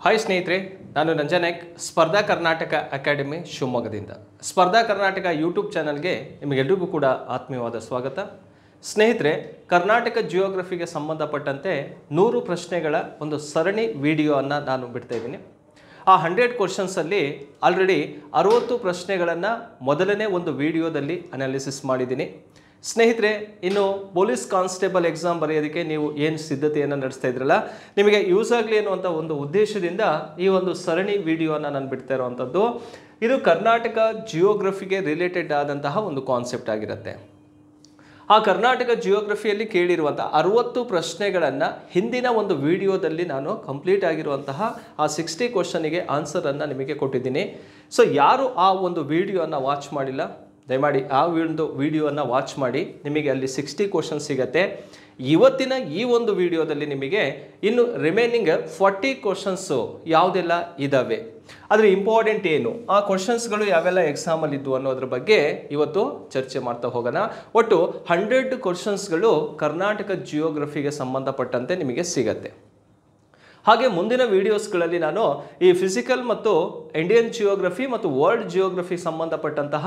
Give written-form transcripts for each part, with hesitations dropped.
Hi ಸ್ನೇಹಿತರೆ, ನಾನು ನಂಜನಾಯ್ಕ್, ಸ್ಪರ್ಧಾ ಕರ್ನಾಟಕ ಅಕಾಡೆಮಿ ಶಿವಮೊಗ್ಗದಿಂದ. ಸ್ಪರ್ಧಾ ಕರ್ನಾಟಕ ಯೂಟ್ಯೂಬ್ ಚಾನಲ್ಗೆ ನಿಮಗೆಲ್ಲರಿಗೂ ಕೂಡ ಆತ್ಮೀಯವಾದ ಸ್ವಾಗತ. ಸ್ನೇಹಿತರೆ, ಕರ್ನಾಟಕ ಜಿಯೋಗ್ರಫಿಗೆ ಸಂಬಂಧಪಟ್ಟಂತೆ 100 ಪ್ರಶ್ನೆಗಳ ಒಂದು ಸರಣಿ ವಿಡಿಯೋವನ್ನು ನಾನು ಬಿಡ್ತಾ ಇದ್ದೀನಿ. ಆ 100 ಕ್ವಶನ್ಸಲ್ಲಿ ಆಲ್ರೆಡಿ 60 ಪ್ರಶ್ನೆಗಳನ್ನು ಮೊದಲನೇ ಒಂದು ವಿಡಿಯೋದಲ್ಲಿ ಅನಾಲಿಸಿಸ್ ಮಾಡಿದ್ದೀನಿ. ಸ್ನೇಹಿತರೆ, ಇನ್ನು ಪೊಲೀಸ್ ಕಾನ್ಸ್ಟೇಬಲ್ ಎಕ್ಸಾಮ್ ಬರೆಯೋದಕ್ಕೆ ನೀವು ಏನು ಸಿದ್ಧತೆಯನ್ನು ನಡೆಸ್ತಾ ಇದ್ರಲ್ಲ, ನಿಮಗೆ ಯೂಸ್ ಆಗಲಿ ಅನ್ನುವಂಥ ಒಂದು ಉದ್ದೇಶದಿಂದ ಈ ಒಂದು ಸರಣಿ ವಿಡಿಯೋನ ನಾನು ಬಿಡ್ತಾ ಇರುವಂಥದ್ದು. ಇದು ಕರ್ನಾಟಕ ಜಿಯೋಗ್ರಫಿಗೆ ರಿಲೇಟೆಡ್ ಆದಂತಹ ಒಂದು ಕಾನ್ಸೆಪ್ಟ್ ಆಗಿರುತ್ತೆ. ಆ ಕರ್ನಾಟಕ ಜಿಯೋಗ್ರಫಿಯಲ್ಲಿ ಕೇಳಿರುವಂಥ 60 ಪ್ರಶ್ನೆಗಳನ್ನು ಹಿಂದಿನ ಒಂದು ವಿಡಿಯೋದಲ್ಲಿ ನಾನು ಕಂಪ್ಲೀಟ್ ಆಗಿರುವಂತಹ ಆ 60 ಕ್ವಶನಿಗೆ ಆನ್ಸರನ್ನು ನಿಮಗೆ ಕೊಟ್ಟಿದ್ದೀನಿ. ಸೊ ಯಾರು ಆ ಒಂದು ವಿಡಿಯೋನ ವಾಚ್ ಮಾಡಿಲ್ಲ, ದಯಮಾಡಿ ಆ ಒಂದು ವಿಡಿಯೋನ ವಾಚ್ ಮಾಡಿ. ನಿಮಗೆ ಅಲ್ಲಿ 60 ಕ್ವಶನ್ ಸಿಗುತ್ತೆ. ಇವತ್ತಿನ ಈ ಒಂದು ವಿಡಿಯೋದಲ್ಲಿ ನಿಮಗೆ ಇನ್ನು ರಿಮೈನಿಂಗ್ 40 ಕ್ವಶನ್ಸು ಯಾವುದೆಲ್ಲ ಇದ್ದಾವೆ, ಆದರೆ ಇಂಪಾರ್ಟೆಂಟ್ ಏನು, ಆ ಕ್ವಶನ್ಸ್ಗಳು ಯಾವೆಲ್ಲ ಎಕ್ಸಾಮಲ್ಲಿ ಇದ್ದು ಅನ್ನೋದ್ರ ಬಗ್ಗೆ ಇವತ್ತು ಚರ್ಚೆ ಮಾಡ್ತಾ ಹೋಗೋಣ. ಒಟ್ಟು 100 ಕ್ವಶನ್ಸ್ಗಳು ಕರ್ನಾಟಕ ಜಿಯೋಗ್ರಫಿಗೆ ಸಂಬಂಧಪಟ್ಟಂತೆ ನಿಮಗೆ ಸಿಗತ್ತೆ. ಹಾಗೆ ಮುಂದಿನ ವಿಡಿಯೋಸ್ಗಳಲ್ಲಿ ನಾನು ಈ ಫಿಸಿಕಲ್ ಮತ್ತು ಇಂಡಿಯನ್ ಜಿಯೋಗ್ರಫಿ ಮತ್ತು ವರ್ಲ್ಡ್ ಜಿಯೋಗ್ರಫಿ ಸಂಬಂಧಪಟ್ಟಂತಹ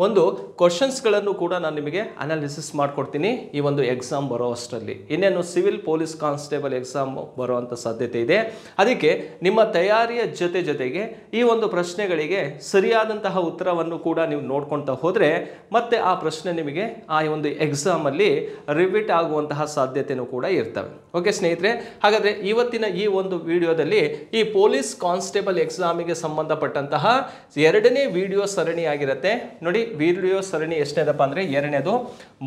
ಒಂದು ಕ್ವಶನ್ಸ್ಗಳನ್ನು ಕೂಡ ನಾನು ನಿಮಗೆ ಅನಾಲಿಸಿಸ್ ಮಾಡಿಕೊಡ್ತೀನಿ ಈ ಒಂದು ಎಕ್ಸಾಮ್ ಬರೋ ಅಷ್ಟರಲ್ಲಿ. ಇನ್ನೇನು ಸಿವಿಲ್ ಪೊಲೀಸ್ ಕಾನ್ಸ್ಟೇಬಲ್ ಎಕ್ಸಾಮ್ ಬರುವಂಥ ಸಾಧ್ಯತೆ ಇದೆ. ಅದಕ್ಕೆ ನಿಮ್ಮ ತಯಾರಿಯ ಜೊತೆಗೆ ಈ ಒಂದು ಪ್ರಶ್ನೆಗಳಿಗೆ ಸರಿಯಾದಂತಹ ಉತ್ತರವನ್ನು ಕೂಡ ನೀವು ನೋಡ್ಕೊಳ್ತಾ ಹೋದರೆ ಮತ್ತೆ ಆ ಪ್ರಶ್ನೆ ನಿಮಗೆ ಆ ಒಂದು ಎಕ್ಸಾಮಲ್ಲಿ ರಿಪೀಟ್ ಆಗುವಂತಹ ಸಾಧ್ಯತೆಯೂ ಕೂಡ ಇರ್ತವೆ. ಓಕೆ ಸ್ನೇಹಿತರೆ, ಹಾಗಾದರೆ ಇವತ್ತಿನ ಈ ಒಂದು ವಿಡಿಯೋದಲ್ಲಿ ಈ ಪೊಲೀಸ್ ಕಾನ್ಸ್ಟೇಬಲ್ ಎಕ್ಸಾಮಿಗೆ ಸಂಬಂಧಪಟ್ಟಂತಹ 2ನೇ ವಿಡಿಯೋ ಸರಣಿ ಆಗಿರುತ್ತೆ. ನೋಡಿ, ವಿಡಿಯೋ ಸರಣಿ ಎಷ್ಟನೇದಪ್ಪ ಅಂದರೆ 2ನೇದು.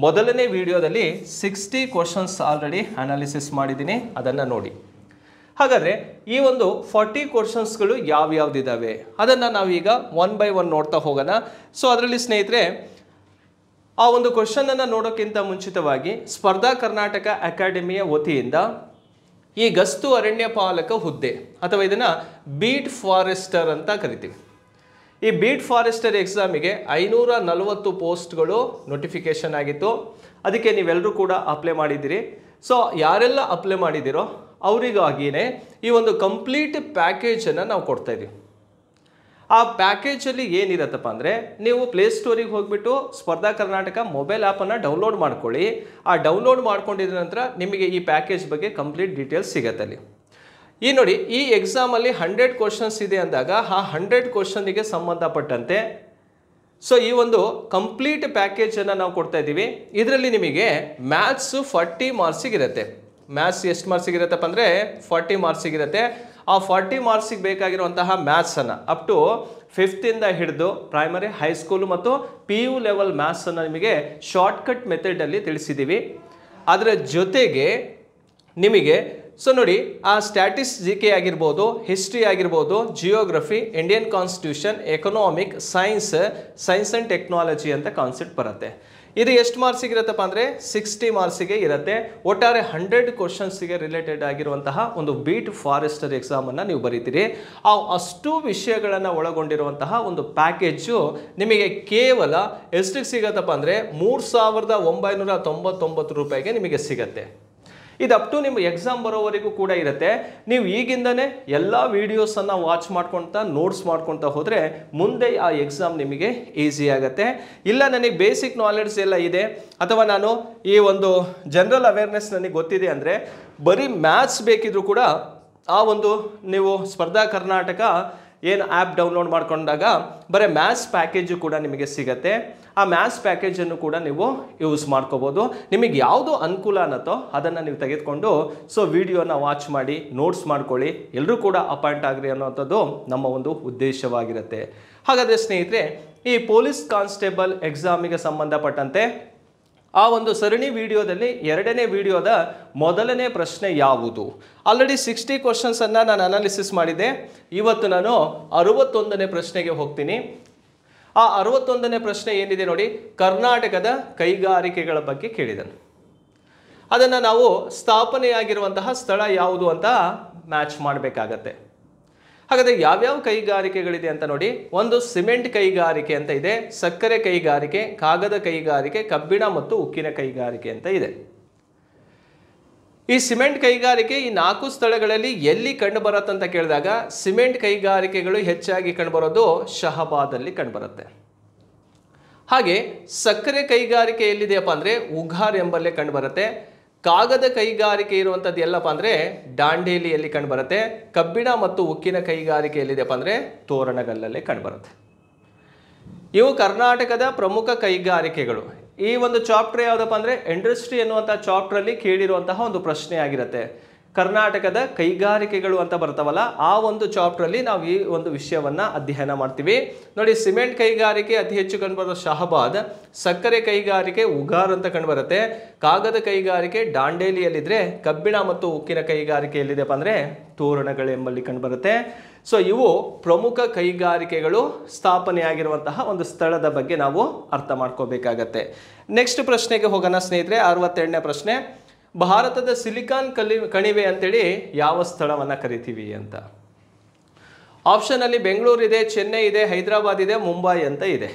ಮೊದಲನೇ ವಿಡಿಯೋದಲ್ಲಿ 60 ಕ್ವಶನ್ಸ್ ಆಲ್ರೆಡಿ ಅನಾಲಿಸಿಸ್ ಮಾಡಿದ್ದೀನಿ, ಅದನ್ನು ನೋಡಿ. ಹಾಗಾದರೆ ಈ ಒಂದು 40 ಕ್ವಶನ್ಸ್ಗಳು ಯಾವ್ಯಾವ್ದಿದ್ದಾವೆ ಅದನ್ನು ನಾವೀಗ 1 by 1 ನೋಡ್ತಾ ಹೋಗೋಣ. ಸೊ ಅದರಲ್ಲಿ ಸ್ನೇಹಿತರೆ, ಆ ಒಂದು ಕ್ವಶನನ್ನು ನೋಡೋಕ್ಕಿಂತ ಮುಂಚಿತವಾಗಿ ಸ್ಪರ್ಧಾ ಕರ್ನಾಟಕ ಅಕಾಡೆಮಿಯ ವತಿಯಿಂದ ಈ ಗಸ್ತು ಅರಣ್ಯ ಪಾಲಕ ಹುದ್ದೆ ಅಥವಾ ಇದನ್ನು ಬೀಟ್ ಫಾರೆಸ್ಟರ್ ಅಂತ ಕರಿತೀವಿ. ಈ ಬೀಟ್ ಫಾರೆಸ್ಟರ್ ಎಕ್ಸಾಮಿಗೆ 540 ಪೋಸ್ಟ್ಗಳು ನೋಟಿಫಿಕೇಶನ್ ಆಗಿತ್ತು. ಅದಕ್ಕೆ ನೀವೆಲ್ಲರೂ ಕೂಡ ಅಪ್ಲೈ ಮಾಡಿದ್ದೀರಿ. ಸೊ ಯಾರೆಲ್ಲ ಅಪ್ಲೈ ಮಾಡಿದ್ದೀರೋ ಅವರಿಗಾಗಿಯೇ ಈ ಒಂದು ಕಂಪ್ಲೀಟ್ ಪ್ಯಾಕೇಜನ್ನು ನಾವು ಕೊಡ್ತಾ ಇದ್ದೀವಿ. ಆ ಪ್ಯಾಕೇಜಲ್ಲಿ ಏನಿರತ್ತಪ್ಪ ಅಂದರೆ, ನೀವು ಪ್ಲೇಸ್ಟೋರಿಗೆ ಹೋಗಿಬಿಟ್ಟು ಸ್ಪರ್ಧಾ ಕರ್ನಾಟಕ ಮೊಬೈಲ್ ಆ್ಯಪನ್ನು ಡೌನ್ಲೋಡ್ ಮಾಡ್ಕೊಳ್ಳಿ. ಆ ಡೌನ್ಲೋಡ್ ಮಾಡ್ಕೊಂಡಿದ ನಂತರ ನಿಮಗೆ ಈ ಪ್ಯಾಕೇಜ್ ಬಗ್ಗೆ ಕಂಪ್ಲೀಟ್ ಡೀಟೇಲ್ಸ್ ಸಿಗತ್ತೆ ಅಲ್ಲಿ. ಈ ನೋಡಿ, ಈ ಎಕ್ಸಾಮಲ್ಲಿ 100 ಕ್ವಶನ್ಸ್ ಇದೆ ಅಂದಾಗ ಆ 100 ಕ್ವಶನ್ನಿಗೆ ಸಂಬಂಧಪಟ್ಟಂತೆ ಸೊ ಈ ಒಂದು ಕಂಪ್ಲೀಟ್ ಪ್ಯಾಕೇಜನ್ನು ನಾವು ಕೊಡ್ತಾ ಇದ್ದೀವಿ. ಇದರಲ್ಲಿ ನಿಮಗೆ ಮ್ಯಾಥ್ಸು 40 ಮಾರ್ಕ್ಸಿಗಿರುತ್ತೆ. ಮ್ಯಾಥ್ಸ್ ಎಷ್ಟು ಮಾರ್ಕ್ಸಿಗಿರುತ್ತಪ್ಪ ಅಂದರೆ 40 ಮಾರ್ಕ್ಸಿಗಿರುತ್ತೆ. ಆ 40 ಮಾರ್ಕ್ಸಿಗೆ ಬೇಕಾಗಿರುವಂತಹ ಮ್ಯಾಥ್ಸನ್ನು ಅಪ್ ಟು 5th ಇಂದ ಹಿಡಿದು ಪ್ರೈಮರಿ, ಹೈಸ್ಕೂಲು ಮತ್ತು PU ಲೆವೆಲ್ ಮ್ಯಾಥ್ಸನ್ನು ನಿಮಗೆ ಶಾರ್ಟ್ಕಟ್ ಮೆಥಡಲ್ಲಿ ತಿಳಿಸಿದ್ದೀವಿ. ಅದರ ಜೊತೆಗೆ ನಿಮಗೆ ಸೊ ನೋಡಿ, ಆ ಸ್ಟ್ಯಾಟಿಸ್ಟಿಕ್ಸ್ ಆಗಿರ್ಬೋದು, ಹಿಸ್ಟ್ರಿ ಆಗಿರ್ಬೋದು, geography, Indian constitution, economic, science and technology ಅಂತ ಕಾನ್ಸೆಪ್ಟ್ ಬರುತ್ತೆ. ಇದು ಎಷ್ಟು ಮಾರ್ಕ್ಸಿಗಿರುತ್ತಪ್ಪ ಅಂದರೆ 60 ಮಾರ್ಕ್ಸಿಗೆ ಇರುತ್ತೆ. ಒಟ್ಟಾರೆ 100 ಕ್ವಶನ್ಸಿಗೆ ರಿಲೇಟೆಡ್ ಆಗಿರುವಂತಹ ಒಂದು ಬೀಟ್ ಫಾರೆಸ್ಟರ್ ಎಕ್ಸಾಮನ್ನು ನೀವು ಬರೀತೀರಿ. ಅಷ್ಟು ವಿಷಯಗಳನ್ನು ಒಳಗೊಂಡಿರುವಂತಹ ಒಂದು ಪ್ಯಾಕೇಜು ನಿಮಗೆ ಕೇವಲ ಎಷ್ಟಿಗೆ ಸಿಗತ್ತಪ್ಪ ಅಂದರೆ 3999 ರೂಪಾಯಿಗೆ ನಿಮಗೆ ಸಿಗತ್ತೆ. ಇದು ಅಪ್ ಟು ನಿಮ್ಮ ಎಕ್ಸಾಮ್ ಬರೋವರೆಗೂ ಕೂಡ ಇರುತ್ತೆ. ನೀವು ಈಗಿಂದನೇ ಎಲ್ಲ ವೀಡಿಯೋಸನ್ನು ವಾಚ್ ಮಾಡ್ಕೊಳ್ತಾ ನೋಟ್ಸ್ ಮಾಡ್ಕೊಳ್ತಾ ಹೋದರೆ ಮುಂದೆ ಆ ಎಕ್ಸಾಮ್ ನಿಮಗೆ ಈಸಿ ಆಗುತ್ತೆ. ಇಲ್ಲ ನನಗೆ ಬೇಸಿಕ್ ನಾಲೆಡ್ಜ್ ಎಲ್ಲ ಇದೆ ಅಥವಾ ನಾನು ಈ ಒಂದು ಜನರಲ್ ಅವೇರ್ನೆಸ್ ನನಗೆ ಗೊತ್ತಿದೆ ಅಂದರೆ ಬರೀ ಮ್ಯಾಥ್ಸ್ ಬೇಕಿದ್ರೂ ಕೂಡ ಆ ಒಂದು ನೀವು ಸ್ಪರ್ಧಾ ಕರ್ನಾಟಕ ಏನು ಆ್ಯಪ್ ಡೌನ್ಲೋಡ್ ಮಾಡ್ಕೊಂಡಾಗ ಬರೀ ಮ್ಯಾಥ್ಸ್ ಪ್ಯಾಕೇಜು ಕೂಡ ನಿಮಗೆ ಸಿಗುತ್ತೆ. ಆ ಮ್ಯಾಥ್ಸ್ ಪ್ಯಾಕೇಜನ್ನು ಕೂಡ ನೀವು ಯೂಸ್ ಮಾಡ್ಕೋಬೋದು. ನಿಮಗೆ ಯಾವುದು ಅನುಕೂಲ ಅನ್ನತ್ತೋ ಅದನ್ನು ನೀವು ತೆಗೆದುಕೊಂಡು ಸೊ ವಿಡಿಯೋನ ವಾಚ್ ಮಾಡಿ ನೋಟ್ಸ್ ಮಾಡ್ಕೊಳ್ಳಿ. ಎಲ್ಲರೂ ಕೂಡ ಅಪಾಯಿಂಟ್ ಆಗ್ರಿ ಅನ್ನೋಂಥದ್ದು ನಮ್ಮ ಒಂದು ಉದ್ದೇಶವಾಗಿರುತ್ತೆ. ಹಾಗಾದರೆ ಸ್ನೇಹಿತರೆ, ಈ ಪೊಲೀಸ್ ಕಾನ್ಸ್ಟೇಬಲ್ ಎಕ್ಸಾಮಿಗೆ ಸಂಬಂಧಪಟ್ಟಂತೆ ಆ ಒಂದು ಸರಣಿ ವಿಡಿಯೋದಲ್ಲಿ 2ನೇ ವಿಡಿಯೋದ ಮೊದಲನೇ ಪ್ರಶ್ನೆ ಯಾವುದು? ಆಲ್ರೆಡಿ 60 ಕ್ವಶನ್ಸನ್ನು ನಾನು ಅನಾಲಿಸಿಸ್ ಮಾಡಿದ್ದೆ. ಇವತ್ತು ನಾನು 61ನೇ ಪ್ರಶ್ನೆಗೆ ಹೋಗ್ತೀನಿ. ಆ 61ನೇ ಪ್ರಶ್ನೆ ಏನಿದೆ ನೋಡಿ, ಕರ್ನಾಟಕದ ಕೈಗಾರಿಕೆಗಳ ಬಗ್ಗೆ ಕೇಳಿದನು. ಅದನ್ನು ನಾವು ಸ್ಥಾಪನೆಯಾಗಿರುವಂತಹ ಸ್ಥಳ ಯಾವುದು ಅಂತ ಮ್ಯಾಚ್ ಮಾಡಬೇಕಾಗತ್ತೆ. ಹಾಗಾದರೆ ಯಾವ್ಯಾವ ಕೈಗಾರಿಕೆಗಳಿದೆ ಅಂತ ನೋಡಿ. ಒಂದು ಸಿಮೆಂಟ್ ಕೈಗಾರಿಕೆ ಅಂತ ಇದೆ, ಸಕ್ಕರೆ ಕೈಗಾರಿಕೆ, ಕಾಗದ ಕೈಗಾರಿಕೆ, ಕಬ್ಬಿಣ ಮತ್ತು ಉಕ್ಕಿನ ಕೈಗಾರಿಕೆ ಅಂತ ಇದೆ. ಈ ಸಿಮೆಂಟ್ ಕೈಗಾರಿಕೆ ಈ 4 ಸ್ಥಳಗಳಲ್ಲಿ ಎಲ್ಲಿ ಕಂಡುಬರುತ್ತೆ ಅಂತ ಕೇಳಿದಾಗ ಸಿಮೆಂಟ್ ಕೈಗಾರಿಕೆಗಳು ಹೆಚ್ಚಾಗಿ ಕಂಡುಬರೋದು ಶಹಾಬಾದಲ್ಲಿ ಕಂಡುಬರುತ್ತೆ. ಹಾಗೆ ಸಕ್ಕರೆ ಕೈಗಾರಿಕೆ ಎಲ್ಲಿದೆಯಪ್ಪ ಅಂದರೆ ಉಘಾರ್ ಎಂಬಲ್ಲೇ ಕಂಡುಬರುತ್ತೆ. ಕಾಗದ ಕೈಗಾರಿಕೆ ಇರುವಂಥದ್ದು ಎಲ್ಲಪ್ಪ ಅಂದರೆ ದಾಂಡೇಲಿಯಲ್ಲಿ ಕಂಡುಬರುತ್ತೆ. ಕಬ್ಬಿಣ ಮತ್ತು ಉಕ್ಕಿನ ಕೈಗಾರಿಕೆ ಎಲ್ಲಿದೆಯಪ್ಪ ಅಂದರೆ ತೋರಣಗಲ್ಲಲ್ಲೇ ಕಂಡುಬರುತ್ತೆ. ಇವು ಕರ್ನಾಟಕದ ಪ್ರಮುಖ ಕೈಗಾರಿಕೆಗಳು. ಈ ಒಂದು ಚಾಪ್ಟರ್ ಯಾವುದಪ್ಪ ಅಂದರೆ ಇಂಡಸ್ಟ್ರಿ ಎನ್ನುವಂಥ ಚಾಪ್ಟ್ರಲ್ಲಿ ಕೇಳಿರುವಂತಹ ಒಂದು ಪ್ರಶ್ನೆ ಆಗಿರುತ್ತೆ. ಕರ್ನಾಟಕದ ಕೈಗಾರಿಕೆಗಳು ಅಂತ ಬರ್ತಾವಲ್ಲ, ಆ ಒಂದು ಚಾಪ್ಟ್ರಲ್ಲಿ ನಾವು ಈ ಒಂದು ವಿಷಯವನ್ನು ಅಧ್ಯಯನ ಮಾಡ್ತೀವಿ. ನೋಡಿ, ಸಿಮೆಂಟ್ ಕೈಗಾರಿಕೆ ಅತಿ ಹೆಚ್ಚು ಕಂಡುಬರೋ ಶಹಾಬಾದ್, ಸಕ್ಕರೆ ಕೈಗಾರಿಕೆ ಉಘಾರ್ ಅಂತ ಕಂಡುಬರುತ್ತೆ, ಕಾಗದ ಕೈಗಾರಿಕೆ ದಾಂಡೇಲಿಯಲ್ಲಿದ್ದರೆ ಕಬ್ಬಿಣ ಮತ್ತು ಉಕ್ಕಿನ ಕೈಗಾರಿಕೆ ಎಲ್ಲಿದೆಪ್ಪ ಅಂದರೆ ತೋರಣಗಳು ಎಂಬಲ್ಲಿ ಕಂಡುಬರುತ್ತೆ. ಸೊ ಇವು ಪ್ರಮುಖ ಕೈಗಾರಿಕೆಗಳು ಸ್ಥಾಪನೆಯಾಗಿರುವಂತಹ ಒಂದು ಸ್ಥಳದ ಬಗ್ಗೆ ನಾವು ಅರ್ಥ ಮಾಡ್ಕೋಬೇಕಾಗತ್ತೆ. ನೆಕ್ಸ್ಟ್ ಪ್ರಶ್ನೆಗೆ ಹೋಗೋಣ ಸ್ನೇಹಿತರೆ. 68ನೇ ಪ್ರಶ್ನೆ, ಭಾರತದ ಸಿಲಿಕಾನ್ ಕಣಿವೆ ಅಂತೇಳಿ ಯಾವ ಸ್ಥಳವನ್ನು ಕರಿತೀವಿ ಅಂತ. ಆಪ್ಷನಲ್ಲಿ ಬೆಂಗಳೂರು ಇದೆ, ಚೆನ್ನೈ ಇದೆ, ಹೈದರಾಬಾದ್ ಇದೆ, ಮುಂಬೈ ಅಂತ ಇದೆ.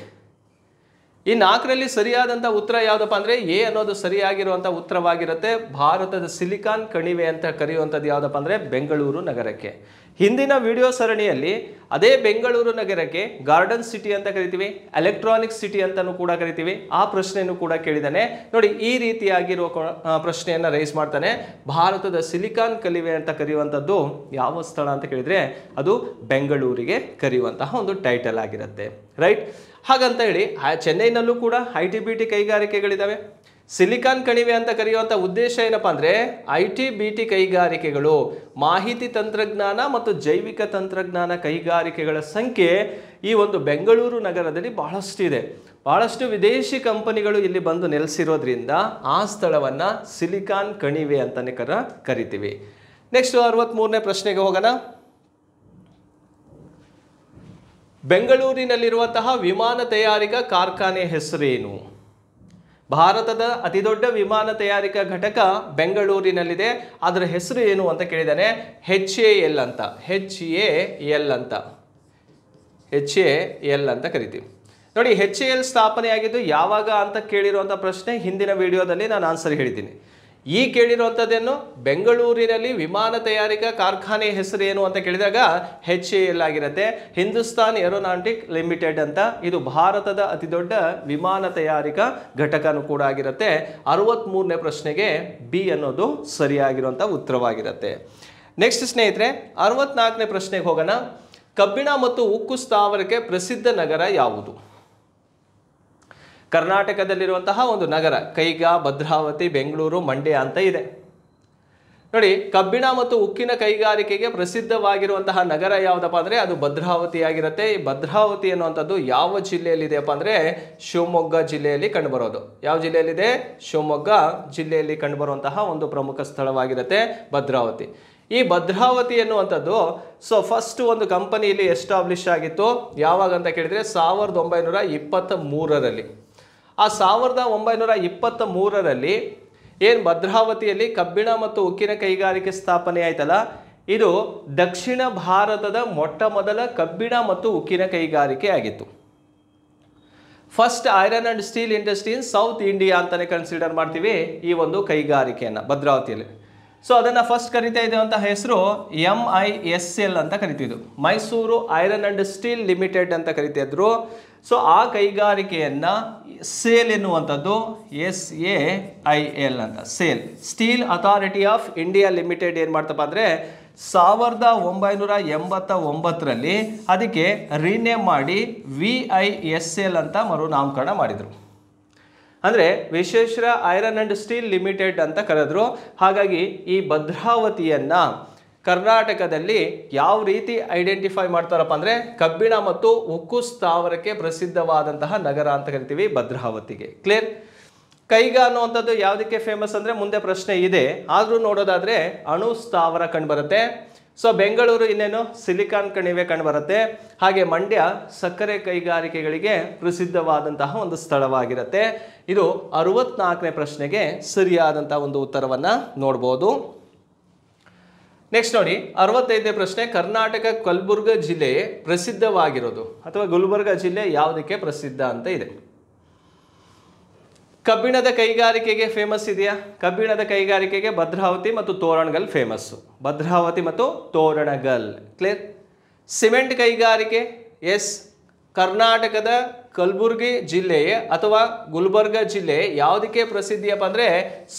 ಈ 4ರಲ್ಲಿ ಸರಿಯಾದಂಥ ಉತ್ತರ ಯಾವುದಪ್ಪ ಅಂದರೆ ಎ ಅನ್ನೋದು ಸರಿಯಾಗಿರುವಂಥ ಉತ್ತರವಾಗಿರುತ್ತೆ. ಭಾರತದ ಸಿಲಿಕಾನ್ ಕಣಿವೆ ಅಂತ ಕರೆಯುವಂಥದ್ದು ಯಾವುದಪ್ಪ ಅಂದರೆ ಬೆಂಗಳೂರು ನಗರಕ್ಕೆ. ಹಿಂದಿನ ವಿಡಿಯೋ ಸರಣಿಯಲ್ಲಿ ಅದೇ ಬೆಂಗಳೂರು ನಗರಕ್ಕೆ ಗಾರ್ಡನ್ ಸಿಟಿ ಅಂತ ಕರಿತೀವಿ, ಎಲೆಕ್ಟ್ರಾನಿಕ್ ಸಿಟಿ ಅಂತಲೂ ಕೂಡ ಕರಿತೀವಿ. ಆ ಪ್ರಶ್ನೆಯನ್ನು ಕೂಡ ಕೇಳಿದ್ದಾನೆ. ನೋಡಿ, ಈ ರೀತಿಯಾಗಿರುವ ಪ್ರಶ್ನೆಯನ್ನು ರೈಸ್ ಮಾಡ್ತಾನೆ. ಭಾರತದ ಸಿಲಿಕಾನ್ ಕಣಿವೆ ಅಂತ ಕರೆಯುವಂಥದ್ದು ಯಾವ ಸ್ಥಳ ಅಂತ ಕೇಳಿದರೆ ಅದು ಬೆಂಗಳೂರಿಗೆ ಕರೆಯುವಂತಹ ಒಂದು ಟೈಟಲ್ ಆಗಿರುತ್ತೆ. ರೈಟ್. ಹಾಗಂತ ಹೇಳಿ ಚೆನ್ನೈನಲ್ಲೂ ಕೂಡ IT-BT ಕೈಗಾರಿಕೆಗಳಿದ್ದಾವೆ. ಸಿಲಿಕಾನ್ ಕಣಿವೆ ಅಂತ ಕರೆಯುವಂಥ ಉದ್ದೇಶ ಏನಪ್ಪ ಅಂದರೆ IT-BT ಕೈಗಾರಿಕೆಗಳು, ಮಾಹಿತಿ ತಂತ್ರಜ್ಞಾನ ಮತ್ತು ಜೈವಿಕ ತಂತ್ರಜ್ಞಾನ ಕೈಗಾರಿಕೆಗಳ ಸಂಖ್ಯೆ ಈ ಒಂದು ಬೆಂಗಳೂರು ನಗರದಲ್ಲಿ ಬಹಳಷ್ಟು ಇದೆ. ಬಹಳಷ್ಟು ವಿದೇಶಿ ಕಂಪನಿಗಳು ಇಲ್ಲಿ ಬಂದು ನೆಲೆಸಿರೋದ್ರಿಂದ ಆ ಸ್ಥಳವನ್ನು ಸಿಲಿಕಾನ್ ಕಣಿವೆ ಅಂತಲೇ ಕರಿತೀವಿ. ನೆಕ್ಸ್ಟ್ 63ನೇ ಪ್ರಶ್ನೆಗೆ ಹೋಗೋಣ. ಬೆಂಗಳೂರಿನಲ್ಲಿರುವಂತಹ ವಿಮಾನ ತಯಾರಿಕಾ ಕಾರ್ಖಾನೆ ಹೆಸರೇನು? ಭಾರತದ ಅತಿ ದೊಡ್ಡ ವಿಮಾನ ತಯಾರಿಕಾ ಘಟಕ ಬೆಂಗಳೂರಿನಲ್ಲಿದೆ. ಅದರ ಹೆಸರು ಏನು ಅಂತ ಕೇಳಿದ್ದಾನೆ. HAL ಅಂತ. HAL ಅಂತ ಕರಿತೀವಿ. ನೋಡಿ, HAL ಸ್ಥಾಪನೆಯಾಗಿದ್ದು ಯಾವಾಗ ಅಂತ ಕೇಳಿರುವಂಥ ಪ್ರಶ್ನೆ ಹಿಂದಿನ ವಿಡಿಯೋದಲ್ಲಿ ನಾನು ಆನ್ಸರ್ ಹೇಳಿದ್ದೀನಿ. ಈ ಕೇಳಿರುವಂಥದ್ದೇನು, ಬೆಂಗಳೂರಿನಲ್ಲಿ ವಿಮಾನ ತಯಾರಿಕಾ ಕಾರ್ಖಾನೆ ಹೆಸರು ಏನು ಅಂತ ಕೇಳಿದಾಗ HAL ಆಗಿರುತ್ತೆ. ಹಿಂದೂಸ್ತಾನ್ ಏರೋನಾಟಿಕ್ ಲಿಮಿಟೆಡ್ ಅಂತ. ಇದು ಭಾರತದ ಅತಿ ದೊಡ್ಡ ವಿಮಾನ ತಯಾರಿಕಾ ಘಟಕನೂ ಕೂಡ ಆಗಿರುತ್ತೆ. 63ನೇ ಪ್ರಶ್ನೆಗೆ ಬಿ ಅನ್ನೋದು ಸರಿಯಾಗಿರುವಂಥ ಉತ್ತರವಾಗಿರುತ್ತೆ. ನೆಕ್ಸ್ಟ್ ಸ್ನೇಹಿತರೆ, 64ನೇ ಪ್ರಶ್ನೆಗೆ ಹೋಗೋಣ. ಕಬ್ಬಿಣ ಮತ್ತು ಉಕ್ಕು ಸ್ಥಾವರಕ್ಕೆ ಪ್ರಸಿದ್ಧ ನಗರ ಯಾವುದು? ಕರ್ನಾಟಕದಲ್ಲಿರುವಂತಹ ಒಂದು ನಗರ. ಕೈಗಾ, ಭದ್ರಾವತಿ, ಬೆಂಗಳೂರು, ಮಂಡ್ಯ ಅಂತ ಇದೆ. ನೋಡಿ, ಕಬ್ಬಿಣ ಮತ್ತು ಉಕ್ಕಿನ ಕೈಗಾರಿಕೆಗೆ ಪ್ರಸಿದ್ಧವಾಗಿರುವಂತಹ ನಗರ ಯಾವುದಪ್ಪ ಅಂದರೆ ಅದು ಭದ್ರಾವತಿ ಆಗಿರುತ್ತೆ. ಈ ಭದ್ರಾವತಿ ಅನ್ನುವಂಥದ್ದು ಯಾವ ಜಿಲ್ಲೆಯಲ್ಲಿದೆಯಪ್ಪ ಅಂದರೆ ಶಿವಮೊಗ್ಗ ಜಿಲ್ಲೆಯಲ್ಲಿ ಕಂಡುಬರೋದು. ಯಾವ ಜಿಲ್ಲೆಯಲ್ಲಿದೆ? ಶಿವಮೊಗ್ಗ ಜಿಲ್ಲೆಯಲ್ಲಿ ಕಂಡುಬರುವಂತಹ ಒಂದು ಪ್ರಮುಖ ಸ್ಥಳವಾಗಿರುತ್ತೆ ಭದ್ರಾವತಿ. ಈ ಭದ್ರಾವತಿ ಎನ್ನುವಂಥದ್ದು ಫಸ್ಟ್ ಒಂದು ಕಂಪನಿ ಇಲ್ಲಿ ಎಸ್ಟಾಬ್ಲಿಷ್ ಆಗಿತ್ತು. ಯಾವಾಗ ಅಂತ ಕೇಳಿದರೆ 1923ರಲ್ಲಿ. ಆ 1923ರಲ್ಲಿ ಏನು ಭದ್ರಾವತಿಯಲ್ಲಿ ಕಬ್ಬಿಣ ಮತ್ತು ಉಕ್ಕಿನ ಕೈಗಾರಿಕೆ ಸ್ಥಾಪನೆ ಆಯ್ತಲ್ಲ, ಇದು ದಕ್ಷಿಣ ಭಾರತದ ಮೊಟ್ಟ ಮೊದಲ ಕಬ್ಬಿಣ ಮತ್ತು ಉಕ್ಕಿನ ಕೈಗಾರಿಕೆ ಆಗಿತ್ತು. First iron and steel industry in south India ಅಂತಲೇ ಕನ್ಸಿಡರ್ ಮಾಡ್ತೀವಿ ಈ ಒಂದು ಕೈಗಾರಿಕೆಯನ್ನು ಭದ್ರಾವತಿಯಲ್ಲಿ. ಸೊ ಅದನ್ನು ಫಸ್ಟ್ ಕರಿತಾ ಇದ್ದಂತಹ ಹೆಸರು MISL ಅಂತ ಕರಿತಿದ್ರು. Mysuru iron and steel limited ಅಂತ ಕರಿತಿದ್ರು. ಸೊ ಆ ಕೈಗಾರಿಕೆಯನ್ನು ಸೇಲ್ ಎನ್ನುವಂಥದ್ದು SAIL ಅಂತ, sale steel authority of India limited ಏನು ಮಾಡ್ತಪ್ಪ ಅಂದರೆ 1989ರಲ್ಲಿ ಅದಕ್ಕೆ ರೀನೇಮ್ ಮಾಡಿ VISL ಅಂತ ಮರುನಾಮಕರಣ ಮಾಡಿದರು. ಅಂದರೆ Vishweshwara iron and steel limited ಅಂತ ಕರೆದ್ರು. ಹಾಗಾಗಿ ಈ ಭದ್ರಾವತಿಯನ್ನು ಕರ್ನಾಟಕದಲ್ಲಿ ಯಾವ ರೀತಿ ಐಡೆಂಟಿಫೈ ಮಾಡ್ತಾರಪ್ಪ ಅಂದರೆ ಕಬ್ಬಿಣ ಮತ್ತು ಉಕ್ಕು ಸ್ಥಾವರಕ್ಕೆ ಪ್ರಸಿದ್ಧವಾದಂತಹ ನಗರ ಅಂತ ಕರಿತೀವಿ ಭದ್ರಾವತಿಗೆ. ಕ್ಲಿಯರ್? ಕೈಗಾ ಅನ್ನುವಂಥದ್ದು ಯಾವುದಕ್ಕೆ ಫೇಮಸ್ ಅಂದರೆ ಮುಂದೆ ಪ್ರಶ್ನೆ ಇದೆ, ಆದರೂ ನೋಡೋದಾದರೆ ಅಣು ಸ್ಥಾವರ ಕಂಡುಬರುತ್ತೆ. ಸೊ ಬೆಂಗಳೂರು ಇನ್ನೇನು ಸಿಲಿಕಾನ್ ಕಣಿವೆ ಕಂಡುಬರುತ್ತೆ. ಹಾಗೆ ಮಂಡ್ಯ ಸಕ್ಕರೆ ಕೈಗಾರಿಕೆಗಳಿಗೆ ಪ್ರಸಿದ್ಧವಾದಂತಹ ಒಂದು ಸ್ಥಳವಾಗಿರುತ್ತೆ. ಇದು 64ನೇ ಪ್ರಶ್ನೆಗೆ ಸರಿಯಾದಂಥ ಒಂದು ಉತ್ತರವನ್ನು ನೋಡ್ಬೋದು. ನೆಕ್ಸ್ಟ್ ನೋಡಿ, 65ನೇ ಪ್ರಶ್ನೆ. ಕರ್ನಾಟಕ ಕಲಬುರ್ಗ ಜಿಲ್ಲೆ ಪ್ರಸಿದ್ಧವಾಗಿರೋದು ಅಥವಾ ಗುಲ್ಬರ್ಗ ಜಿಲ್ಲೆ ಯಾವುದಕ್ಕೆ ಪ್ರಸಿದ್ಧ ಅಂತ ಇದೆ. ಕಬ್ಬಿಣದ ಕೈಗಾರಿಕೆಗೆ ಫೇಮಸ್ ಇದೆಯಾ? ಕಬ್ಬಿಣದ ಕೈಗಾರಿಕೆಗೆ ಭದ್ರಾವತಿ ಮತ್ತು ತೋರಣಗಲ್ ಫೇಮಸ್ಸು. ಭದ್ರಾವತಿ ಮತ್ತು ತೋರಣಗಲ್. ಕ್ಲಿಯರ್. ಸಿಮೆಂಟ್ ಕೈಗಾರಿಕೆ, ಎಸ್, ಕರ್ನಾಟಕದ ಕಲಬುರಗಿ ಜಿಲ್ಲೆಯೇ ಅಥವಾ ಗುಲ್ಬರ್ಗ ಜಿಲ್ಲೆ ಯಾವುದಕ್ಕೆ ಪ್ರಸಿದ್ಧಿಯಪ್ಪ ಅಂದರೆ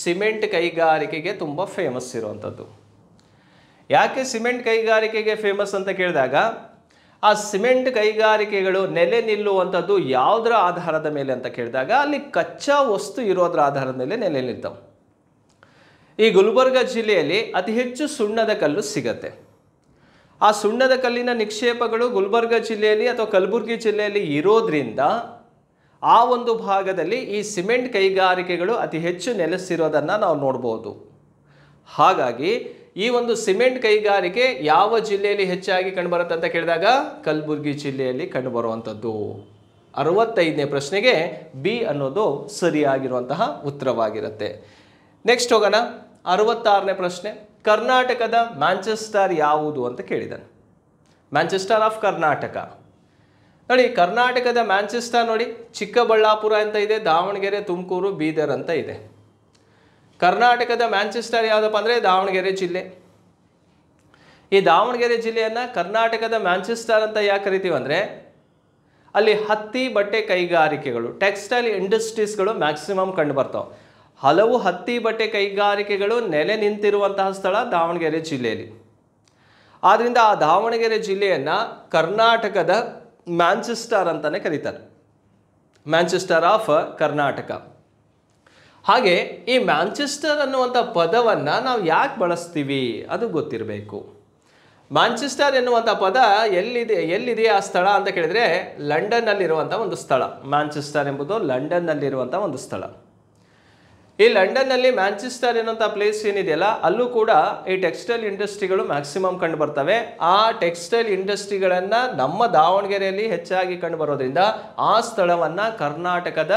ಸಿಮೆಂಟ್ ಕೈಗಾರಿಕೆಗೆ ತುಂಬ ಫೇಮಸ್ ಇರುವಂಥದ್ದು. ಯಾಕೆ ಸಿಮೆಂಟ್ ಕೈಗಾರಿಕೆಗೆ ಫೇಮಸ್ ಅಂತ ಕೇಳಿದಾಗ, ಆ ಸಿಮೆಂಟ್ ಕೈಗಾರಿಕೆಗಳು ನೆಲೆ ನಿಲ್ಲುವಂಥದ್ದು ಯಾವುದರ ಆಧಾರದ ಮೇಲೆ ಅಂತ ಕೇಳಿದಾಗ ಅಲ್ಲಿ ಕಚ್ಚಾ ವಸ್ತು ಇರೋದ್ರ ಆಧಾರದ ಮೇಲೆ ನೆಲೆ ನಿಲ್ತವೆ. ಈ ಗುಲ್ಬರ್ಗ ಜಿಲ್ಲೆಯಲ್ಲಿ ಅತಿ ಹೆಚ್ಚು ಸುಣ್ಣದ ಕಲ್ಲು ಸಿಗತ್ತೆ. ಆ ಸುಣ್ಣದ ಕಲ್ಲಿನ ನಿಕ್ಷೇಪಗಳು ಗುಲ್ಬರ್ಗ ಜಿಲ್ಲೆಯಲ್ಲಿ ಅಥವಾ ಕಲಬುರಗಿ ಜಿಲ್ಲೆಯಲ್ಲಿ ಇರೋದ್ರಿಂದ ಆ ಒಂದು ಭಾಗದಲ್ಲಿ ಈ ಸಿಮೆಂಟ್ ಕೈಗಾರಿಕೆಗಳು ಅತಿ ಹೆಚ್ಚು ನೆಲೆಸಿರೋದನ್ನು ನಾವು ನೋಡ್ಬೋದು. ಹಾಗಾಗಿ ಈ ಒಂದು ಸಿಮೆಂಟ್ ಕೈಗಾರಿಕೆ ಯಾವ ಜಿಲ್ಲೆಯಲ್ಲಿ ಹೆಚ್ಚಾಗಿ ಕಂಡುಬರುತ್ತೆ ಅಂತ ಕೇಳಿದಾಗ ಕಲಬುರಗಿ ಜಿಲ್ಲೆಯಲ್ಲಿ ಕಂಡುಬರುವಂಥದ್ದು. 65ನೇ ಪ್ರಶ್ನೆಗೆ ಬಿ ಅನ್ನೋದು ಸರಿಯಾಗಿರುವಂತಹ ಉತ್ತರವಾಗಿರುತ್ತೆ. ನೆಕ್ಸ್ಟ್ ಹೋಗೋಣ. 66ನೇ ಪ್ರಶ್ನೆ, ಕರ್ನಾಟಕದ ಮ್ಯಾಂಚೆಸ್ಟರ್ ಯಾವುದು ಅಂತ ಕೇಳಿದ್ದಾನೆ. Manchester of Karnataka. ನೋಡಿ, ಕರ್ನಾಟಕದ ಮ್ಯಾಂಚೆಸ್ಟರ್ ನೋಡಿ, ಚಿಕ್ಕಬಳ್ಳಾಪುರ ಅಂತ ಇದೆ, ದಾವಣಗೆರೆ, ತುಮಕೂರು, ಬೀದರ್ ಅಂತ ಇದೆ. ಕರ್ನಾಟಕದ ಮ್ಯಾಂಚೆಸ್ಟರ್ ಯಾವುದಪ್ಪ ಅಂದರೆ ದಾವಣಗೆರೆ ಜಿಲ್ಲೆ. ಈ ದಾವಣಗೆರೆ ಜಿಲ್ಲೆಯನ್ನು ಕರ್ನಾಟಕದ ಮ್ಯಾಂಚೆಸ್ಟರ್ ಅಂತ ಯಾಕೆ ಕರಿತೀವಿ ಅಂದರೆ ಅಲ್ಲಿ ಹತ್ತಿ ಬಟ್ಟೆ ಕೈಗಾರಿಕೆಗಳು, ಟೆಕ್ಸ್ಟೈಲ್ ಇಂಡಸ್ಟ್ರೀಸ್ಗಳು ಮ್ಯಾಕ್ಸಿಮಮ್ ಕಂಡು ಬರ್ತಾವೆ. ಹಲವು ಹತ್ತಿ ಬಟ್ಟೆ ಕೈಗಾರಿಕೆಗಳು ನೆಲೆ ನಿಂತಿರುವಂತಹ ಸ್ಥಳ ದಾವಣಗೆರೆ ಜಿಲ್ಲೆಯಲ್ಲಿ. ಆದ್ದರಿಂದ ಆ ದಾವಣಗೆರೆ ಜಿಲ್ಲೆಯನ್ನು ಕರ್ನಾಟಕದ ಮ್ಯಾಂಚೆಸ್ಟರ್ ಅಂತಲೇ ಕರೀತಾರೆ, ಮ್ಯಾಂಚೆಸ್ಟರ್ ಆಫ್ ಕರ್ನಾಟಕ. ಹಾಗೆ ಈ ಮ್ಯಾಂಚೆಸ್ಟರ್ ಅನ್ನುವಂಥ ಪದವನ್ನು ನಾವು ಯಾಕೆ ಬಳಸ್ತೀವಿ ಅದು ಗೊತ್ತಿರಬೇಕು. ಮ್ಯಾಂಚೆಸ್ಟರ್ ಎನ್ನುವಂಥ ಪದ ಎಲ್ಲಿದೆ ಆ ಸ್ಥಳ ಅಂತ ಕೇಳಿದರೆ ಲಂಡನ್ನಲ್ಲಿರುವಂಥ ಒಂದು ಸ್ಥಳ. ಮ್ಯಾಂಚೆಸ್ಟರ್ ಎಂಬುದು ಲಂಡನ್ನಲ್ಲಿರುವಂಥ ಒಂದು ಸ್ಥಳ. ಈ ಲಂಡನ್ನಲ್ಲಿ ಮ್ಯಾಂಚೆಸ್ಟರ್ ಎನ್ನುವಂಥ ಪ್ಲೇಸ್ ಏನಿದೆಯಲ್ಲ ಅಲ್ಲೂ ಕೂಡ ಈ ಟೆಕ್ಸ್ಟೈಲ್ ಇಂಡಸ್ಟ್ರಿಗಳು ಮ್ಯಾಕ್ಸಿಮಮ್ ಕಂಡು ಬರ್ತವೆ. ಆ ಟೆಕ್ಸ್ಟೈಲ್ ಇಂಡಸ್ಟ್ರಿಗಳನ್ನು ನಮ್ಮ ದಾವಣಗೆರೆಯಲ್ಲಿ ಹೆಚ್ಚಾಗಿ ಕಂಡು ಬರೋದ್ರಿಂದ ಆ ಸ್ಥಳವನ್ನು ಕರ್ನಾಟಕದ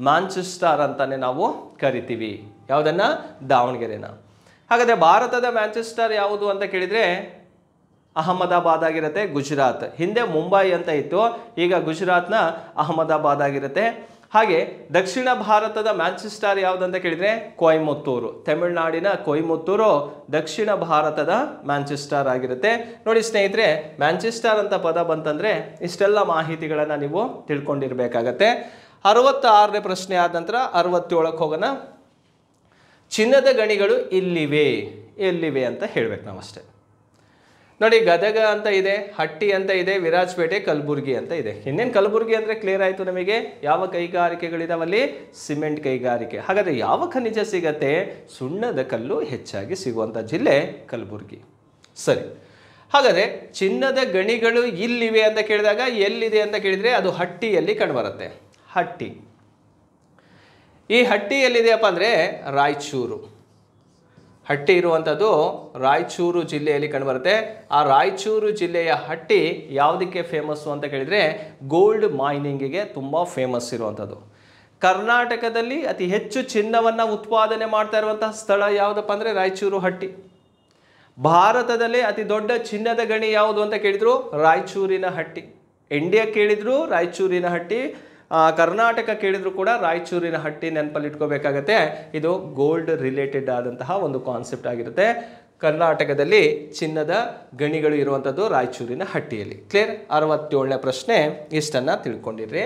ಮ್ಯಾಂಚೆಸ್ಟರ್ ಅಂತಲೇ ನಾವು ಕರಿತೀವಿ. ಯಾವುದನ್ನು? ದಾವಣಗೆರೆನ. ಹಾಗಾದರೆ ಭಾರತದ ಮ್ಯಾಂಚೆಸ್ಟರ್ ಯಾವುದು ಅಂತ ಕೇಳಿದರೆ ಅಹಮದಾಬಾದ್ ಆಗಿರುತ್ತೆ, ಗುಜರಾತ್. ಹಿಂದೆ ಮುಂಬೈ ಅಂತ ಇತ್ತು, ಈಗ ಗುಜರಾತ್ನ ಅಹಮದಾಬಾದ್ ಆಗಿರುತ್ತೆ. ಹಾಗೆ ದಕ್ಷಿಣ ಭಾರತದ ಮ್ಯಾಂಚೆಸ್ಟರ್ ಯಾವುದಂತ ಕೇಳಿದರೆ ಕೊಯಮತ್ತೂರು. ತಮಿಳುನಾಡಿನ ಕೊಯಮತ್ತೂರು ದಕ್ಷಿಣ ಭಾರತದ ಮ್ಯಾಂಚೆಸ್ಟರ್ ಆಗಿರುತ್ತೆ. ನೋಡಿ ಸ್ನೇಹಿತರೆ, ಮ್ಯಾಂಚೆಸ್ಟರ್ ಅಂತ ಪದ ಬಂತಂದರೆ ಇಷ್ಟೆಲ್ಲ ಮಾಹಿತಿಗಳನ್ನು ನೀವು ತಿಳ್ಕೊಂಡಿರಬೇಕಾಗತ್ತೆ. 66ನೇ ಪ್ರಶ್ನೆ ಆದ ನಂತರ 67ಕ್ಕೆ ಹೋಗೋಣ. ಚಿನ್ನದ ಗಣಿಗಳು ಎಲ್ಲಿವೆ ಅಂತ ಹೇಳ್ಬೇಕು ನಾವಷ್ಟೇ. ನೋಡಿ, ಗದಗ ಅಂತ ಇದೆ, ಹಟ್ಟಿ ಅಂತ ಇದೆ, ವಿರಾಜಪೇಟೆ, ಕಲಬುರಗಿ ಅಂತ ಇದೆ. ಇನ್ನೇನು ಕಲಬುರಗಿ ಅಂದರೆ ಕ್ಲಿಯರ್ ಆಯಿತು ನಮಗೆ. ಯಾವ ಕೈಗಾರಿಕೆಗಳಿದಾವಲ್ಲಿ? ಸಿಮೆಂಟ್ ಕೈಗಾರಿಕೆ. ಹಾಗಾದರೆ ಯಾವ ಖನಿಜ ಸಿಗತ್ತೆ? ಸುಣ್ಣದ ಕಲ್ಲು ಹೆಚ್ಚಾಗಿ ಸಿಗುವಂಥ ಜಿಲ್ಲೆ ಕಲಬುರಗಿ. ಸರಿ, ಹಾಗಾದರೆ ಚಿನ್ನದ ಗಣಿಗಳು ಇಲ್ಲಿವೆ ಅಂತ ಕೇಳಿದಾಗ ಎಲ್ಲಿದೆ ಅಂತ ಕೇಳಿದರೆ ಅದು ಹಟ್ಟಿಯಲ್ಲಿ ಕಂಡುಬರುತ್ತೆ. ಹಟ್ಟಿ. ಈ ಹಟ್ಟಿ ಎಲ್ಲಿದೆಯಪ್ಪ ಅಂದರೆ ರಾಯಚೂರು. ಹಟ್ಟಿ ಇರುವಂಥದ್ದು ರಾಯಚೂರು ಜಿಲ್ಲೆಯಲ್ಲಿ ಕಂಡುಬರುತ್ತೆ. ಆ ರಾಯಚೂರು ಜಿಲ್ಲೆಯ ಹಟ್ಟಿ ಯಾವುದಕ್ಕೆ ಫೇಮಸ್ಸು ಅಂತ ಕೇಳಿದರೆ ಗೋಲ್ಡ್ ಮೈನಿಂಗಿಗೆ ತುಂಬ ಫೇಮಸ್ ಇರುವಂಥದ್ದು. ಕರ್ನಾಟಕದಲ್ಲಿ ಅತಿ ಹೆಚ್ಚು ಚಿನ್ನವನ್ನು ಉತ್ಪಾದನೆ ಮಾಡ್ತಾ ಇರುವಂತಹ ಸ್ಥಳ ಯಾವುದಪ್ಪ ಅಂದರೆ ರಾಯಚೂರು ಹಟ್ಟಿ. ಭಾರತದಲ್ಲೇ ಅತಿ ದೊಡ್ಡ ಚಿನ್ನದ ಗಣಿ ಯಾವುದು ಅಂತ ಕೇಳಿದ್ರು ರಾಯಚೂರಿನ ಹಟ್ಟಿ. ಇಂಡಿಯಾ ಕೇಳಿದ್ರು ರಾಯಚೂರಿನ ಹಟ್ಟಿ, ಕರ್ನಾಟಕ ಕೇಳಿದ್ರು ಕೂಡ ರಾಯಚೂರಿನ ಹಟ್ಟಿ ನೆನಪಲ್ಲಿ ಇಟ್ಕೋಬೇಕಾಗತ್ತೆ. ಇದು ಗೋಲ್ಡ್ ರಿಲೇಟೆಡ್ ಆದಂತಹ ಒಂದು ಕಾನ್ಸೆಪ್ಟ್ ಆಗಿರುತ್ತೆ. ಕರ್ನಾಟಕದಲ್ಲಿ ಚಿನ್ನದ ಗಣಿಗಳು ಇರುವಂಥದ್ದು ರಾಯಚೂರಿನ ಹಟ್ಟಿಯಲ್ಲಿ. ಕ್ಲಿಯರ್. 67ನೇ ಪ್ರಶ್ನೆ ಇಷ್ಟನ್ನು ತಿಳ್ಕೊಂಡಿರ್ರಿ.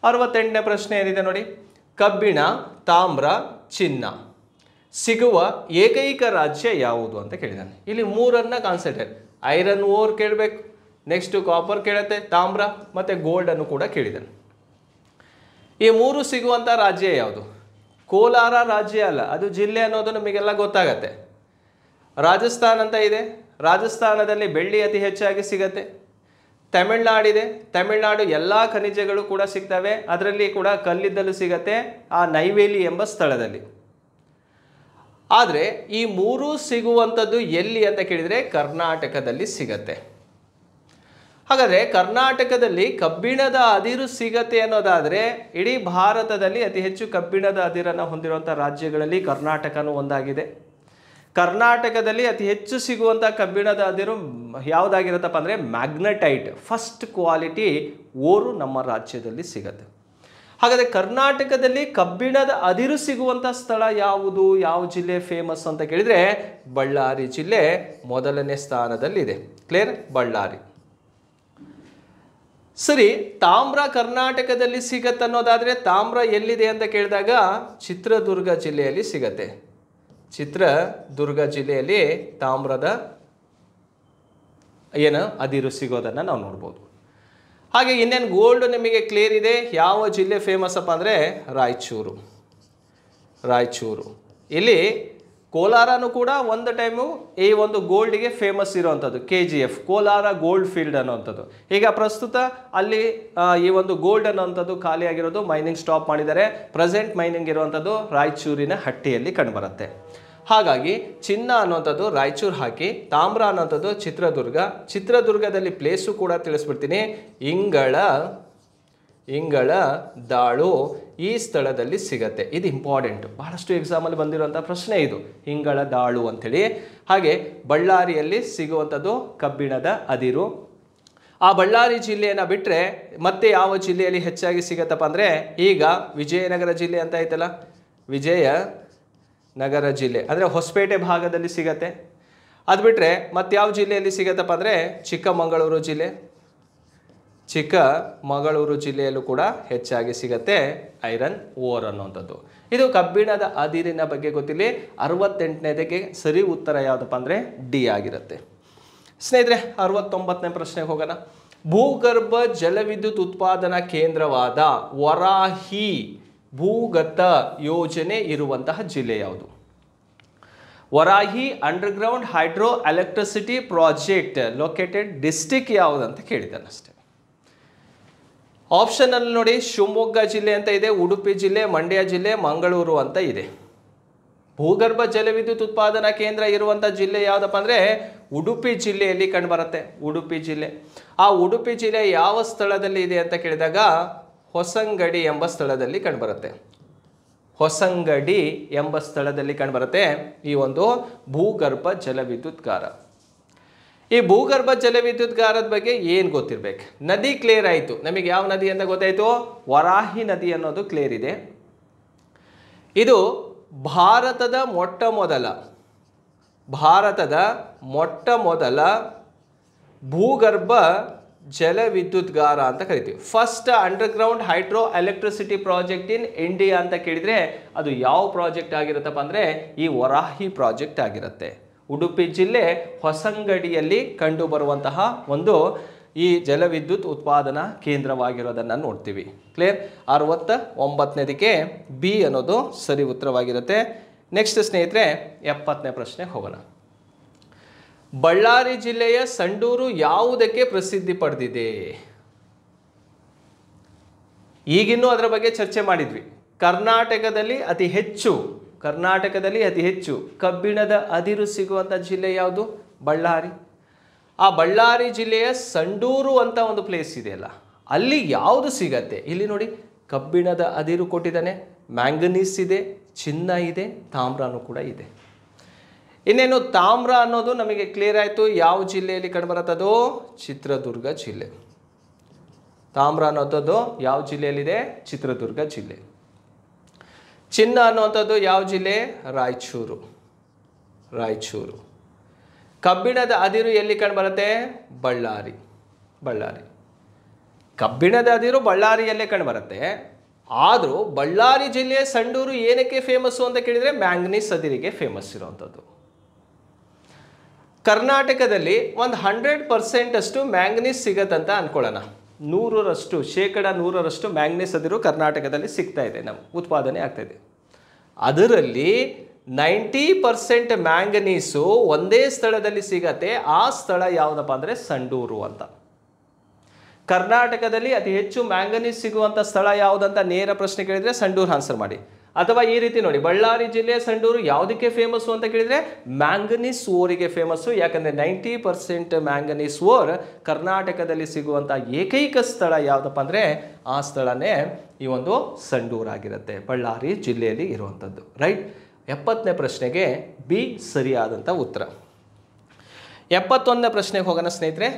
68ನೇ ಪ್ರಶ್ನೆ ಏನಿದೆ ನೋಡಿ, ಕಬ್ಬಿಣ, ತಾಮ್ರ, ಚಿನ್ನ ಸಿಗುವ ಏಕೈಕ ರಾಜ್ಯ ಯಾವುದು ಅಂತ ಕೇಳಿದ್ದಾನೆ. ಇಲ್ಲಿ 3 ಕಾನ್ಸೆಪ್ಟ್. ಐರನ್ ಓರ್ ಕೇಳಬೇಕು, ನೆಕ್ಸ್ಟ್ ಕಾಪರ್ ಕೇಳುತ್ತೆ, ತಾಮ್ರ ಮತ್ತು ಗೋಲ್ಡನ್ನು ಕೂಡ ಕೇಳಿದ್ದಾನೆ. ಈ 3 ಸಿಗುವಂಥ ರಾಜ್ಯ ಯಾವುದು? ಕೋಲಾರ ರಾಜ್ಯ ಅಲ್ಲ, ಅದು ಜಿಲ್ಲೆ ಅನ್ನೋದು ನಮಗೆಲ್ಲ ಗೊತ್ತಾಗತ್ತೆ. ರಾಜಸ್ಥಾನ್ ಅಂತ ಇದೆ, ರಾಜಸ್ಥಾನದಲ್ಲಿ ಬೆಳ್ಳಿ ಅತಿ ಹೆಚ್ಚಾಗಿ ಸಿಗತ್ತೆ. ತಮಿಳ್ನಾಡಿದೆ, ತಮಿಳ್ನಾಡು ಎಲ್ಲ ಖನಿಜಗಳು ಕೂಡ ಸಿಗ್ತವೆ, ಅದರಲ್ಲಿ ಕೂಡ ಕಲ್ಲಿದ್ದಲು ಸಿಗತ್ತೆ ಆ ನೈವೇಲಿ ಎಂಬ ಸ್ಥಳದಲ್ಲಿ. ಆದರೆ ಈ 3 ಸಿಗುವಂಥದ್ದು ಎಲ್ಲಿ ಅಂತ ಕೇಳಿದರೆ ಕರ್ನಾಟಕದಲ್ಲಿ ಸಿಗತ್ತೆ. ಹಾಗಾದರೆ ಕರ್ನಾಟಕದಲ್ಲಿ ಕಬ್ಬಿಣದ ಅದಿರು ಸಿಗತ್ತೆ ಅನ್ನೋದಾದರೆ ಇಡೀ ಭಾರತದಲ್ಲಿ ಅತಿ ಹೆಚ್ಚು ಕಬ್ಬಿಣದ ಅದಿರನ್ನು ಹೊಂದಿರುವಂಥ ರಾಜ್ಯಗಳಲ್ಲಿ ಕರ್ನಾಟಕನೂ ಒಂದಾಗಿದೆ. ಕರ್ನಾಟಕದಲ್ಲಿ ಅತಿ ಹೆಚ್ಚು ಸಿಗುವಂಥ ಕಬ್ಬಿಣದ ಅದಿರು ಯಾವುದಾಗಿರುತ್ತಪ್ಪ ಅಂದರೆ ಮ್ಯಾಗ್ನೆಟೈಟ್, ಫಸ್ಟ್ ಕ್ವಾಲಿಟಿ ಓರು ನಮ್ಮ ರಾಜ್ಯದಲ್ಲಿ ಸಿಗುತ್ತೆ. ಹಾಗಾದರೆ ಕರ್ನಾಟಕದಲ್ಲಿ ಕಬ್ಬಿಣದ ಅದಿರು ಸಿಗುವಂಥ ಸ್ಥಳ ಯಾವುದು, ಯಾವ ಜಿಲ್ಲೆ ಫೇಮಸ್ ಅಂತ ಕೇಳಿದರೆ ಬಳ್ಳಾರಿ ಜಿಲ್ಲೆ ಮೊದಲನೇ ಸ್ಥಾನದಲ್ಲಿದೆ. ಕ್ಲಿಯರ್? ಬಳ್ಳಾರಿ. ಸರಿ, ತಾಮ್ರ ಕರ್ನಾಟಕದಲ್ಲಿ ಸಿಗತ್ತೆ ಅನ್ನೋದಾದರೆ ತಾಮ್ರ ಎಲ್ಲಿದೆ ಅಂತ ಕೇಳಿದಾಗ ಚಿತ್ರದುರ್ಗ ಜಿಲ್ಲೆಯಲ್ಲಿ ಸಿಗತ್ತೆ. ಚಿತ್ರದುರ್ಗ ಜಿಲ್ಲೆಯಲ್ಲಿ ತಾಮ್ರದ ಅದಿರು ಸಿಗೋದನ್ನು ನಾವು ನೋಡ್ಬೋದು. ಹಾಗೆ ಇನ್ನೇನು ಗೋಲ್ಡ್ ನಿಮಗೆ ಕ್ಲಿಯರ್ ಇದೆ. ಯಾವ ಜಿಲ್ಲೆ ಫೇಮಸ್ ಅಪ್ಪ ಅಂದರೆ ರಾಯಚೂರು. ಇಲ್ಲಿ ಕೋಲಾರನೂ ಕೂಡ ಒಂದು ಟೈಮು ಈ ಒಂದು ಗೋಲ್ಡ್ಗೆ ಫೇಮಸ್ ಇರುವಂಥದ್ದು, KGF ಕೋಲಾರ ಗೋಲ್ಡ್ ಫೀಲ್ಡ್ ಅನ್ನೋವಂಥದ್ದು. ಈಗ ಪ್ರಸ್ತುತ ಅಲ್ಲಿ ಈ ಒಂದು ಗೋಲ್ಡ್ ಅನ್ನೋವಂಥದ್ದು ಖಾಲಿಯಾಗಿರೋದು, ಮೈನಿಂಗ್ ಸ್ಟಾಪ್ ಮಾಡಿದ್ದಾರೆ. ಪ್ರೆಸೆಂಟ್ ಮೈನಿಂಗ್ ಇರುವಂಥದ್ದು ರಾಯಚೂರಿನ ಹಟ್ಟಿಯಲ್ಲಿ ಕಂಡುಬರುತ್ತೆ. ಹಾಗಾಗಿ ಚಿನ್ನ ಅನ್ನೋಂಥದ್ದು ರಾಯಚೂರು ಹಾಕಿ, ತಾಮ್ರ ಅನ್ನೋಂಥದ್ದು ಚಿತ್ರದುರ್ಗದಲ್ಲಿ ಪ್ಲೇಸು ಕೂಡ ತಿಳಿಸ್ಬಿಡ್ತೀನಿ. ಇಂಗಳ ದಾಳು ಈ ಸ್ಥಳದಲ್ಲಿ ಸಿಗತ್ತೆ. ಇದು ಇಂಪಾರ್ಟೆಂಟ್, ಬಹಳಷ್ಟು ಎಕ್ಸಾಮಲ್ಲಿ ಬಂದಿರುವಂಥ ಪ್ರಶ್ನೆ ಇದು, ಇಂಗಳ ದಾಳು ಅಂಥೇಳಿ. ಹಾಗೆ ಬಳ್ಳಾರಿಯಲ್ಲಿ ಸಿಗುವಂಥದ್ದು ಕಬ್ಬಿಣದ ಅದಿರು. ಆ ಬಳ್ಳಾರಿ ಜಿಲ್ಲೆಯನ್ನು ಬಿಟ್ಟರೆ ಮತ್ತೆ ಯಾವ ಜಿಲ್ಲೆಯಲ್ಲಿ ಹೆಚ್ಚಾಗಿ ಸಿಗತ್ತಪ್ಪ ಅಂದರೆ ಈಗ ವಿಜಯನಗರ ಜಿಲ್ಲೆ ಅಂತ ಐತಲ್ಲ, ವಿಜಯನಗರ ಜಿಲ್ಲೆ ಅಂದರೆ ಹೊಸಪೇಟೆ ಭಾಗದಲ್ಲಿ ಸಿಗತ್ತೆ. ಅದು ಬಿಟ್ಟರೆ ಮತ್ತೆ ಯಾವ ಜಿಲ್ಲೆಯಲ್ಲಿ ಸಿಗತ್ತಪ್ಪ ಅಂದರೆ ಚಿಕ್ಕಮಗಳೂರು ಜಿಲ್ಲೆಯಲ್ಲೂ ಕೂಡ ಹೆಚ್ಚಾಗಿ ಸಿಗತ್ತೆ ಐರನ್ ಓರ್ ಅನ್ನುವಂಥದ್ದು. ಇದು ಕಬ್ಬಿಣದ ಅದಿರಿನ ಬಗ್ಗೆ ಗೊತ್ತಿಲ್ಲ. 68ನೇದಕ್ಕೆ ಸರಿ ಉತ್ತರ ಯಾವುದಪ್ಪ ಅಂದರೆ ಡಿ ಆಗಿರುತ್ತೆ. ಸ್ನೇಹಿತರೆ, 69ನೇ ಪ್ರಶ್ನೆಗೆ ಹೋಗೋಣ. ಭೂಗರ್ಭ ಜಲವಿದ್ಯುತ್ ಉತ್ಪಾದನಾ ಕೇಂದ್ರವಾದ ವರಾಹಿ ಭೂಗತ ಯೋಜನೆ ಇರುವಂತಹ ಜಿಲ್ಲೆ ಯಾವುದು? Varahi underground hydro electricity project located district ಯಾವುದು ಅಂತ ಕೇಳಿದ್ದಾನೆ ಅಷ್ಟೇ. ಆಪ್ಷನ್ ಅಲ್ಲಿ ನೋಡಿ, ಶಿವಮೊಗ್ಗ ಜಿಲ್ಲೆ ಅಂತ ಇದೆ, ಉಡುಪಿ ಜಿಲ್ಲೆ, ಮಂಡ್ಯ ಜಿಲ್ಲೆ, ಮಂಗಳೂರು ಅಂತ ಇದೆ. ಭೂಗರ್ಭ ಜಲವಿದ್ಯುತ್ ಉತ್ಪಾದನಾ ಕೇಂದ್ರ ಇರುವಂಥ ಜಿಲ್ಲೆ ಯಾವುದಪ್ಪ ಅಂದರೆ ಉಡುಪಿ ಜಿಲ್ಲೆಯಲ್ಲಿ ಕಂಡುಬರುತ್ತೆ. ಉಡುಪಿ ಜಿಲ್ಲೆ. ಆ ಉಡುಪಿ ಜಿಲ್ಲೆ ಯಾವ ಸ್ಥಳದಲ್ಲಿ ಇದೆ ಅಂತ ಕೇಳಿದಾಗ ಹೊಸಂಗಡಿ ಎಂಬ ಸ್ಥಳದಲ್ಲಿ ಕಂಡುಬರುತ್ತೆ. ಹೊಸಂಗಡಿ ಎಂಬ ಸ್ಥಳದಲ್ಲಿ ಕಂಡುಬರುತ್ತೆ ಈ ಒಂದು ಭೂಗರ್ಭ ಜಲವಿದ್ಯುತ್ಗಾರ. ಈ ಭೂಗರ್ಭ ಜಲವಿದ್ಯುತ್ಗಾರದ ಬಗ್ಗೆ ಏನು ಗೊತ್ತಿರಬೇಕು? ನದಿ ಕ್ಲಿಯರ್ ಆಯಿತು. ನಮಗೆ ಯಾವ ನದಿ ಅಂತ ಗೊತ್ತಾಯಿತು? ವರಾಹಿ ನದಿ ಅನ್ನೋದು ಕ್ಲಿಯರ್ ಇದೆ. ಇದು ಭಾರತದ ಮೊಟ್ಟ ಮೊದಲ ಭೂಗರ್ಭ ಜಲವಿದ್ಯುತ್ಗಾರ ಅಂತ ಕರಿತೀವಿ. First underground hydro electricity project in India ಅಂತ ಕೇಳಿದರೆ ಅದು ಯಾವ ಪ್ರಾಜೆಕ್ಟ್ ಆಗಿರುತ್ತಪ್ಪ ಅಂದರೆ ಈ ವರಾಹಿ ಪ್ರಾಜೆಕ್ಟ್ ಆಗಿರುತ್ತೆ. ಉಡುಪಿ ಜಿಲ್ಲೆ ಹೊಸಂಗಡಿಯಲ್ಲಿ ಕಂಡುಬರುವಂತಹ ಒಂದು ಈ ಜಲವಿದ್ಯುತ್ ಉತ್ಪಾದನಾ ಕೇಂದ್ರವಾಗಿರೋದನ್ನು ನೋಡ್ತೀವಿ. ಕ್ಲಿಯರ್? 69ನೇದಕ್ಕೆ ಬಿ ಅನ್ನೋದು ಸರಿ ಉತ್ತರವಾಗಿರುತ್ತೆ. ನೆಕ್ಸ್ಟ್ ಸ್ನೇಹಿತರೆ, 70ನೇ ಪ್ರಶ್ನೆಗೆ ಹೋಗೋಣ. ಬಳ್ಳಾರಿ ಜಿಲ್ಲೆಯ ಸಂಡೂರು ಯಾವುದಕ್ಕೆ ಪ್ರಸಿದ್ಧಿ ಪಡೆದಿದೆ? ಈಗಿನ್ನೂ ಅದರ ಬಗ್ಗೆ ಚರ್ಚೆ ಮಾಡಿದ್ವಿ. ಕರ್ನಾಟಕದಲ್ಲಿ ಅತಿ ಹೆಚ್ಚು ಕಬ್ಬಿಣದ ಅದಿರು ಸಿಗುವಂಥ ಜಿಲ್ಲೆ ಯಾವುದು? ಬಳ್ಳಾರಿ. ಆ ಬಳ್ಳಾರಿ ಜಿಲ್ಲೆಯ ಸಂಡೂರು ಅಂತ ಒಂದು ಪ್ಲೇಸ್ ಇದೆಯಲ್ಲ, ಅಲ್ಲಿ ಯಾವುದು ಸಿಗತ್ತೆ? ಇಲ್ಲಿ ನೋಡಿ, ಕಬ್ಬಿಣದ ಅದಿರು ಕೊಟ್ಟಿದ್ದಾನೆ, ಮ್ಯಾಂಗನೀಸ್ ಇದೆ, ಚಿನ್ನ ಇದೆ, ತಾಮ್ರನೂ ಕೂಡ ಇದೆ. ಇನ್ನೇನು ತಾಮ್ರ ಅನ್ನೋದು ನಮಗೆ ಕ್ಲಿಯರ್ ಆಯಿತು. ಯಾವ ಜಿಲ್ಲೆಯಲ್ಲಿ ಕಂಡುಬರುತ್ತದೋ? ಚಿತ್ರದುರ್ಗ ಜಿಲ್ಲೆ. ತಾಮ್ರ ಅನ್ನೋಂಥದ್ದು ಯಾವ ಜಿಲ್ಲೆಯಲ್ಲಿದೆ? ಚಿತ್ರದುರ್ಗ ಜಿಲ್ಲೆ. ಚಿನ್ನ ಅನ್ನುವಂಥದ್ದು ಯಾವ ಜಿಲ್ಲೆ? ರಾಯಚೂರು. ಕಬ್ಬಿಣದ ಅದಿರು ಎಲ್ಲಿ ಕಂಡುಬರುತ್ತೆ? ಬಳ್ಳಾರಿ. ಕಬ್ಬಿಣದ ಅದಿರು ಬಳ್ಳಾರಿಯಲ್ಲೇ ಕಂಡುಬರುತ್ತೆ. ಆದರೂ ಬಳ್ಳಾರಿ ಜಿಲ್ಲೆಯ ಸಂಡೂರು ಏನಕ್ಕೆ ಫೇಮಸ್ಸು ಅಂತ ಕೇಳಿದರೆ ಮ್ಯಾಂಗನೀಸ್ ಅದಿರಿಗೆ ಫೇಮಸ್ ಇರುವಂಥದ್ದು. ಕರ್ನಾಟಕದಲ್ಲಿ ಒಂದು 100% ಅಷ್ಟು ಮ್ಯಾಂಗನೀಸ್ ಸಿಗತ್ತಂತ ಅಂದ್ಕೊಳ್ಳೋಣ. 100% ಮ್ಯಾಂಗನೀಸ್ ಅದಿರು ಕರ್ನಾಟಕದಲ್ಲಿ ಸಿಗ್ತಾ ಇದೆ, ನಮ್ಮ ಉತ್ಪಾದನೆ ಆಗ್ತಾ ಇದೆ. ಅದರಲ್ಲಿ 90% ಮ್ಯಾಂಗನೀಸು ಒಂದೇ ಸ್ಥಳದಲ್ಲಿ ಸಿಗತ್ತೆ. ಆ ಸ್ಥಳ ಯಾವುದಪ್ಪ ಅಂದರೆ ಸಂಡೂರು ಅಂತ. ಕರ್ನಾಟಕದಲ್ಲಿ ಅತಿ ಹೆಚ್ಚು ಮ್ಯಾಂಗನೀಸ್ ಸಿಗುವಂಥ ಸ್ಥಳ ಯಾವುದಂತ ನೇರ ಪ್ರಶ್ನೆ ಕೇಳಿದರೆ ಸಂಡೂರು ಆನ್ಸರ್ ಮಾಡಿ. ಅಥವಾ ಈ ರೀತಿ ನೋಡಿ, ಬಳ್ಳಾರಿ ಜಿಲ್ಲೆಯ ಸಂಡೂರು ಯಾವುದಕ್ಕೆ ಫೇಮಸ್ಸು ಅಂತ ಕೇಳಿದರೆ ಮ್ಯಾಂಗನೀಸ್ ಓರಿಗೆ ಫೇಮಸ್ಸು. ಯಾಕಂದರೆ 90% ಮ್ಯಾಂಗನೀಸ್ ಓರ್ ಕರ್ನಾಟಕದಲ್ಲಿ ಸಿಗುವಂಥ ಏಕೈಕ ಸ್ಥಳ ಯಾವುದಪ್ಪ ಅಂದರೆ ಆ ಸ್ಥಳನೇ ಈ ಒಂದು ಸಂಡೂರಾಗಿರುತ್ತೆ, ಬಳ್ಳಾರಿ ಜಿಲ್ಲೆಯಲ್ಲಿ ಇರುವಂಥದ್ದು. ರೈಟ್? 70ನೇ ಪ್ರಶ್ನೆಗೆ ಬಿ ಸರಿಯಾದಂಥ ಉತ್ತರ. 71ನೇ ಪ್ರಶ್ನೆಗೆ ಹೋಗೋಣ ಸ್ನೇಹಿತರೆ.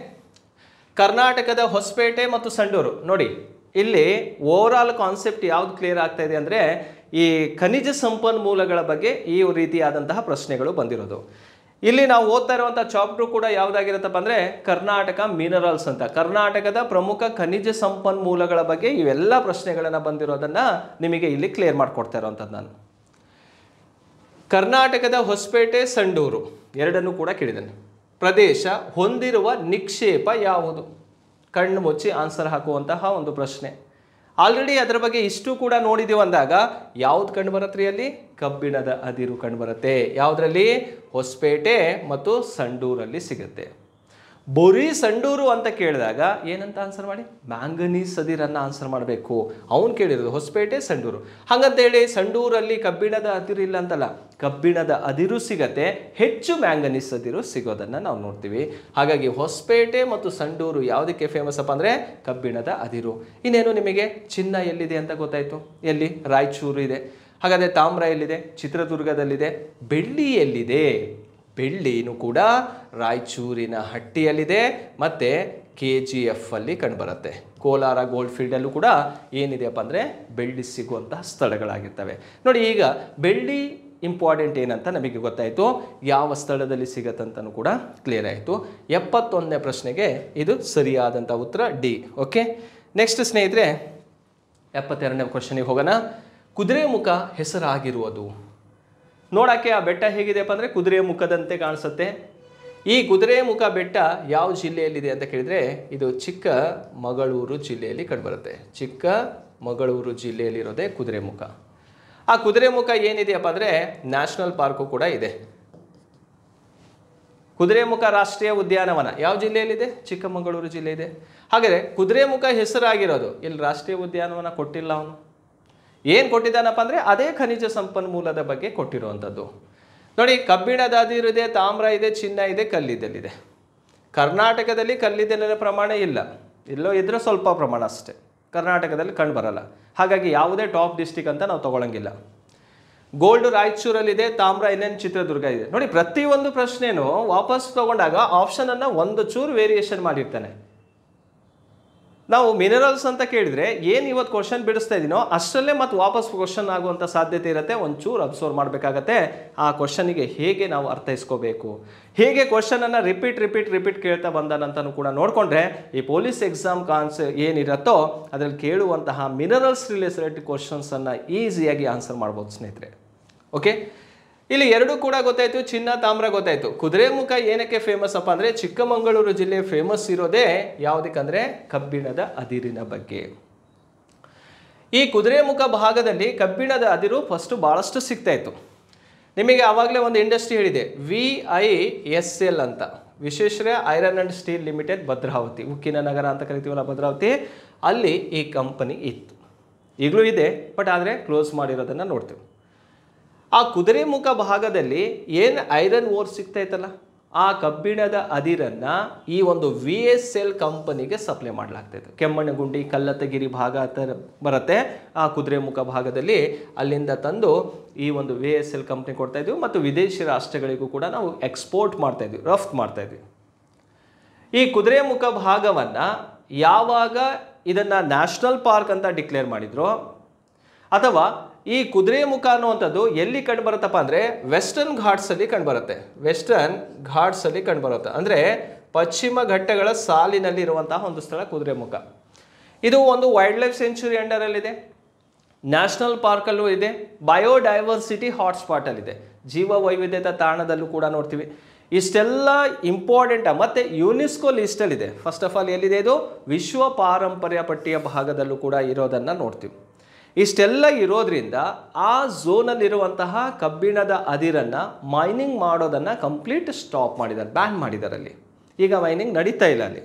ಕರ್ನಾಟಕದ ಹೊಸಪೇಟೆ ಮತ್ತು ಸಂಡೂರು ನೋಡಿ, ಇಲ್ಲಿ ಓವರ್ ಆಲ್ ಕಾನ್ಸೆಪ್ಟ್ ಯಾವ್ದು ಕ್ಲಿಯರ್ ಆಗ್ತಾ ಇದೆ ಅಂದರೆ ಈ ಖನಿಜ ಸಂಪನ್ಮೂಲಗಳ ಬಗ್ಗೆ ಈ ರೀತಿಯಾದಂತಹ ಪ್ರಶ್ನೆಗಳು ಬಂದಿರೋದು. ಇಲ್ಲಿ ನಾವು ಓದ್ತಾ ಇರುವಂಥ ಚಾಪ್ಟರ್ ಕೂಡ ಯಾವುದಾಗಿರುತ್ತಪ್ಪ ಅಂದರೆ ಕರ್ನಾಟಕ ಮಿನರಲ್ಸ್ ಅಂತ, ಕರ್ನಾಟಕದ ಪ್ರಮುಖ ಖನಿಜ ಸಂಪನ್ಮೂಲಗಳ ಬಗ್ಗೆ ಇವೆಲ್ಲ ಪ್ರಶ್ನೆಗಳನ್ನು ಬಂದಿರೋದನ್ನು ನಿಮಗೆ ಇಲ್ಲಿ ಕ್ಲಿಯರ್ ಮಾಡಿಕೊಡ್ತಾ ಇರೋವಂಥದ್ದು ನಾನು. ಕರ್ನಾಟಕದ ಹೊಸಪೇಟೆ ಸಂಡೂರು ಎರಡನ್ನೂ ಕೂಡ ಕೇಳಿದ್ದೇನೆ. ಪ್ರದೇಶ ಹೊಂದಿರುವ ನಿಕ್ಷೇಪ ಯಾವುದು? ಕಣ್ಣು ಮುಚ್ಚಿ ಆನ್ಸರ್ ಹಾಕುವಂತಹ ಒಂದು ಪ್ರಶ್ನೆ. ಆಲ್ರೆಡಿ ಅದರ ಬಗ್ಗೆ ಇಷ್ಟು ಕೂಡ ನೋಡಿದೀವಿ ಅಂದಾಗ ಯಾವ್ದು ಕಂಡು ಬರುತ್ತೆ ಅಲ್ಲಿ? ಕಬ್ಬಿಣದ ಅದಿರು ಕಂಡು ಬರುತ್ತೆ. ಯಾವುದರಲ್ಲಿ? ಹೊಸಪೇಟೆ ಮತ್ತು ಸಂಡೂರಲ್ಲಿ ಸಿಗುತ್ತೆ. ಬರೀ ಸಂಡೂರು ಅಂತ ಕೇಳಿದಾಗ ಏನಂತ ಆನ್ಸರ್ ಮಾಡಿ? ಮ್ಯಾಂಗನೀಸ್ ಅದಿರನ್ನು ಆನ್ಸರ್ ಮಾಡಬೇಕು. ಅವನು ಕೇಳಿರೋದು ಹೊಸಪೇಟೆ ಸಂಡೂರು. ಹಾಗಂತೇಳಿ ಸಂಡೂರಲ್ಲಿ ಕಬ್ಬಿಣದ ಅದಿರು ಇಲ್ಲ ಅಂತಲ್ಲ, ಕಬ್ಬಿಣದ ಅದಿರು ಸಿಗತ್ತೆ, ಹೆಚ್ಚು ಮ್ಯಾಂಗನೀಸ್ ಅದಿರು ಸಿಗೋದನ್ನು ನಾವು ನೋಡ್ತೀವಿ. ಹಾಗಾಗಿ ಹೊಸಪೇಟೆ ಮತ್ತು ಸಂಡೂರು ಯಾವುದಕ್ಕೆ ಫೇಮಸ್ ಅಪ್ಪ ಅಂದರೆ ಕಬ್ಬಿಣದ ಅದಿರು. ಇನ್ನೇನು ನಿಮಗೆ ಚಿನ್ನ ಎಲ್ಲಿದೆ ಅಂತ ಗೊತ್ತಾಯಿತು. ಎಲ್ಲಿ? ರಾಯಚೂರು ಇದೆ. ಹಾಗಾದರೆ ತಾಮ್ರ ಎಲ್ಲಿದೆ? ಚಿತ್ರದುರ್ಗದಲ್ಲಿದೆ. ಬೆಳ್ಳಿ ಎಲ್ಲಿದೆ? ಬೆಳ್ಳಿನೂ ಕೂಡ ರಾಯಚೂರಿನ ಹಟ್ಟಿಯಲ್ಲಿದೆ ಮತ್ತು KGF ಅಲ್ಲಿ ಕಂಡುಬರುತ್ತೆ. ಕೋಲಾರ ಗೋಲ್ಡ್ ಫೀಲ್ಡಲ್ಲೂ ಕೂಡ ಏನಿದೆಯಪ್ಪ ಅಂದರೆ ಬೆಳ್ಳಿ ಸಿಗುವಂತಹ ಸ್ಥಳಗಳಾಗಿರ್ತವೆ. ನೋಡಿ, ಈಗ ಬೆಳ್ಳಿ ಇಂಪಾರ್ಟೆಂಟ್ ಏನಂತ ನಮಗೆ ಗೊತ್ತಾಯಿತು, ಯಾವ ಸ್ಥಳದಲ್ಲಿ ಸಿಗತ್ತಂತನೂ ಕೂಡ ಕ್ಲಿಯರ್ ಆಯಿತು. 71ನೇ ಪ್ರಶ್ನೆಗೆ ಇದು ಸರಿಯಾದಂಥ ಉತ್ತರ ಡಿ. ಓಕೆ, ನೆಕ್ಸ್ಟ್ ಸ್ನೇಹಿತರೆ 72ನೇ ಕ್ವಶನಿಗೆ ಹೋಗೋಣ. ಕುದುರೆಮುಖ ಹೆಸರಾಗಿರುವುದು. ನೋಡೋಕ್ಕೆ ಆ ಬೆಟ್ಟ ಹೇಗಿದೆಯಪ್ಪ ಅಂದರೆ ಕುದುರೆ ಮುಖದಂತೆ ಕಾಣಿಸುತ್ತೆ. ಈ ಕುದುರೆಮುಖ ಬೆಟ್ಟ ಯಾವ ಜಿಲ್ಲೆಯಲ್ಲಿದೆ ಅಂತ ಕೇಳಿದರೆ ಇದು ಚಿಕ್ಕಮಗಳೂರು ಜಿಲ್ಲೆಯಲ್ಲಿ ಕಂಡುಬರುತ್ತೆ. ಚಿಕ್ಕಮಗಳೂರು ಜಿಲ್ಲೆಯಲ್ಲಿರೋದೇ ಕುದುರೆಮುಖ. ಆ ಕುದುರೆಮುಖ ಏನಿದೆಯಪ್ಪ ಅಂದರೆ ನ್ಯಾಷನಲ್ ಪಾರ್ಕು ಕೂಡ ಇದೆ. ಕುದುರೆಮುಖ ರಾಷ್ಟ್ರೀಯ ಉದ್ಯಾನವನ ಯಾವ ಜಿಲ್ಲೆಯಲ್ಲಿದೆ? ಚಿಕ್ಕಮಗಳೂರು ಜಿಲ್ಲೆ ಇದೆ. ಹಾಗಾದರೆ ಕುದುರೆಮುಖ ಹೆಸರಾಗಿರೋದು ಇಲ್ಲಿ ರಾಷ್ಟ್ರೀಯ ಉದ್ಯಾನವನ ಕೊಟ್ಟಿಲ್ಲ. ಅವನು ಏನು ಕೊಟ್ಟಿದ್ದಾನಪ್ಪ ಅಂದರೆ ಅದೇ ಖನಿಜ ಸಂಪನ್ಮೂಲದ ಬಗ್ಗೆ ಕೊಟ್ಟಿರುವಂಥದ್ದು. ನೋಡಿ, ಕಬ್ಬಿಣದ ಅದಿರು ಇದೆ, ತಾಮ್ರ ಇದೆ, ಚಿನ್ನ ಇದೆ, ಕಲ್ಲಿದ್ದಲಿದೆ. ಕರ್ನಾಟಕದಲ್ಲಿ ಕಲ್ಲಿದ್ದಲಿನ ಪ್ರಮಾಣ ಇಲ್ಲ, ಎಲ್ಲೋ ಇದ್ರೆ ಸ್ವಲ್ಪ ಪ್ರಮಾಣ ಅಷ್ಟೇ, ಕರ್ನಾಟಕದಲ್ಲಿ ಕಂಡು ಬರಲ್ಲ. ಹಾಗಾಗಿ ಯಾವುದೇ ಟಾಪ್ ಡಿಸ್ಟಿಕ್ ಅಂತ ನಾವು ತಗೊಳ್ಳಂಗಿಲ್ಲ. ಗೋಲ್ಡ್ ರಾಯಚೂರಲ್ಲಿದೆ, ತಾಮ್ರ ಇನ್ನೇನು ಚಿತ್ರದುರ್ಗ ಇದೆ. ನೋಡಿ, ಪ್ರತಿಯೊಂದು ಪ್ರಶ್ನೆನೂ ವಾಪಸ್ ತಗೊಂಡಾಗ ಆಪ್ಷನನ್ನು ಒಂದು ಚೂರು ವೇರಿಯೇಷನ್ ಮಾಡಿರ್ತಾನೆ. ನಾವು ಮಿನರಲ್ಸ್ ಅಂತ ಕೇಳಿದರೆ ಏನು ಇವತ್ತು ಕ್ವಶನ್ ಬಿಡಿಸ್ತಾ ಇದ್ದೀನೋ ಅಷ್ಟರಲ್ಲೇ ಮತ್ತು ವಾಪಸ್ ಕ್ವಶನ್ ಆಗುವಂಥ ಸಾಧ್ಯತೆ ಇರುತ್ತೆ. ಒಂಚೂರು ಅಬ್ಸರ್ವ್ ಮಾಡಬೇಕಾಗತ್ತೆ. ಆ ಕ್ವಶನಿಗೆ ಹೇಗೆ ನಾವು ಅರ್ಥೈಸ್ಕೋಬೇಕು, ಹೇಗೆ ಕ್ವಶನನ್ನು ರಿಪೀಟ್ ಕೇಳ್ತಾ ಬಂದನಂತನೂ ಕೂಡ ನೋಡಿಕೊಂಡ್ರೆ ಈ ಪೊಲೀಸ್ ಎಕ್ಸಾಮ್ ಏನಿರುತ್ತೋ ಅದರಲ್ಲಿ ಕೇಳುವಂತಹ ಮಿನರಲ್ಸ್ ರಿಲೇಟೆಡ್ ಕ್ವಶನ್ಸನ್ನು ಈಸಿಯಾಗಿ ಆನ್ಸರ್ ಮಾಡ್ಬೋದು ಸ್ನೇಹಿತರೆ. ಓಕೆ, ಇಲ್ಲಿ ಎರಡೂ ಕೂಡ ಗೊತ್ತಾಯಿತು, ಚಿನ್ನ ತಾಮ್ರ ಗೊತ್ತಾಯಿತು. ಕುದುರೆಮುಖ ಏನಕ್ಕೆ ಫೇಮಸ್ ಅಪ್ಪ ಅಂದರೆ ಚಿಕ್ಕಮಗಳೂರು ಜಿಲ್ಲೆ ಫೇಮಸ್ ಇರೋದೇ ಯಾವುದಕ್ಕಂದರೆ ಕಬ್ಬಿಣದ ಅದಿರಿನ ಬಗ್ಗೆ. ಈ ಕುದುರೆಮುಖ ಭಾಗದಲ್ಲಿ ಕಬ್ಬಿಣದ ಅದಿರು ಫಸ್ಟು ಭಾಳಷ್ಟು ಸಿಗ್ತಾಯಿತ್ತು. ನಿಮಗೆ ಆವಾಗಲೇ ಒಂದು ಇಂಡಸ್ಟ್ರಿ ಹೇಳಿದೆ, VISL ಅಂತ, Visvesvaraya iron and steel limited Bhadravati, ಉಕ್ಕಿನ ನಗರ ಅಂತ ಕರಿತೀವಲ್ಲ ಭದ್ರಾವತಿ, ಅಲ್ಲಿ ಈ ಕಂಪನಿ ಇತ್ತು. ಈಗಲೂ ಇದೆ, ಬಟ್ ಆದರೆ ಕ್ಲೋಸ್ ಮಾಡಿರೋದನ್ನು ನೋಡ್ತೀವಿ. ಆ ಕುದುರೆಮುಖ ಭಾಗದಲ್ಲಿ ಏನು ಐರನ್ ಓರ್ ಸಿಗ್ತಾಯಿತ್ತಲ್ಲ, ಆ ಕಬ್ಬಿಣದ ಅದಿರನ್ನು ಈ ಒಂದು VSL ಕಂಪನಿಗೆ ಸಪ್ಲೈ ಮಾಡಲಾಗ್ತಾಯಿತ್ತು. ಕೆಮ್ಮಣ್ಣಗುಂಡಿ, ಕಲ್ಲತ್ತಗಿರಿ ಭಾಗ ಬರುತ್ತೆ ಆ ಕುದುರೆಮುಖ ಭಾಗದಲ್ಲಿ. ಅಲ್ಲಿಂದ ತಂದು ಈ ಒಂದು VSL ಕಂಪ್ನಿ ಕೊಡ್ತಾಯಿದ್ವಿ ಮತ್ತು ವಿದೇಶಿ ರಾಷ್ಟ್ರಗಳಿಗೂ ಕೂಡ ನಾವು ಎಕ್ಸ್ಪೋರ್ಟ್ ಮಾಡ್ತಾಯಿದ್ವಿ, ರಫ್ತು ಮಾಡ್ತಾಯಿದ್ವಿ. ಈ ಕುದುರೆಮುಖ ಭಾಗವನ್ನು ಯಾವಾಗ ಇದನ್ನು ನ್ಯಾಷನಲ್ ಪಾರ್ಕ್ ಅಂತ ಡಿಕ್ಲೇರ್ ಮಾಡಿದ್ರು, ಅಥವಾ ಈ ಕುದುರೆಮುಖ ಅನ್ನುವಂಥದ್ದು ಎಲ್ಲಿ ಕಂಡುಬರುತ್ತಪ್ಪ ಅಂದರೆ ವೆಸ್ಟರ್ನ್ ಘಾಟ್ಸಲ್ಲಿ ಕಂಡುಬರುತ್ತೆ. ವೆಸ್ಟರ್ನ್ ಘಾಟ್ಸಲ್ಲಿ ಕಂಡುಬರುತ್ತೆ ಅಂದರೆ ಪಶ್ಚಿಮ ಘಟ್ಟಗಳ ಸಾಲಿನಲ್ಲಿ ಇರುವಂತಹ ಒಂದು ಸ್ಥಳ ಕುದುರೆಮುಖ. ಇದು ಒಂದು ವೈಲ್ಡ್ ಲೈಫ್ ಸೆಂಚುರಿ ಅಂಡರಲ್ಲಿದೆ, ನ್ಯಾಷನಲ್ ಪಾರ್ಕಲ್ಲೂ ಇದೆ, ಬಯೋಡೈವರ್ಸಿಟಿ ಹಾಟ್ಸ್ಪಾಟಲ್ಲಿದೆ, ಜೀವ ವೈವಿಧ್ಯತಾ ತಾಣದಲ್ಲೂ ಕೂಡ ನೋಡ್ತೀವಿ. ಇಷ್ಟೆಲ್ಲ ಇಂಪಾರ್ಟೆಂಟ್ ಮತ್ತು ಯುನೆಸ್ಕೋ ಲಿಸ್ಟಲ್ಲಿದೆ. ಫಸ್ಟ್ ಆಫ್ ಆಲ್ ಎಲ್ಲಿದೆ ಇದು? ವಿಶ್ವ ಪಾರಂಪರ್ಯ ಪಟ್ಟಿಯ ಭಾಗದಲ್ಲೂ ಕೂಡ ಇರೋದನ್ನು ನೋಡ್ತೀವಿ. ಇಷ್ಟೆಲ್ಲ ಇರೋದ್ರಿಂದ ಆ ಝೋನಲ್ಲಿರುವಂತಹ ಕಬ್ಬಿಣದ ಅದಿರನ್ನು ಮೈನಿಂಗ್ ಮಾಡೋದನ್ನು ಕಂಪ್ಲೀಟ್ ಸ್ಟಾಪ್ ಮಾಡಿದ್ದಾರೆ, ಬ್ಯಾನ್ ಮಾಡಿದ್ದಾರೆ. ಅಲ್ಲಿ ಈಗ ಮೈನಿಂಗ್ ನಡೀತಾ ಇಲ್ಲ. ಅಲ್ಲಿ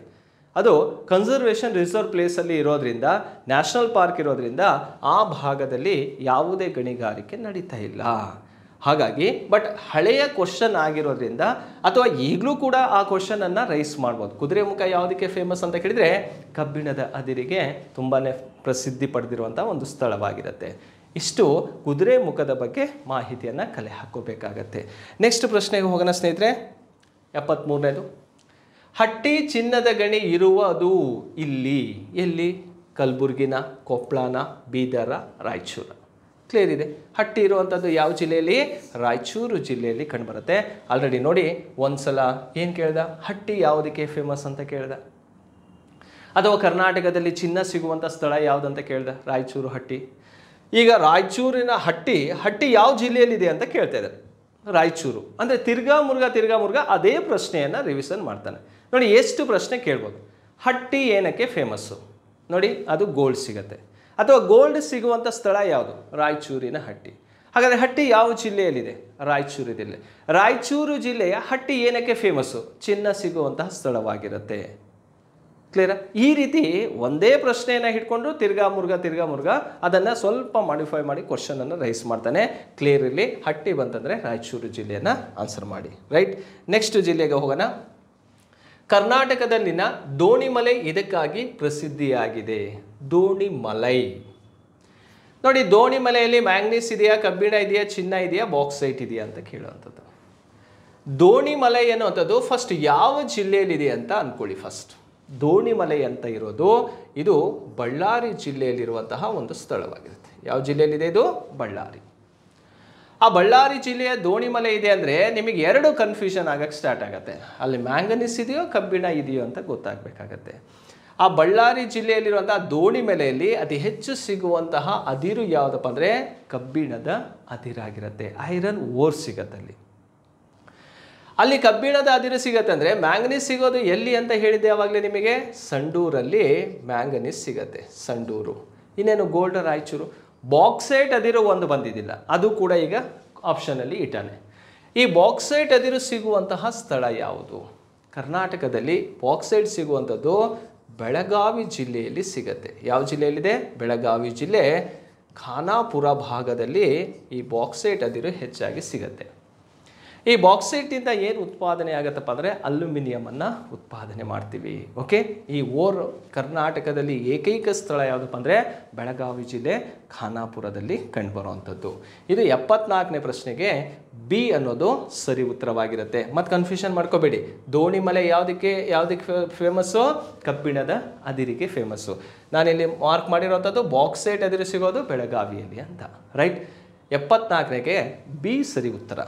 ಅದು ಕನ್ಸರ್ವೇಷನ್ ರಿಸರ್ವ್ ಪ್ಲೇಸಲ್ಲಿ ಇರೋದ್ರಿಂದ, ನ್ಯಾಷನಲ್ ಪಾರ್ಕ್ ಇರೋದ್ರಿಂದ ಆ ಭಾಗದಲ್ಲಿ ಯಾವುದೇ ಗಣಿಗಾರಿಕೆ ನಡೀತಾ ಇಲ್ಲ. ಹಾಗಾಗಿ ಬಟ್ ಹಳೆಯ ಕ್ವಶನ್ ಆಗಿರೋದ್ರಿಂದ ಅಥವಾ ಈಗಲೂ ಕೂಡ ಆ ಕ್ವಶನನ್ನು ರೈಸ್ ಮಾಡ್ಬೋದು. ಕುದುರೆಮುಖ ಯಾವುದಕ್ಕೆ ಫೇಮಸ್ ಅಂತ ಕೇಳಿದರೆ ಕಬ್ಬಿಣದ ಅದಿರಿಗೆ ತುಂಬಾ ಪ್ರಸಿದ್ಧಿ ಪಡೆದಿರುವಂಥ ಒಂದು ಸ್ಥಳವಾಗಿರುತ್ತೆ. ಇಷ್ಟು ಕುದುರೆಮುಖದ ಬಗ್ಗೆ ಮಾಹಿತಿಯನ್ನು ಕಲೆ ಹಾಕೋಬೇಕಾಗತ್ತೆ. ನೆಕ್ಸ್ಟ್ ಪ್ರಶ್ನೆಗೆ ಹೋಗೋಣ ಸ್ನೇಹಿತರೆ. 73ನೇದು, ಹಟ್ಟಿ ಚಿನ್ನದ ಗಣಿ ಇರುವುದು ಇಲ್ಲಿ. ಎಲ್ಲಿ? ಕಲಬುರ್ಗಿನ, ಕೊಪ್ಪಳನ, ಬೀದರ, ರಾಯಚೂರು. ಕ್ಲಿಯರ್ ಇದೆ. ಹಟ್ಟಿ ಇರುವಂಥದ್ದು ಯಾವ ಜಿಲ್ಲೆಯಲ್ಲಿ? ರಾಯಚೂರು ಜಿಲ್ಲೆಯಲ್ಲಿ ಕಂಡುಬರುತ್ತೆ. ಆಲ್ರೆಡಿ ನೋಡಿ ಒಂದು ಸಲ ಏನು ಕೇಳ್ದ, ಹಟ್ಟಿ ಯಾವುದಕ್ಕೆ ಫೇಮಸ್ ಅಂತ ಕೇಳ್ದ. ಅಥವಾ ಕರ್ನಾಟಕದಲ್ಲಿ ಚಿನ್ನ ಸಿಗುವಂಥ ಸ್ಥಳ ಯಾವುದಂತ ಕೇಳ್ದ, ರಾಯಚೂರು ಹಟ್ಟಿ. ಈಗ ರಾಯಚೂರಿನ ಹಟ್ಟಿ ಯಾವ ಜಿಲ್ಲೆಯಲ್ಲಿದೆ ಅಂತ ಕೇಳ್ತಾ ಇದ್ದಾರೆ. ರಾಯಚೂರು ಅಂದರೆ ತಿರ್ಗಾ ಮುರ್ಗ ಅದೇ ಪ್ರಶ್ನೆಯನ್ನು ರಿವಿಷನ್ ಮಾಡ್ತಾನೆ. ನೋಡಿ ಎಷ್ಟು ಪ್ರಶ್ನೆ ಕೇಳ್ಬೋದು. ಹಟ್ಟಿ ಏನಕ್ಕೆ ಫೇಮಸ್ಸು? ನೋಡಿ ಅದು ಗೋಲ್ಡ್ ಸಿಗುತ್ತೆ. ಅಥವಾ ಗೋಲ್ಡ್ ಸಿಗುವಂಥ ಸ್ಥಳ ಯಾವುದು? ರಾಯಚೂರಿನ ಹಟ್ಟಿ. ಹಾಗಾದರೆ ಹಟ್ಟಿ ಯಾವ ಜಿಲ್ಲೆಯಲ್ಲಿದೆ? ರಾಯಚೂರು ಜಿಲ್ಲೆ. ರಾಯಚೂರು ಜಿಲ್ಲೆಯ ಹಟ್ಟಿ ಏನಕ್ಕೆ ಫೇಮಸ್ಸು? ಚಿನ್ನ ಸಿಗುವಂತಹ ಸ್ಥಳವಾಗಿರುತ್ತೆ. ಕ್ಲಿಯರಾ? ಈ ರೀತಿ ಒಂದೇ ಪ್ರಶ್ನೆಯನ್ನು ಹಿಡ್ಕೊಂಡು ತಿರ್ಗಾ ಮುರ್ಗ ಅದನ್ನು ಸ್ವಲ್ಪ ಮಾಡಿಫೈ ಮಾಡಿ ಕ್ವಶನನ್ನು ರೈಸ್ ಮಾಡ್ತಾನೆ. ಕ್ಲಿಯರ್ ಇರಲಿ. ಹಟ್ಟಿ ಬಂತಂದರೆ ರಾಯಚೂರು ಜಿಲ್ಲೆಯನ್ನು ಆನ್ಸರ್ ಮಾಡಿ. ರೈಟ್. ನೆಕ್ಸ್ಟ್ ಜಿಲ್ಲೆಗೆ ಹೋಗೋಣ. ಕರ್ನಾಟಕದಲ್ಲಿನ ದೋಣಿಮಲೆ ಇದಕ್ಕಾಗಿ ಪ್ರಸಿದ್ಧಿಯಾಗಿದೆ. ದೋಣಿಮಲೈ. ನೋಡಿ, ದೋಣಿಮಲೆಯಲ್ಲಿ ಮ್ಯಾಂಗ್ನೀಸ್ ಇದೆಯಾ, ಕಬ್ಬಿಣ ಇದೆಯಾ, ಚಿನ್ನ ಇದೆಯಾ, ಬಾಕ್ಸೈಟ್ ಇದೆಯಾ ಅಂತ ಕೇಳುವಂಥದ್ದು. ದೋಣಿಮಲೈ ಅನ್ನುವಂಥದ್ದು ಫಸ್ಟ್ ಯಾವ ಜಿಲ್ಲೆಯಲ್ಲಿದೆ ಅಂತ ಅಂದ್ಕೊಳ್ಳಿ. ಫಸ್ಟ್ ದೋಣಿಮಲೆ ಅಂತ ಇರೋದು ಇದು ಬಳ್ಳಾರಿ ಜಿಲ್ಲೆಯಲ್ಲಿರುವಂತಹ ಒಂದು ಸ್ಥಳವಾಗಿರುತ್ತೆ. ಯಾವ ಜಿಲ್ಲೆಯಲ್ಲಿದೆ ಇದು? ಬಳ್ಳಾರಿ. ಆ ಬಳ್ಳಾರಿ ಜಿಲ್ಲೆಯ ದೋಣಿಮಲೆ ಇದೆ ಅಂದರೆ ನಿಮಗೆ ಎರಡು ಕನ್ಫ್ಯೂಷನ್ ಆಗಕ್ಕೆ ಸ್ಟಾರ್ಟ್ ಆಗುತ್ತೆ. ಅಲ್ಲಿ ಮ್ಯಾಂಗನೀಸ್ ಇದೆಯೋ ಕಬ್ಬಿಣ ಇದೆಯೋ ಅಂತ ಗೊತ್ತಾಗಬೇಕಾಗತ್ತೆ. ಆ ಬಳ್ಳಾರಿ ಜಿಲ್ಲೆಯಲ್ಲಿರುವಂತಹ ದೋಣಿಮಲೆಯಲ್ಲಿ ಅತಿ ಹೆಚ್ಚು ಸಿಗುವಂತಹ ಅದಿರು ಯಾವುದಪ್ಪ ಅಂದರೆ ಕಬ್ಬಿಣದ ಅದಿರಾಗಿರುತ್ತೆ. ಐರನ್ ಓರ್ ಸಿಗತ್ತೆ ಅಲ್ಲಿ ಕಬ್ಬಿಣದ ಅದಿರು ಸಿಗತ್ತೆ. ಅಂದರೆ ಮ್ಯಾಂಗನೀಸ್ ಸಿಗೋದು ಎಲ್ಲಿ ಅಂತ ಹೇಳಿದೆ ಆವಾಗಲೇ ನಿಮಗೆ? ಸಂಡೂರಲ್ಲಿ ಮ್ಯಾಂಗನೀಸ್ ಸಿಗತ್ತೆ. ಸಂಡೂರು. ಇನ್ನೇನು ಗೋಲ್ಡ್ ರಾಯಚೂರು. ಬಾಕ್ಸೈಟ್ ಅದಿರು ಒಂದು ಬಂದಿದ್ದಿಲ್ಲ, ಅದು ಕೂಡ ಈಗ ಆಪ್ಷನಲ್ಲಿ ಇಟ್ಟಾನೆ. ಈ ಬಾಕ್ಸೈಟ್ ಅದಿರು ಸಿಗುವಂತಹ ಸ್ಥಳ ಯಾವುದು? ಕರ್ನಾಟಕದಲ್ಲಿ ಬಾಕ್ಸೈಟ್ ಸಿಗುವಂಥದ್ದು ಬೆಳಗಾವಿ ಜಿಲ್ಲೆಯಲ್ಲಿ ಸಿಗತ್ತೆ. ಯಾವ ಜಿಲ್ಲೆಯಲ್ಲಿದೆ? ಬೆಳಗಾವಿ ಜಿಲ್ಲೆ ಖಾನಾಪುರ ಭಾಗದಲ್ಲಿ ಈ ಬಾಕ್ಸೈಟ್ ಅದಿರು ಹೆಚ್ಚಾಗಿ ಸಿಗತ್ತೆ. ಈ ಬಾಕ್ಸೈಟಿಂದ ಏನು ಉತ್ಪಾದನೆ ಆಗುತ್ತಪ್ಪ ಅಂದರೆ ಅಲ್ಯೂಮಿನಿಯಮನ್ನು ಉತ್ಪಾದನೆ ಮಾಡ್ತೀವಿ. ಓಕೆ. ಈ ಓರ್ ಕರ್ನಾಟಕದಲ್ಲಿ ಏಕೈಕ ಸ್ಥಳ ಯಾವುದಪ್ಪ ಅಂದರೆ ಬೆಳಗಾವಿ ಜಿಲ್ಲೆ ಖಾನಾಪುರದಲ್ಲಿ ಕಂಡುಬರುವಂಥದ್ದು. ಇದು 74ನೇ ಪ್ರಶ್ನೆಗೆ ಬಿ ಅನ್ನೋದು ಸರಿ ಉತ್ತರವಾಗಿರುತ್ತೆ. ಮತ್ತು ಕನ್ಫ್ಯೂಷನ್ ಮಾಡ್ಕೋಬೇಡಿ. ದೋಣಿಮಲೆ ಯಾವುದಕ್ಕೆ ಫೇಮಸ್ಸು? ಕಬ್ಬಿಣದ ಅದಿರಿಗೆ ಫೇಮಸ್ಸು. ನಾನಿಲ್ಲಿ ಮಾರ್ಕ್ ಮಾಡಿರೋಂಥದ್ದು ಬಾಕ್ಸೈಟ್ ಅದಿರು ಸಿಗೋದು ಬೆಳಗಾವಿಯಲ್ಲಿ ಅಂತ. ರೈಟ್. 74ಗೆ ಬಿ ಸರಿ ಉತ್ತರ.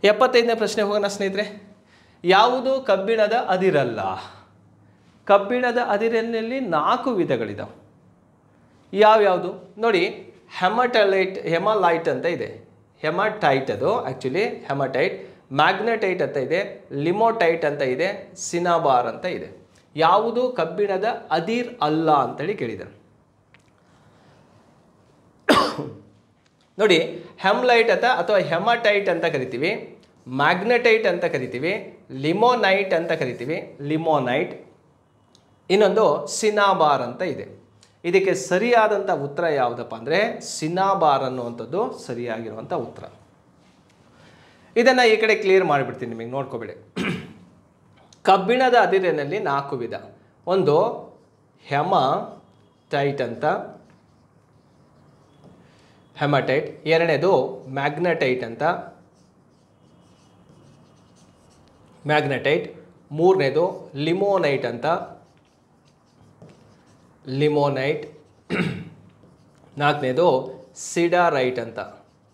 75ನೇ ಪ್ರಶ್ನೆ ಹೋಗೋಣ ಸ್ನೇಹಿತರೆ. ಯಾವುದು ಕಬ್ಬಿಣದ ಅದಿರಲ್ಲ? ಕಬ್ಬಿಣದ ಅದಿರಿನಲ್ಲಿ 4 ವಿಧಗಳಿದಾವೆ. ಯಾವ್ಯಾವುದು ನೋಡಿ? ಹೆಮಲೈಟ್ ಅಂತ ಇದೆ. ಹೆಮಟೈಟ್ ಅದು ಆ್ಯಕ್ಚುಲಿ ಹೆಮಟೈಟ್. ಮ್ಯಾಗ್ನೆಟೈಟ್ ಅಂತ ಇದೆ, ಲಿಮೋಟೈಟ್ ಅಂತ ಇದೆ, ಸಿನಾಬಾರ್ ಅಂತ ಇದೆ. ಯಾವುದು ಕಬ್ಬಿಣದ ಅದಿರ್ ಅಲ್ಲ ಅಂತೇಳಿ ಕೇಳಿದ್ದಾರೆ. ನೋಡಿ, ಹೆಮ್ಲೈಟ್ ಅಥವಾ ಹೆಮಟೈಟ್ ಅಂತ ಕರಿತೀವಿ, ಮ್ಯಾಗ್ನೆಟೈಟ್ ಅಂತ ಕರಿತೀವಿ, ಲಿಮೋನೈಟ್ ಅಂತ ಕರಿತೀವಿ, ಲಿಮೋನೈಟ್. ಇನ್ನೊಂದು ಸಿನಾಬಾರ್ ಅಂತ ಇದೆ. ಇದಕ್ಕೆ ಸರಿಯಾದಂಥ ಉತ್ತರ ಯಾವುದಪ್ಪ ಅಂದರೆ ಸಿನಾಬಾರ್ ಅನ್ನುವಂಥದ್ದು ಸರಿಯಾಗಿರುವಂಥ ಉತ್ತರ. ಇದನ್ನು ಈ ಕಡೆ ಕ್ಲಿಯರ್ ಮಾಡಿಬಿಡ್ತೀನಿ, ನಿಮಗೆ ನೋಡ್ಕೋಬೇಡಿ. ಕಬ್ಬಿಣದ ಅದಿರಿನಲ್ಲಿ 4 ವಿಧ. ಒಂದು ಹೆಮಟೈಟ್ ಅಂತ, ಹೆಮಟೈಟ್. ಎರಡನೇದು ಮ್ಯಾಗ್ನೆಟೈಟ್ ಅಂತ, ಮ್ಯಾಗ್ನೆಟೈಟ್. ಮೂರನೇದು ಲಿಮೋನೈಟ್ ಅಂತ, ಲಿಮೋನೈಟ್. ನಾಲ್ಕನೇದು ಸಿಡಾರೈಟ್ ಅಂತ,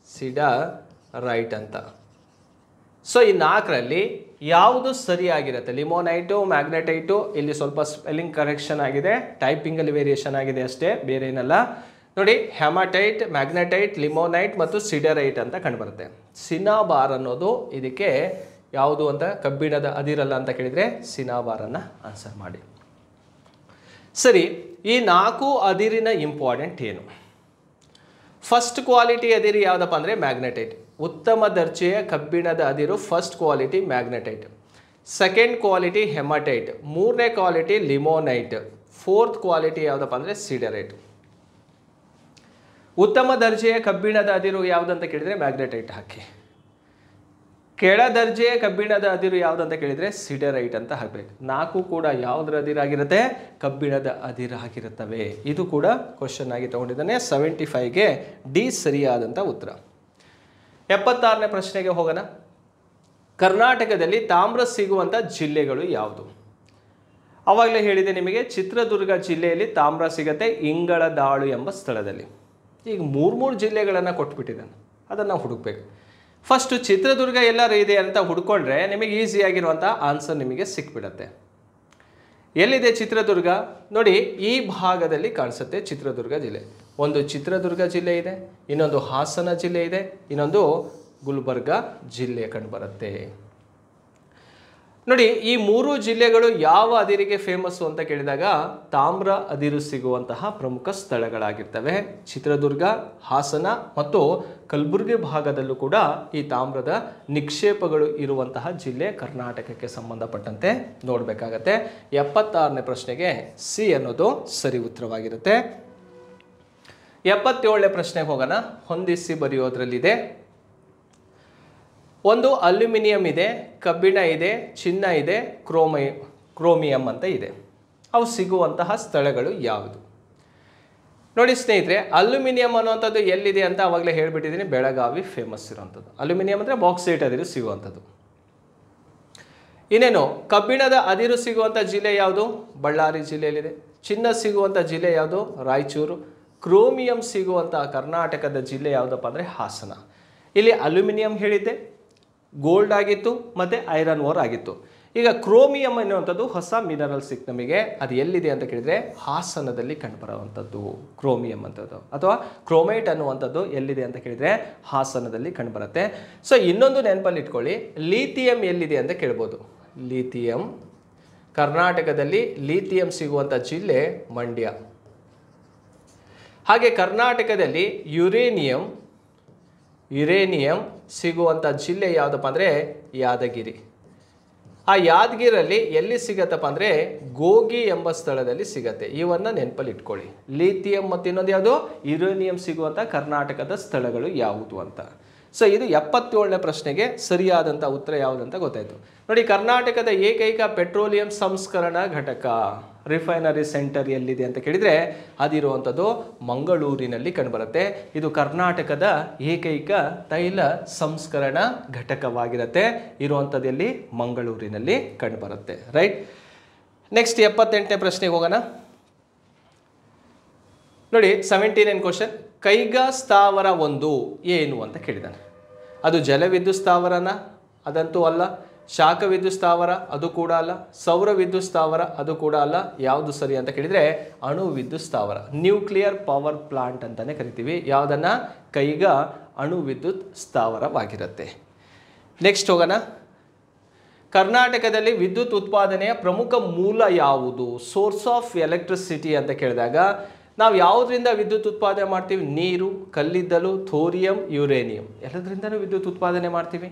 ಸಿಡಾರೈಟ್ ಅಂತ. ಸೊ ಈ 4ರಲ್ಲಿ ಯಾವುದು ಸರಿಯಾಗಿರುತ್ತೆ? ಲಿಮೋನೈಟು, ಮ್ಯಾಗ್ನೆಟೈಟು. ಇಲ್ಲಿ ಸ್ವಲ್ಪ ಸ್ಪೆಲ್ಲಿಂಗ್ ಕರೆಕ್ಷನ್ ಆಗಿದೆ, ಟೈಪಿಂಗಲ್ಲಿ ವೇರಿಯೇಷನ್ ಆಗಿದೆ ಅಷ್ಟೇ, ಬೇರೆ ಏನಲ್ಲ. ನೋಡಿ, ಹೆಮಟೈಟ್, ಮ್ಯಾಗ್ನೆಟೈಟ್, ಲಿಮೋನೈಟ್ ಮತ್ತು ಸಿಡರೈಟ್ ಅಂತ ಕಂಡುಬರುತ್ತೆ. ಸಿನಾಬಾರ್ ಅನ್ನೋದು ಇದಕ್ಕೆ ಯಾವುದು ಅಂತ, ಕಬ್ಬಿಣದ ಅದಿರಲ್ಲ ಅಂತ ಕೇಳಿದರೆ ಸಿನಾಬಾರನ್ನು ಆನ್ಸರ್ ಮಾಡಿ. ಸರಿ, ಈ 4 ಅದಿರಿನ ಇಂಪಾರ್ಟೆಂಟ್ ಏನು? ಫಸ್ಟ್ ಕ್ವಾಲಿಟಿ ಅದಿರು ಯಾವುದಪ್ಪ ಅಂದರೆ ಮ್ಯಾಗ್ನೆಟೈಟ್. ಉತ್ತಮ ದರ್ಜೆಯ ಕಬ್ಬಿಣದ ಅದಿರು first quality magnetite. Second quality haematite. ಮೂರನೇ ಕ್ವಾಲಿಟಿ ಲಿಮೋನೈಟ್. ಫೋರ್ತ್ ಕ್ವಾಲಿಟಿ ಯಾವುದಪ್ಪ ಅಂದರೆ ಸಿಡರೈಟ್. ಉತ್ತಮ ದರ್ಜೆಯ ಕಬ್ಬಿಣದ ಅದಿರು ಯಾವುದಂತ ಕೇಳಿದರೆ ಮ್ಯಾಗ್ನೆಟೈಟ್ ಹಾಕಿ. ಕೆಳ ದರ್ಜೆಯ ಕಬ್ಬಿಣದ ಅದಿರು ಯಾವುದಂತ ಕೇಳಿದರೆ ಸಿಡರೈಟ್ ಅಂತ ಹಾಕಬೇಕು. 4 ಕೂಡ ಯಾವುದರ ಅದಿರಾಗಿರುತ್ತೆ? ಕಬ್ಬಿಣದ ಅದಿರಾಗಿರುತ್ತವೆ. ಇದು ಕೂಡ ಕ್ವಶನ್ ಆಗಿ ತಗೊಂಡಿದ್ದಾನೆ. 75ಗೆ ಡಿ ಸರಿಯಾದಂಥ ಉತ್ತರ. 76ನೇ ಪ್ರಶ್ನೆಗೆ ಹೋಗೋಣ. ಕರ್ನಾಟಕದಲ್ಲಿ ತಾಮ್ರ ಸಿಗುವಂಥ ಜಿಲ್ಲೆಗಳು ಯಾವುದು? ಆವಾಗಲೇ ಹೇಳಿದೆ ನಿಮಗೆ, ಚಿತ್ರದುರ್ಗ ಜಿಲ್ಲೆಯಲ್ಲಿ ತಾಮ್ರ ಸಿಗತ್ತೆ ಇಂಗಳದಾಳು ಎಂಬ ಸ್ಥಳದಲ್ಲಿ. ಈಗ ಮೂರು ಜಿಲ್ಲೆಗಳನ್ನು ಕೊಟ್ಬಿಟ್ಟಿದ್ದಾನೆ, ಅದನ್ನು ನಾವು ಹುಡುಕ್ಬೇಕು. ಫಸ್ಟು ಚಿತ್ರದುರ್ಗ ಎಲ್ಲರೂ ಇದೆ ಅಂತ ಹುಡ್ಕೊಂಡ್ರೆ ನಿಮಗೆ ಈಸಿಯಾಗಿರುವಂಥ ಆನ್ಸರ್ ನಿಮಗೆ ಸಿಕ್ಬಿಡತ್ತೆ. ಎಲ್ಲಿದೆ ಚಿತ್ರದುರ್ಗ ನೋಡಿ, ಈ ಭಾಗದಲ್ಲಿ ಕಾಣಿಸುತ್ತೆ ಚಿತ್ರದುರ್ಗ ಜಿಲ್ಲೆ. ಒಂದು ಚಿತ್ರದುರ್ಗ ಜಿಲ್ಲೆ ಇದೆ, ಇನ್ನೊಂದು ಹಾಸನ ಜಿಲ್ಲೆ ಇದೆ, ಇನ್ನೊಂದು ಗುಲ್ಬರ್ಗ ಜಿಲ್ಲೆ ಕಂಡುಬರುತ್ತೆ. ನೋಡಿ, ಈ ಮೂರು ಜಿಲ್ಲೆಗಳು ಯಾವ ಅದಿರಿಗೆ ಫೇಮಸ್ಸು ಅಂತ ಕೇಳಿದಾಗ ತಾಮ್ರ ಅದಿರು ಸಿಗುವಂತಹ ಪ್ರಮುಖ ಸ್ಥಳಗಳಾಗಿರ್ತವೆ. ಚಿತ್ರದುರ್ಗ, ಹಾಸನ ಮತ್ತು ಕಲಬುರಗಿ ಭಾಗದಲ್ಲೂ ಕೂಡ ಈ ತಾಮ್ರದ ನಿಕ್ಷೇಪಗಳು ಇರುವಂತಹ ಜಿಲ್ಲೆ ಕರ್ನಾಟಕಕ್ಕೆ ಸಂಬಂಧಪಟ್ಟಂತೆ ನೋಡಬೇಕಾಗತ್ತೆ. 76ನೇ ಪ್ರಶ್ನೆಗೆ ಸಿ ಅನ್ನೋದು ಸರಿ ಉತ್ತರವಾಗಿರುತ್ತೆ. 77ನೇ ಪ್ರಶ್ನೆಗೆ ಹೋಗೋಣ. ಹೊಂದಿಸಿ ಬರೆಯೋದ್ರಲ್ಲಿದೆ. ಒಂದು ಅಲ್ಯೂಮಿನಿಯಂ ಇದೆ, ಕಬ್ಬಿಣ ಇದೆ, ಚಿನ್ನ ಇದೆ, ಕ್ರೋಮಿಯಂ ಅಂತ ಇದೆ. ಅವು ಸಿಗುವಂತಹ ಸ್ಥಳಗಳು ಯಾವುದು? ನೋಡಿ ಸ್ನೇಹಿತರೆ, ಅಲ್ಯೂಮಿನಿಯಂ ಅನ್ನುವಂಥದ್ದು ಎಲ್ಲಿದೆ ಅಂತ ಆವಾಗಲೇ ಹೇಳಿಬಿಟ್ಟಿದ್ದೀನಿ, ಬೆಳಗಾವಿ ಫೇಮಸ್ ಇರುವಂಥದ್ದು. ಅಲ್ಯೂಮಿನಿಯಂ ಅಂದರೆ ಬಾಕ್ಸೈಟ್ ಅದಿರು ಸಿಗುವಂಥದ್ದು. ಇನ್ನೇನು ಕಬ್ಬಿಣದ ಅದಿರು ಸಿಗುವಂಥ ಜಿಲ್ಲೆ ಯಾವುದು? ಬಳ್ಳಾರಿ ಜಿಲ್ಲೆಯಲ್ಲಿದೆ. ಚಿನ್ನ ಸಿಗುವಂಥ ಜಿಲ್ಲೆ ಯಾವುದು? ರಾಯಚೂರು. ಕ್ರೋಮಿಯಂ ಸಿಗುವಂಥ ಕರ್ನಾಟಕದ ಜಿಲ್ಲೆ ಯಾವುದಪ್ಪ ಅಂದರೆ ಹಾಸನ. ಇಲ್ಲಿ ಅಲ್ಯೂಮಿನಿಯಂ ಹೇಳಿದ್ದೆ, ಗೋಲ್ಡ್ ಆಗಿತ್ತು ಮತ್ತು ಐರನ್ ಓರ್ ಆಗಿತ್ತು. ಈಗ ಕ್ರೋಮಿಯಂ ಅನ್ನುವಂಥದ್ದು ಹೊಸ ಮಿನರಲ್ ಸಿಕ್ ನಮಗೆ. ಅದು ಎಲ್ಲಿದೆ ಅಂತ ಕೇಳಿದರೆ ಹಾಸನದಲ್ಲಿ ಕಂಡುಬರುವಂಥದ್ದು ಕ್ರೋಮಿಯಂ ಅಂತದ್ದು, ಅಥವಾ ಕ್ರೋಮೈಟ್ ಅನ್ನುವಂಥದ್ದು ಎಲ್ಲಿದೆ ಅಂತ ಕೇಳಿದರೆ ಹಾಸನದಲ್ಲಿ ಕಂಡುಬರುತ್ತೆ. ಸೊ ಇನ್ನೊಂದು ನೆನಪಲ್ಲಿ ಇಟ್ಕೊಳ್ಳಿ, ಲೀಥಿಯಂ ಎಲ್ಲಿದೆ ಅಂತ ಕೇಳ್ಬೋದು. ಲೀಥಿಯಂ ಕರ್ನಾಟಕದಲ್ಲಿ ಲೀಥಿಯಂ ಸಿಗುವಂಥ ಜಿಲ್ಲೆ ಮಂಡ್ಯ. ಹಾಗೆ ಕರ್ನಾಟಕದಲ್ಲಿ ಯುರೇನಿಯಂ ಸಿಗುವಂಥ ಜಿಲ್ಲೆ ಯಾವುದಪ್ಪ ಅಂದರೆ ಯಾದಗಿರಿ. ಆ ಯಾದಗಿರಲ್ಲಿ ಎಲ್ಲಿ ಸಿಗತ್ತಪ್ಪ ಅಂದರೆ ಗೋಗಿ ಎಂಬ ಸ್ಥಳದಲ್ಲಿ ಸಿಗತ್ತೆ. ಇವನ್ನು ನೆನಪಲ್ಲಿ ಇಟ್ಕೊಳ್ಳಿ. ಲೀಥಿಯಂ ಮತ್ತು ಇನ್ನೊಂದು ಯಾವುದು? ಯುರೇನಿಯಂ ಸಿಗುವಂಥ ಕರ್ನಾಟಕದ ಸ್ಥಳಗಳು ಯಾವುದು ಅಂತ. ಸೊ ಇದು 77ನೇ ಪ್ರಶ್ನೆಗೆ ಸರಿಯಾದಂಥ ಉತ್ತರ ಯಾವುದಂತ ಗೊತ್ತಾಯಿತು. ನೋಡಿ, ಕರ್ನಾಟಕದ ಏಕೈಕ ಪೆಟ್ರೋಲಿಯಂ ಸಂಸ್ಕರಣಾ ಘಟಕ ರಿಫೈನರಿ ಸೆಂಟರ್ ಎಲ್ಲಿದೆ ಅಂತ ಕೇಳಿದರೆ ಅದಿರುವಂಥದ್ದು ಮಂಗಳೂರಿನಲ್ಲಿ ಕಂಡುಬರುತ್ತೆ. ಇದು ಕರ್ನಾಟಕದ ಏಕೈಕ ತೈಲ ಸಂಸ್ಕರಣಾ ಘಟಕವಾಗಿರುತ್ತೆ. ಇರುವಂಥದ್ದು ಎಲ್ಲಿ? ಮಂಗಳೂರಿನಲ್ಲಿ ಕಂಡುಬರುತ್ತೆ. ರೈಟ್. ನೆಕ್ಸ್ಟ್ 78ನೇ ಪ್ರಶ್ನೆಗೆ ಹೋಗೋಣ. ನೋಡಿ, 79 ಕ್ವಶನ್. ಕೈಗಾ ಸ್ಥಾವರ ಒಂದು ಏನು ಅಂತ ಕೇಳಿದಾನೆ. ಅದು ಜಲವಿದ್ಯುತ್ ಸ್ಥಾವರನ? ಅದಂತೂ ಅಲ್ಲ. ಶಾಖ ವಿದ್ಯುತ್ ಸ್ಥಾವರ? ಅದು ಕೂಡ ಅಲ್ಲ. ಸೌರ ವಿದ್ಯುತ್ ಸ್ಥಾವರ? ಅದು ಕೂಡ ಅಲ್ಲ. ಯಾವುದು ಸರಿ ಅಂತ ಕೇಳಿದರೆ ಅಣು ವಿದ್ಯುತ್ ಸ್ಥಾವರ, ನ್ಯೂಕ್ಲಿಯರ್ ಪವರ್ ಪ್ಲಾಂಟ್ ಅಂತಲೇ ಕರಿತೀವಿ. ಯಾವುದನ್ನು? ಕೈಗಾ ಅಣು ವಿದ್ಯುತ್ ಸ್ಥಾವರವಾಗಿರುತ್ತೆ. ನೆಕ್ಸ್ಟ್ ಹೋಗೋಣ. ಕರ್ನಾಟಕದಲ್ಲಿ ವಿದ್ಯುತ್ ಉತ್ಪಾದನೆಯ ಪ್ರಮುಖ ಮೂಲ ಯಾವುದು? ಸೋರ್ಸ್ ಆಫ್ ಎಲೆಕ್ಟ್ರಿಸಿಟಿ ಅಂತ ಕೇಳಿದಾಗ ನಾವು ಯಾವುದರಿಂದ ವಿದ್ಯುತ್ ಉತ್ಪಾದನೆ ಮಾಡ್ತೀವಿ? ನೀರು, ಕಲ್ಲಿದ್ದಲು, ಥೋರಿಯಂ, ಯುರೇನಿಯಂ ಎಲ್ಲದರಿಂದಲೂ ವಿದ್ಯುತ್ ಉತ್ಪಾದನೆ ಮಾಡ್ತೀವಿ.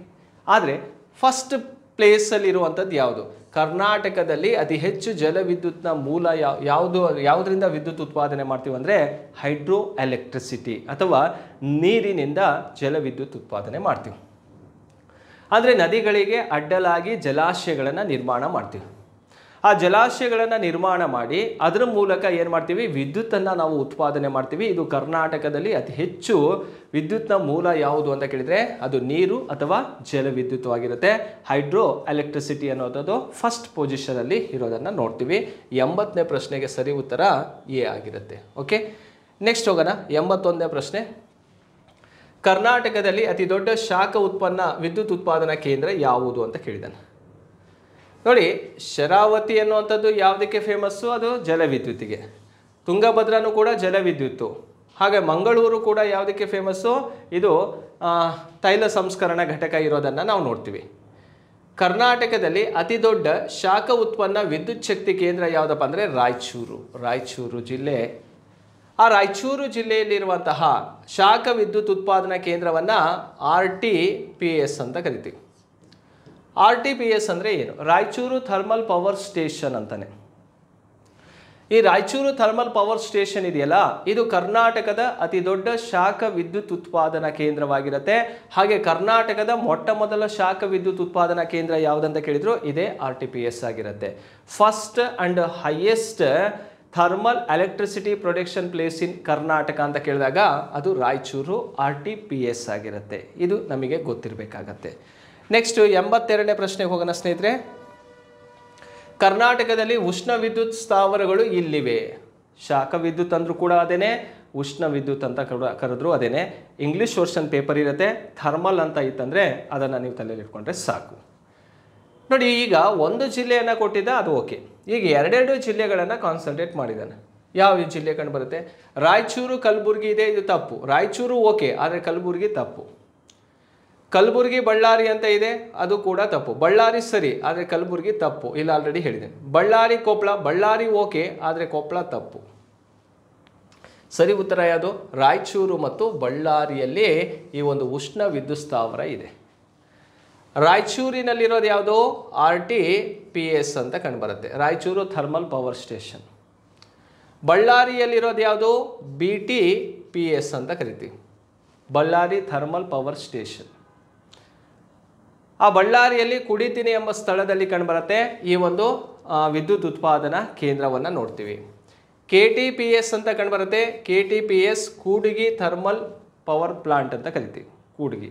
ಆದರೆ ಫಸ್ಟ್ ಪ್ಲೇಸಲ್ಲಿ ಇರುವಂಥದ್ದು ಯಾವುದು? ಕರ್ನಾಟಕದಲ್ಲಿ ಅತಿ ಹೆಚ್ಚು ಜಲವಿದ್ಯುತ್ನ ಮೂಲ ಯಾವುದರಿಂದ ವಿದ್ಯುತ್ ಉತ್ಪಾದನೆ ಮಾಡ್ತೀವಿ ಅಂದರೆ ಹೈಡ್ರೋ ಎಲೆಕ್ಟ್ರಿಸಿಟಿ ಅಥವಾ ನೀರಿನಿಂದ ಜಲವಿದ್ಯುತ್ ಉತ್ಪಾದನೆ ಮಾಡ್ತೀವಿ. ಅಂದರೆ ನದಿಗಳಿಗೆ ಅಡ್ಡಲಾಗಿ ಜಲಾಶಯಗಳನ್ನು ನಿರ್ಮಾಣ ಮಾಡ್ತೀವಿ. ಆ ಜಲಾಶಯಗಳನ್ನು ನಿರ್ಮಾಣ ಮಾಡಿ ಅದರ ಮೂಲಕ ಏನು ಮಾಡ್ತೀವಿ? ವಿದ್ಯುತ್ತನ್ನು ನಾವು ಉತ್ಪಾದನೆ ಮಾಡ್ತೀವಿ. ಇದು ಕರ್ನಾಟಕದಲ್ಲಿ ಅತಿ ಹೆಚ್ಚು ವಿದ್ಯುತ್ನ ಮೂಲ ಯಾವುದು ಅಂತ ಕೇಳಿದರೆ ಅದು ನೀರು ಅಥವಾ ಜಲವಿದ್ಯುತ್ವಾಗಿರುತ್ತೆ. ಹೈಡ್ರೋ ಎಲೆಕ್ಟ್ರಿಸಿಟಿ ಅನ್ನೋದು ಫಸ್ಟ್ ಪೊಸಿಷನಲ್ಲಿ ಇರೋದನ್ನು ನೋಡ್ತೀವಿ. 80ನೇ ಪ್ರಶ್ನೆಗೆ ಸರಿ ಉತ್ತರ ಎ ಆಗಿರುತ್ತೆ. ಓಕೆ, ನೆಕ್ಸ್ಟ್ ಹೋಗೋಣ. 81ನೇ ಪ್ರಶ್ನೆ. ಕರ್ನಾಟಕದಲ್ಲಿ ಅತಿ ದೊಡ್ಡ ಶಾಖ ಉತ್ಪನ್ನ ವಿದ್ಯುತ್ ಉತ್ಪಾದನಾ ಕೇಂದ್ರ ಯಾವುದು ಅಂತ ಕೇಳಿದ್ದಾನೆ. ನೋಡಿ, ಶರಾವತಿ ಅನ್ನುವಂಥದ್ದು ಯಾವುದಕ್ಕೆ ಫೇಮಸ್ಸು? ಅದು ಜಲವಿದ್ಯುತ್ತಿಗೆ. ತುಂಗಭದ್ರನೂ ಕೂಡ ಜಲವಿದ್ಯುತ್ತು. ಹಾಗೆ ಮಂಗಳೂರು ಕೂಡ ಯಾವುದಕ್ಕೆ ಫೇಮಸ್ಸು? ಇದು ತೈಲ ಸಂಸ್ಕರಣಾ ಘಟಕ ಇರೋದನ್ನು ನಾವು ನೋಡ್ತೀವಿ. ಕರ್ನಾಟಕದಲ್ಲಿ ಅತಿ ದೊಡ್ಡ ಶಾಖ ಉತ್ಪನ್ನ ವಿದ್ಯುತ್ ಶಕ್ತಿ ಕೇಂದ್ರ ಯಾವುದಪ್ಪ ಅಂದರೆ ರಾಯಚೂರು ಜಿಲ್ಲೆ. ಆ ರಾಯಚೂರು ಜಿಲ್ಲೆಯಲ್ಲಿರುವಂತಹ ಶಾಖ ವಿದ್ಯುತ್ ಉತ್ಪಾದನಾ ಕೇಂದ್ರವನ್ನು RTPS ಅಂತ ಕರಿತೀವಿ. RTPS ಅಂದರೆ ಏನು? ರಾಯಚೂರು ಥರ್ಮಲ್ ಪವರ್ ಸ್ಟೇಷನ್ ಅಂತಾನೆ. ಈ ರಾಯಚೂರು ಥರ್ಮಲ್ ಪವರ್ ಸ್ಟೇಷನ್ ಇದೆಯಲ್ಲ, ಇದು ಕರ್ನಾಟಕದ ಅತಿ ದೊಡ್ಡ ಶಾಖ ವಿದ್ಯುತ್ ಉತ್ಪಾದನಾ ಕೇಂದ್ರವಾಗಿರುತ್ತೆ. ಹಾಗೆ ಕರ್ನಾಟಕದ ಮೊಟ್ಟ ಮೊದಲ ಶಾಖ ವಿದ್ಯುತ್ ಉತ್ಪಾದನಾ ಕೇಂದ್ರ ಯಾವುದಂತ ಕೇಳಿದ್ರು ಇದೇ RTPS ಆಗಿರುತ್ತೆ. First and highest thermal electricity production place in Karnataka ಅಂತ ಕೇಳಿದಾಗ ಅದು ರಾಯಚೂರು RTPS ಆಗಿರುತ್ತೆ. ಇದು ನಮಗೆ ಗೊತ್ತಿರಬೇಕಾಗತ್ತೆ. ನೆಕ್ಸ್ಟ್ 82ನೇ ಪ್ರಶ್ನೆಗೆ ಹೋಗೋಣ ಸ್ನೇಹಿತರೆ. ಕರ್ನಾಟಕದಲ್ಲಿ ಉಷ್ಣ ವಿದ್ಯುತ್ ಸ್ಥಾವರಗಳು ಇಲ್ಲಿವೆ. ಶಾಖ ವಿದ್ಯುತ್ ಅಂದ್ರೂ ಕೂಡ ಅದೇನೆ, ಉಷ್ಣ ವಿದ್ಯುತ್ ಅಂತ ಕರೆದ್ರು ಅದೇನೆ. ಇಂಗ್ಲಿಷ್ ವರ್ಷನ್ ಪೇಪರ್ ಇರುತ್ತೆ, ಥರ್ಮಲ್ ಅಂತ ಇತ್ತಂದರೆ ಅದನ್ನು ನೀವು ತಲೆಯಲ್ಲಿ ಇಟ್ಕೊಂಡ್ರೆ ಸಾಕು. ನೋಡಿ, ಈಗ ಒಂದು ಜಿಲ್ಲೆಯನ್ನು ಕೊಟ್ಟಿದ್ದ, ಅದು ಓಕೆ. ಈಗ ಎರಡೆರಡು ಜಿಲ್ಲೆಗಳನ್ನು ಕಾನ್ಸಂಟ್ರೇಟ್ ಮಾಡಿದ್ದಾನೆ. ಯಾವ ಜಿಲ್ಲೆ ಕಂಡು ಬರುತ್ತೆ? ರಾಯಚೂರು, ಕಲಬುರಗಿ ಇದೆ, ಇದು ತಪ್ಪು. ರಾಯಚೂರು ಓಕೆ, ಆದರೆ ಕಲಬುರಗಿ ತಪ್ಪು. ಕಲಬುರಗಿ ಬಳ್ಳಾರಿ ಅಂತ ಇದೆ, ಅದು ಕೂಡ ತಪ್ಪು. ಬಳ್ಳಾರಿ ಸರಿ, ಆದರೆ ಕಲಬುರಗಿ ತಪ್ಪು. ಇಲ್ಲ, ಆಲ್ರೆಡಿ ಹೇಳಿದ್ದೇನೆ. ಬಳ್ಳಾರಿ ಕೊಪ್ಪಳ, ಬಳ್ಳಾರಿ ಓಕೆ, ಆದರೆ ಕೊಪ್ಪಳ ತಪ್ಪು. ಸರಿ ಉತ್ತರ ಯಾವುದು? ರಾಯಚೂರು ಮತ್ತು ಬಳ್ಳಾರಿಯಲ್ಲಿ ಈ ಒಂದು ಉಷ್ಣ ವಿದ್ಯುತ್ ಸ್ಥಾವರ ಇದೆ. ರಾಯಚೂರಿನಲ್ಲಿರೋದು ಯಾವುದು? RTPS ಅಂತ ಕಂಡುಬರುತ್ತೆ, ರಾಯಚೂರು ಥರ್ಮಲ್ ಪವರ್ ಸ್ಟೇಷನ್. ಬಳ್ಳಾರಿಯಲ್ಲಿರೋದು ಯಾವುದು? BTPS ಅಂತ ಕರಿತೀವಿ, ಬಳ್ಳಾರಿ ಥರ್ಮಲ್ ಪವರ್ ಸ್ಟೇಷನ್. ಆ ಬಳ್ಳಾರಿಯಲ್ಲಿ ಕುಡಿತೀನಿ ಎಂಬ ಸ್ಥಳದಲ್ಲಿ ಕಂಡುಬರುತ್ತೆ ಈ ಒಂದು ವಿದ್ಯುತ್ ಉತ್ಪಾದನಾ ಕೇಂದ್ರವನ್ನು ನೋಡ್ತೀವಿ. KTPS ಅಂತ ಕಂಡುಬರುತ್ತೆ, KTPS ಕೂಡಿಗಿ ಥರ್ಮಲ್ ಪವರ್ ಪ್ಲಾಂಟ್ ಅಂತ ಕರಿತೀವಿ, ಕೂಡಿಗಿ.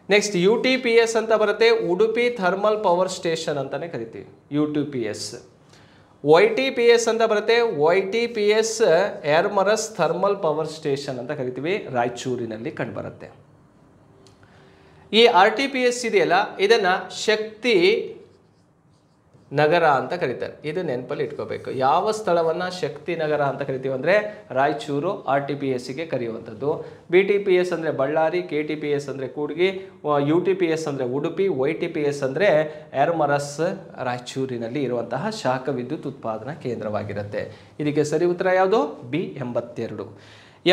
ನೆಕ್ಸ್ಟ್ UTPS ಅಂತ ಬರುತ್ತೆ, ಉಡುಪಿ ಥರ್ಮಲ್ ಪವರ್ ಸ್ಟೇಷನ್ ಅಂತಲೇ ಕರಿತೀವಿ, UTPS. YTPS ಅಂತ ಬರುತ್ತೆ, YTPS Yermarus thermal power station ಅಂತ ಕರಿತೀವಿ, ರಾಯಚೂರಿನಲ್ಲಿ ಕಂಡುಬರುತ್ತೆ. ಈ RTPS ಇದೆಯಲ್ಲ, ಇದನ್ನು ಶಕ್ತಿ ನಗರ ಅಂತ ಕರೀತಾರೆ. ಇದು ನೆನಪಲ್ಲಿ ಇಟ್ಕೋಬೇಕು. ಯಾವ ಸ್ಥಳವನ್ನು ಶಕ್ತಿ ನಗರ ಅಂತ ಕರಿತೀವಿ ಅಂದರೆ ರಾಯಚೂರು RTPSಗೆ ಕರೆಯುವಂಥದ್ದು. BTPS ಅಂದರೆ ಬಳ್ಳಾರಿ, KTPS ಅಂದರೆ ಕೂಡ್ಗಿ, UTPS ಅಂದರೆ ಉಡುಪಿ, YTPS ಅಂದರೆ ಯರಮರಸ್ ರಾಯಚೂರಿನಲ್ಲಿ ಇರುವಂತಹ ಶಾಖ ವಿದ್ಯುತ್ ಉತ್ಪಾದನಾ ಕೇಂದ್ರವಾಗಿರುತ್ತೆ. ಇದಕ್ಕೆ ಸರಿ ಉತ್ತರ ಯಾವುದು? B 82.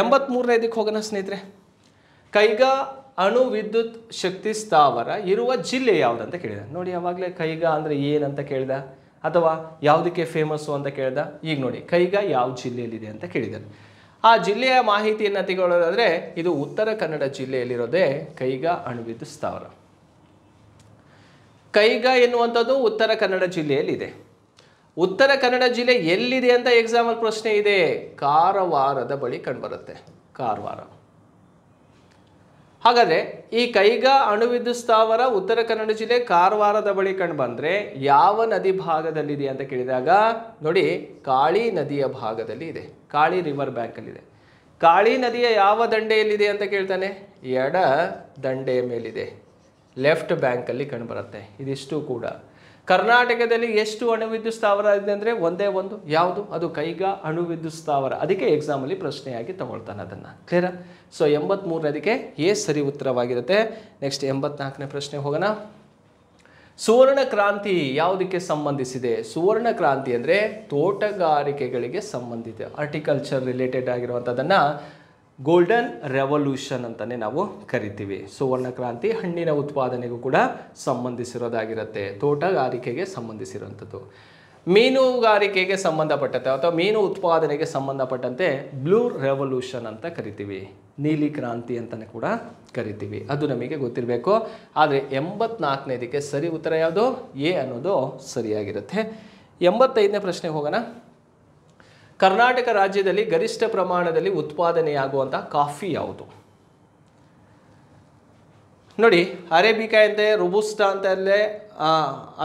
83ನೇದಕ್ಕೆ ಹೋಗೋಣ ಸ್ನೇಹಿತರೆ. ಕೈಗಾ ಅಣು ವಿದ್ಯುತ್ ಶಕ್ತಿ ಸ್ಥಾವರ ಇರುವ ಜಿಲ್ಲೆ ಯಾವುದಂತ ಕೇಳಿದ. ನೋಡಿ, ಯಾವಾಗಲೇ ಕೈಗಾ ಅಂದರೆ ಏನಂತ ಕೇಳಿದ, ಅಥವಾ ಯಾವುದಕ್ಕೆ ಫೇಮಸ್ಸು ಅಂತ ಕೇಳಿದ. ಈಗ ನೋಡಿ, ಕೈಗಾ ಯಾವ ಜಿಲ್ಲೆಯಲ್ಲಿದೆ ಅಂತ ಕೇಳಿದ್ದಾನೆ. ಆ ಜಿಲ್ಲೆಯ ಮಾಹಿತಿಯನ್ನು ತೆಗೊಳ್ಳೋದಾದರೆ ಇದು ಉತ್ತರ ಕನ್ನಡ ಜಿಲ್ಲೆಯಲ್ಲಿರೋದೇ ಕೈಗಾ ಅಣು ವಿದ್ಯುತ್ ಸ್ಥಾವರ. ಕೈಗಾ ಎನ್ನುವಂಥದ್ದು ಉತ್ತರ ಕನ್ನಡ ಜಿಲ್ಲೆಯಲ್ಲಿದೆ. ಉತ್ತರ ಕನ್ನಡ ಜಿಲ್ಲೆ ಎಲ್ಲಿದೆ ಅಂತ ಎಕ್ಸಾಂಪಲ್ ಪ್ರಶ್ನೆ ಇದೆ. ಕಾರವಾರದ ಬಳಿ ಕಂಡುಬರುತ್ತೆ, ಕಾರವಾರ. ಹಾಗಾದರೆ ಈ ಕೈಗಾ ಅಣು ವಿದ್ಯುತ್ ಸ್ಥಾವರ ಉತ್ತರ ಕನ್ನಡ ಜಿಲ್ಲೆ ಕಾರವಾರದ ಬಳಿ ಕಂಡು ಬಂದರೆ ಯಾವ ನದಿ ಭಾಗದಲ್ಲಿದೆ ಅಂತ ಕೇಳಿದಾಗ ನೋಡಿ, ಕಾಳಿ ನದಿಯ ಭಾಗದಲ್ಲಿ ಇದೆ, ಕಾಳಿ ರಿವರ್ ಬ್ಯಾಂಕಲ್ಲಿದೆ. ಕಾಳಿ ನದಿಯ ಯಾವ ದಂಡೆಯಲ್ಲಿದೆ ಅಂತ ಕೇಳ್ತಾನೆ? ಎಡ ದಂಡೆಯ ಮೇಲಿದೆ, ಲೆಫ್ಟ್ ಬ್ಯಾಂಕಲ್ಲಿ ಕಂಡುಬರುತ್ತೆ. ಇದಿಷ್ಟು ಕೂಡ ಕರ್ನಾಟಕದಲ್ಲಿ ಎಷ್ಟು ಅಣು ವಿದ್ಯುತ್ ಸ್ಥಾವರ ಇದೆ ಅಂದರೆ ಒಂದೇ ಒಂದು. ಯಾವುದು? ಅದು ಕೈಗಾ ಅಣು ವಿದ್ಯುತ್ ಸ್ಥಾವರ. ಅದಕ್ಕೆ ಎಕ್ಸಾಮಲ್ಲಿ ಪ್ರಶ್ನೆಯಾಗಿ ತಗೊಳ್ತಾನೆ ಅದನ್ನು. ಕ್ಲಿಯರಾ? ಸೊ 83ನೇದಕ್ಕೆ ಎ ಸರಿ ಉತ್ತರವಾಗಿರುತ್ತೆ. ನೆಕ್ಸ್ಟ್ 84ನೇ ಪ್ರಶ್ನೆ ಹೋಗೋಣ. ಸುವರ್ಣ ಕ್ರಾಂತಿ ಯಾವುದಕ್ಕೆ ಸಂಬಂಧಿಸಿದೆ? ಸುವರ್ಣ ಕ್ರಾಂತಿ ಅಂದರೆ ತೋಟಗಾರಿಕೆಗಳಿಗೆ ಸಂಬಂಧಿತ, ಹಾರ್ಟಿಕಲ್ಚರ್ ರಿಲೇಟೆಡ್ ಆಗಿರುವಂಥದ್ದನ್ನು ಗೋಲ್ಡನ್ ರೆವಲ್ಯೂಷನ್ ಅಂತಲೇ ನಾವು ಕರಿತೀವಿ. ಸುವರ್ಣ ಕ್ರಾಂತಿ ಹಣ್ಣಿನ ಉತ್ಪಾದನೆಗೂ ಕೂಡ ಸಂಬಂಧಿಸಿರೋದಾಗಿರುತ್ತೆ, ತೋಟಗಾರಿಕೆಗೆ ಸಂಬಂಧಿಸಿರುವಂಥದ್ದು. ಮೀನುಗಾರಿಕೆಗೆ ಸಂಬಂಧಪಟ್ಟಂತೆ ಅಥವಾ ಮೀನು ಉತ್ಪಾದನೆಗೆ ಸಂಬಂಧಪಟ್ಟಂತೆ ಬ್ಲೂ ರೆವಲ್ಯೂಷನ್ ಅಂತ ಕರಿತೀವಿ, ನೀಲಿ ಕ್ರಾಂತಿ ಅಂತಲೇ ಕೂಡ ಕರಿತೀವಿ. ಅದು ನಮಗೆ ಗೊತ್ತಿರಬೇಕು. ಆದರೆ 84ನೇದಕ್ಕೆ ಸರಿ ಉತ್ತರ ಯಾವುದು? ಎ ಅನ್ನೋದು ಸರಿಯಾಗಿರುತ್ತೆ. 85ನೇ ಪ್ರಶ್ನೆ ಹೋಗೋಣ. ಕರ್ನಾಟಕ ರಾಜ್ಯದಲ್ಲಿ ಗರಿಷ್ಠ ಪ್ರಮಾಣದಲ್ಲಿ ಉತ್ಪಾದನೆಯಾಗುವಂಥ ಕಾಫಿ ಯಾವುದು? ನೋಡಿ, ಅರೇಬಿಕಾ ಅಂತೆ, ರೋಬಸ್ಟಾ ಅಂತ ಅಲ್ಲೇ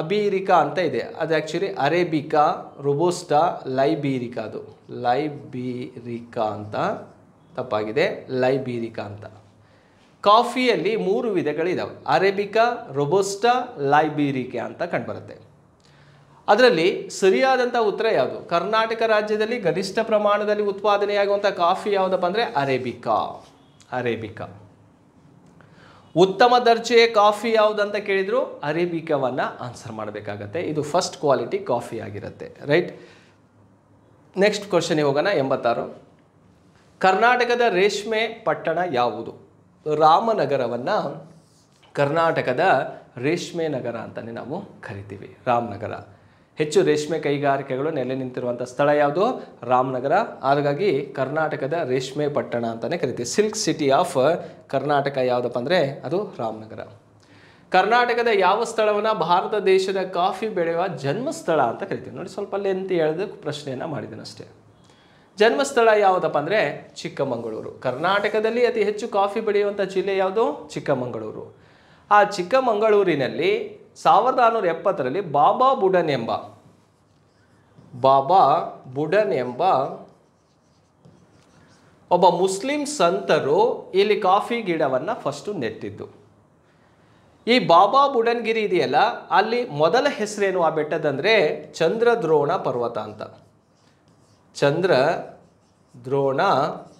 ಅಬೀರಿಕಾ ಅಂತ ಇದೆ. ಅದು ಆ್ಯಕ್ಚುಲಿ ಅರೇಬಿಕಾ, ರೋಬಸ್ಟಾ, ಲೈಬೀರಿಕಾ. ಅದು ಲೈಬೀರಿಕಾ ಅಂತ ತಪ್ಪಾಗಿದೆ, ಲೈಬೀರಿಕಾ ಅಂತ. ಕಾಫಿಯಲ್ಲಿ 3 ವಿಧಗಳಿದ್ದಾವೆ, ಅರೇಬಿಕಾ, ರೋಬಸ್ಟಾ, ಲೈಬೀರಿಕಾ ಅಂತ ಕಂಡುಬರುತ್ತೆ. ಅದರಲ್ಲಿ ಸರಿಯಾದಂಥ ಉತ್ತರ ಯಾವುದು? ಕರ್ನಾಟಕ ರಾಜ್ಯದಲ್ಲಿ ಗರಿಷ್ಠ ಪ್ರಮಾಣದಲ್ಲಿ ಉತ್ಪಾದನೆಯಾಗುವಂಥ ಕಾಫಿ ಯಾವುದಪ್ಪ ಅಂದರೆ ಅರೇಬಿಕಾ. ಅರೇಬಿಕಾ. ಉತ್ತಮ ದರ್ಜೆಯ ಕಾಫಿ ಯಾವುದಂತ ಕೇಳಿದ್ರು ಅರೇಬಿಕಾವನ್ನು ಆನ್ಸರ್ ಮಾಡಬೇಕಾಗತ್ತೆ. ಇದು ಫಸ್ಟ್ ಕ್ವಾಲಿಟಿ ಕಾಫಿ ಆಗಿರುತ್ತೆ, ರೈಟ್? ನೆಕ್ಸ್ಟ್ ಕ್ವಶನ್ಗೆ ಹೋಗೋಣ. 86. ಕರ್ನಾಟಕದ ರೇಷ್ಮೆ ಪಟ್ಟಣ ಯಾವುದು? ರಾಮನಗರವನ್ನು ಕರ್ನಾಟಕದ ರೇಷ್ಮೆ ನಗರ ಅಂತಲೇ ನಾವು ಕರಿತೀವಿ, ರಾಮನಗರ. ಹೆಚ್ಚು ರೇಷ್ಮೆ ಕೈಗಾರಿಕೆಗಳು ನೆಲೆ ನಿಂತಿರುವಂಥ ಸ್ಥಳ ಯಾವುದು? ರಾಮನಗರ. ಹಾಗಾಗಿ ಕರ್ನಾಟಕದ ರೇಷ್ಮೆ ಪಟ್ಟಣ ಅಂತಲೇ ಕರಿತೀವಿ. ಸಿಲ್ಕ್ ಸಿಟಿ ಆಫ್ ಕರ್ನಾಟಕ ಯಾವುದಪ್ಪ ಅಂದರೆ ಅದು ರಾಮನಗರ. ಕರ್ನಾಟಕದ ಯಾವ ಸ್ಥಳವನ್ನು ಭಾರತ ದೇಶದ ಕಾಫಿ ಬೆಳೆಯುವ ಜನ್ಮಸ್ಥಳ ಅಂತ ಕರಿತೀವಿ? ನೋಡಿ, ಸ್ವಲ್ಪ ಲೆಂತ್ ಎಳೆದು ಪ್ರಶ್ನೆಯನ್ನು ಮಾಡಿದ್ದೇನೆ ಅಷ್ಟೇ. ಜನ್ಮಸ್ಥಳ ಯಾವುದಪ್ಪ ಅಂದರೆ ಚಿಕ್ಕಮಗಳೂರು. ಕರ್ನಾಟಕದಲ್ಲಿ ಅತಿ ಹೆಚ್ಚು ಕಾಫಿ ಬೆಳೆಯುವಂಥ ಜಿಲ್ಲೆ ಯಾವುದು? ಚಿಕ್ಕಮಗಳೂರು. ಆ ಚಿಕ್ಕಮಗಳೂರಿನಲ್ಲಿ 1470ರಲ್ಲಿ ಬಾಬಾ ಬುಡನ್ ಎಂಬ ಬಾಬಾ ಬುಡನ್ ಎಂಬ ಒಬ್ಬ ಮುಸ್ಲಿಂ ಸಂತರು ಇಲ್ಲಿ ಕಾಫಿ ಗಿಡವನ್ನು ಫಸ್ಟು ನೆಟ್ಟಿದ್ದು. ಈ ಬಾಬಾ ಬುಡನ್ಗಿರಿ ಇದೆಯಲ್ಲ, ಅಲ್ಲಿ ಮೊದಲ ಹೆಸರೇನು ಆ ಬೆಟ್ಟದಂದರೆ ಚಂದ್ರದ್ರೋಣ ಪರ್ವತ ಅಂತ. ಚಂದ್ರದ್ರೋಣ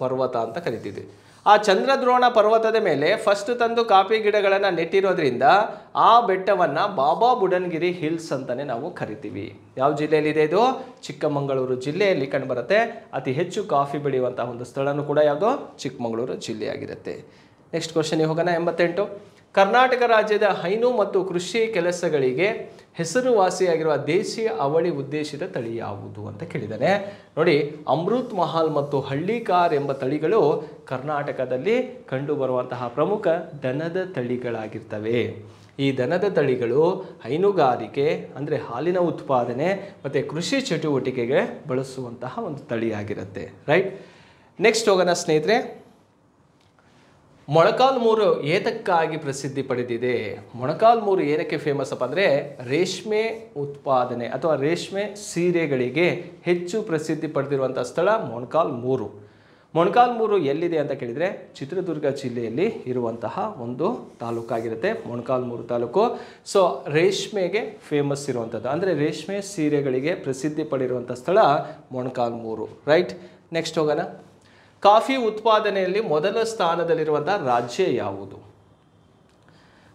ಪರ್ವತ ಅಂತ ಕರಿತಿದ್ವಿ. ಆ ಚಂದ್ರದ್ರೋಣ ಪರ್ವತದ ಮೇಲೆ ಫಸ್ಟ್ ತಂದು ಕಾಫಿ ಗಿಡಗಳನ್ನು ನೆಟ್ಟಿರೋದ್ರಿಂದ ಆ ಬೆಟ್ಟವನ್ನು ಬಾಬಾ ಬುಡನ್ಗಿರಿ ಹಿಲ್ಸ್ ಅಂತಲೇ ನಾವು ಕರಿತೀವಿ. ಯಾವ ಜಿಲ್ಲೆಯಲ್ಲಿದೆ ಇದು? ಚಿಕ್ಕಮಗಳೂರು ಜಿಲ್ಲೆಯಲ್ಲಿ ಕಂಡುಬರುತ್ತೆ. ಅತಿ ಹೆಚ್ಚು ಕಾಫಿ ಬೆಳೆಯುವಂಥ ಒಂದು ಸ್ಥಳನೂ ಕೂಡ ಯಾವುದು? ಚಿಕ್ಕಮಗಳೂರು ಜಿಲ್ಲೆಯಾಗಿರುತ್ತೆ. ನೆಕ್ಸ್ಟ್ ಕ್ವಶನ್ಗೆ ಹೋಗೋಣ. 88. ಕರ್ನಾಟಕ ರಾಜ್ಯದ ಹೈನು ಮತ್ತು ಕೃಷಿ ಕೆಲಸಗಳಿಗೆ ಹೆಸರುವಾಸಿಯಾಗಿರುವ ದೇಶೀಯ ಅವಳಿ ಉದ್ದೇಶಿತ ತಳಿ ಯಾವುದು ಅಂತ ಕೇಳಿದ್ದಾನೆ. ನೋಡಿ, ಅಮೃತ್ ಮಹಲ್ ಮತ್ತು ಹಳ್ಳಿಕಾರ್ ಎಂಬ ತಳಿಗಳು ಕರ್ನಾಟಕದಲ್ಲಿ ಕಂಡುಬರುವಂತಹ ಪ್ರಮುಖ ದನದ ತಳಿಗಳಾಗಿರ್ತವೆ. ಈ ದನದ ತಳಿಗಳು ಹೈನುಗಾರಿಕೆ ಅಂದರೆ ಹಾಲಿನ ಉತ್ಪಾದನೆ ಮತ್ತು ಕೃಷಿ ಚಟುವಟಿಕೆಗೆ ಬಳಸುವಂತಹ ಒಂದು ತಳಿಯಾಗಿರುತ್ತೆ. ರೈಟ್. ನೆಕ್ಸ್ಟ್ ಹೋಗೋಣ ಸ್ನೇಹಿತರೆ. ಮೊಳಕಾಲ್ಮೂರು ಏತಕ್ಕಾಗಿ ಪ್ರಸಿದ್ಧಿ ಪಡೆದಿದೆ? ಮೊಳಕಾಲ್ಮೂರು ಏನಕ್ಕೆ ಫೇಮಸ್ ಅಪ್ಪ ಅಂದರೆ ರೇಷ್ಮೆ ಉತ್ಪಾದನೆ ಅಥವಾ ರೇಷ್ಮೆ ಸೀರೆಗಳಿಗೆ ಹೆಚ್ಚು ಪ್ರಸಿದ್ಧಿ ಪಡೆದಿರುವಂಥ ಸ್ಥಳ ಮೊಳಕಾಲ್ಮೂರು. ಮೊಳಕಾಲ್ಮೂರು ಎಲ್ಲಿದೆ ಅಂತ ಕೇಳಿದರೆ ಚಿತ್ರದುರ್ಗ ಜಿಲ್ಲೆಯಲ್ಲಿ ಇರುವಂತಹ ಒಂದು ತಾಲೂಕಾಗಿರುತ್ತೆ ಮೊಳಕಾಲ್ಮೂರು ತಾಲೂಕು. ಸೊ ರೇಷ್ಮೆಗೆ ಫೇಮಸ್ ಇರುವಂಥದ್ದು ಅಂದರೆ ರೇಷ್ಮೆ ಸೀರೆಗಳಿಗೆ ಪ್ರಸಿದ್ಧಿ ಪಡೆದಿರುವಂಥ ಸ್ಥಳ ಮೊಳಕಾಲ್ಮೂರು. ರೈಟ್. ನೆಕ್ಸ್ಟ್ ಹೋಗೋಣ. ಕಾಫಿ ಉತ್ಪಾದನೆಯಲ್ಲಿ ಮೊದಲ ಸ್ಥಾನದಲ್ಲಿರುವಂಥ ರಾಜ್ಯ ಯಾವುದು?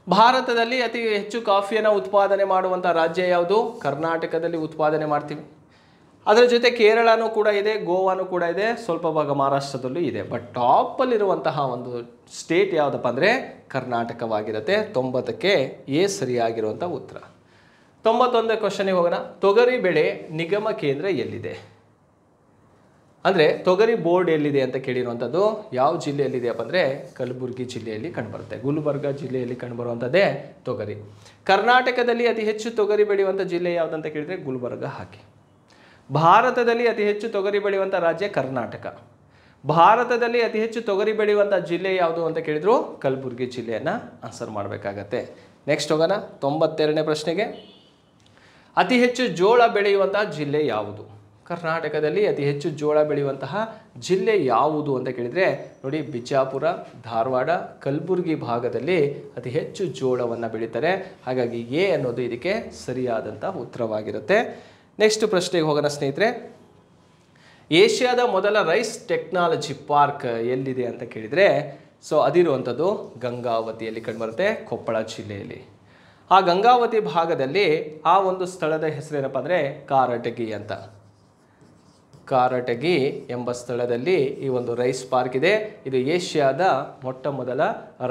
ಭಾರತದಲ್ಲಿ ಅತಿ ಹೆಚ್ಚು ಕಾಫಿಯನ್ನು ಉತ್ಪಾದನೆ ಮಾಡುವಂಥ ರಾಜ್ಯ ಯಾವುದು? ಕರ್ನಾಟಕದಲ್ಲಿ ಉತ್ಪಾದನೆ ಮಾಡ್ತೀವಿ. ಅದರ ಜೊತೆ ಕೇರಳನೂ ಕೂಡ ಇದೆ, ಗೋವಾನೂ ಕೂಡ ಇದೆ, ಸ್ವಲ್ಪ ಭಾಗ ಮಹಾರಾಷ್ಟ್ರದಲ್ಲೂ ಇದೆ. ಬಟ್ ಟಾಪಲ್ಲಿರುವಂತಹ ಒಂದು ಸ್ಟೇಟ್ ಯಾವುದಪ್ಪ ಅಂದರೆ ಕರ್ನಾಟಕವಾಗಿರುತ್ತೆ. 90ಕ್ಕೆ ಎ ಸರಿಯಾಗಿರುವಂಥ ಉತ್ತರ. 91 ಕ್ವಶನ್ಗೆ ಹೋಗೋಣ. ತೊಗರಿ ಬೆಳೆ ನಿಗಮ ಕೇಂದ್ರ ಎಲ್ಲಿದೆ? ಅಂದರೆ ತೊಗರಿ ಬೋರ್ಡ್ ಎಲ್ಲಿದೆ ಅಂತ ಕೇಳಿರುವಂಥದ್ದು ಯಾವ ಜಿಲ್ಲೆಯಲ್ಲಿದೆಯಪ್ಪ ಅಂದರೆ ಕಲಬುರಗಿ ಜಿಲ್ಲೆಯಲ್ಲಿ ಕಂಡುಬರುತ್ತೆ. ಗುಲ್ಬರ್ಗ ಜಿಲ್ಲೆಯಲ್ಲಿ ಕಂಡುಬರುವಂಥದ್ದೇ ತೊಗರಿ. ಕರ್ನಾಟಕದಲ್ಲಿ ಅತಿ ಹೆಚ್ಚು ತೊಗರಿ ಬೆಳೆಯುವಂಥ ಜಿಲ್ಲೆ ಯಾವುದಂತ ಕೇಳಿದರೆ ಗುಲ್ಬರ್ಗ ಹಾಕಿ. ಭಾರತದಲ್ಲಿ ಅತಿ ಹೆಚ್ಚು ತೊಗರಿ ಬೆಳೆಯುವಂಥ ರಾಜ್ಯ ಕರ್ನಾಟಕ. ಭಾರತದಲ್ಲಿ ಅತಿ ಹೆಚ್ಚು ತೊಗರಿ ಬೆಳೆಯುವಂಥ ಜಿಲ್ಲೆ ಯಾವುದು ಅಂತ ಕೇಳಿದ್ರು ಕಲಬುರಗಿ ಜಿಲ್ಲೆಯನ್ನು ಆನ್ಸರ್ ಮಾಡಬೇಕಾಗತ್ತೆ. ನೆಕ್ಸ್ಟ್ ಹೋಗೋಣ. 92ನೇ ಪ್ರಶ್ನೆಗೆ. ಅತಿ ಹೆಚ್ಚು ಜೋಳ ಬೆಳೆಯುವಂಥ ಜಿಲ್ಲೆ ಯಾವುದು? ಕರ್ನಾಟಕದಲ್ಲಿ ಅತಿ ಹೆಚ್ಚು ಜೋಳ ಬೆಳೆಯುವಂತಹ ಜಿಲ್ಲೆ ಯಾವುದು ಅಂತ ಕೇಳಿದರೆ ನೋಡಿ, ಬಿಜಾಪುರ, ಧಾರವಾಡ, ಕಲಬುರಗಿ ಭಾಗದಲ್ಲಿ ಅತಿ ಹೆಚ್ಚು ಜೋಳವನ್ನು ಬೆಳೀತಾರೆ. ಹಾಗಾಗಿ ಎ ಅನ್ನೋದು ಇದಕ್ಕೆ ಸರಿಯಾದಂಥ ಉತ್ತರವಾಗಿರುತ್ತೆ. ನೆಕ್ಸ್ಟ್ ಪ್ರಶ್ನೆಗೆ ಹೋಗೋಣ ಸ್ನೇಹಿತರೆ. ಏಷ್ಯಾದ ಮೊದಲ ರೈಸ್ ಟೆಕ್ನಾಲಜಿ ಪಾರ್ಕ್ ಎಲ್ಲಿದೆ ಅಂತ ಕೇಳಿದರೆ ಸೊ ಅದಿರುವಂಥದ್ದು ಗಂಗಾವತಿಯಲ್ಲಿ ಕಂಡುಬರುತ್ತೆ, ಕೊಪ್ಪಳ ಜಿಲ್ಲೆಯಲ್ಲಿ. ಆ ಗಂಗಾವತಿ ಭಾಗದಲ್ಲಿ ಆ ಒಂದು ಸ್ಥಳದ ಹೆಸರೇನಪ್ಪ ಅಂದರೆ ಕಾರಟಗಿ ಅಂತ. ಕಾರಟಗಿ ಎಂಬ ಸ್ಥಳದಲ್ಲಿ ಈ ಒಂದು ರೈಸ್ ಪಾರ್ಕ್ ಇದೆ. ಇದು ಏಷ್ಯಾದ ಮೊಟ್ಟ ಮೊದಲ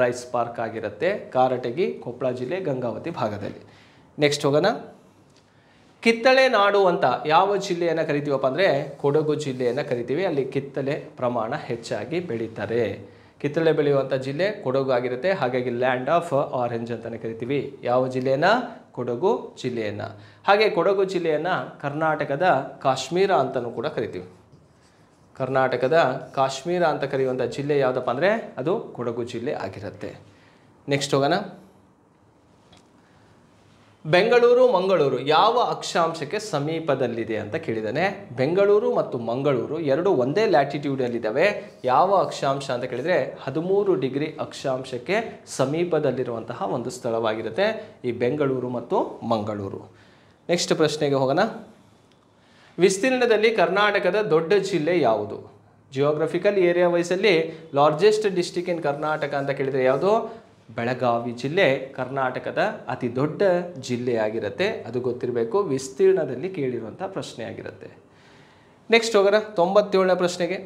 ರೈಸ್ ಪಾರ್ಕ್ ಆಗಿರುತ್ತೆ. ಕಾರಟಗಿ, ಕೊಪ್ಪಳ ಜಿಲ್ಲೆ, ಗಂಗಾವತಿ ಭಾಗದಲ್ಲಿ. ನೆಕ್ಸ್ಟ್ ಹೋಗೋಣ. ಕಿತ್ತಳೆ ನಾಡು ಅಂತ ಯಾವ ಜಿಲ್ಲೆಯನ್ನು ಕರಿತೀವಪ್ಪ ಅಂದರೆ ಕೊಡಗು ಜಿಲ್ಲೆಯನ್ನು ಕರಿತೀವಿ. ಅಲ್ಲಿ ಕಿತ್ತಳೆ ಪ್ರಮಾಣ ಹೆಚ್ಚಾಗಿ ಬೆಳೀತಾರೆ. ಕಿತ್ತಳೆ ಬೆಳೆಯುವಂಥ ಜಿಲ್ಲೆ ಕೊಡಗು ಆಗಿರುತ್ತೆ. ಹಾಗಾಗಿ ಲ್ಯಾಂಡ್ ಆಫ್ ಆರೆಂಜ್ ಅಂತಲೇ ಕರಿತೀವಿ ಯಾವ ಜಿಲ್ಲೆಯನ್ನು? ಕೊಡಗು ಜಿಲ್ಲೆಯನ್ನು. ಹಾಗೆ ಕೊಡಗು ಜಿಲ್ಲೆಯನ್ನು ಕರ್ನಾಟಕದ ಕಾಶ್ಮೀರ ಅಂತಲೂ ಕೂಡ ಕರಿತೀವಿ. ಕರ್ನಾಟಕದ ಕಾಶ್ಮೀರ ಅಂತ ಕರೆಯುವಂಥ ಜಿಲ್ಲೆ ಯಾವುದಪ್ಪ ಅಂದರೆ ಅದು ಕೊಡಗು ಜಿಲ್ಲೆ ಆಗಿರುತ್ತೆ. ನೆಕ್ಸ್ಟ್ ಹೋಗೋಣ. ಬೆಂಗಳೂರು ಮಂಗಳೂರು ಯಾವ ಅಕ್ಷಾಂಶಕ್ಕೆ ಸಮೀಪದಲ್ಲಿದೆ ಅಂತ ಕೇಳಿದ್ದಾನೆ. ಬೆಂಗಳೂರು ಮತ್ತು ಮಂಗಳೂರು ಎರಡು ಒಂದೇ ಲ್ಯಾಟಿಟ್ಯೂಡಲ್ಲಿದ್ದಾವೆ. ಯಾವ ಅಕ್ಷಾಂಶ ಅಂತ ಕೇಳಿದರೆ 13 ಡಿಗ್ರಿ ಅಕ್ಷಾಂಶಕ್ಕೆ ಸಮೀಪದಲ್ಲಿರುವಂತಹ ಒಂದು ಸ್ಥಳವಾಗಿರುತ್ತೆ ಈ ಬೆಂಗಳೂರು ಮತ್ತು ಮಂಗಳೂರು. ನೆಕ್ಸ್ಟ್ ಪ್ರಶ್ನೆಗೆ ಹೋಗೋಣ. ವಿಸ್ತೀರ್ಣದಲ್ಲಿ ಕರ್ನಾಟಕದ ದೊಡ್ಡ ಜಿಲ್ಲೆ ಯಾವುದು? ಜಿಯೋಗ್ರಫಿಕಲ್ ಏರಿಯಾ ವೈಸಲ್ಲಿ ಲಾರ್ಜೆಸ್ಟ್ ಡಿಸ್ಟಿಕ್ ಇನ್ ಕರ್ನಾಟಕ ಅಂತ ಕೇಳಿದರೆ ಯಾವುದು? ಬೆಳಗಾವಿ ಜಿಲ್ಲೆ ಕರ್ನಾಟಕದ ಅತಿ ದೊಡ್ಡ ಜಿಲ್ಲೆಯಾಗಿರುತ್ತೆ. ಅದು ಗೊತ್ತಿರಬೇಕು. ವಿಸ್ತೀರ್ಣದಲ್ಲಿ ಕೇಳಿರುವಂಥ ಪ್ರಶ್ನೆ ಆಗಿರುತ್ತೆ. ನೆಕ್ಸ್ಟ್ ಹೋಗೋಣ 97ನೇ ಪ್ರಶ್ನೆಗೆ.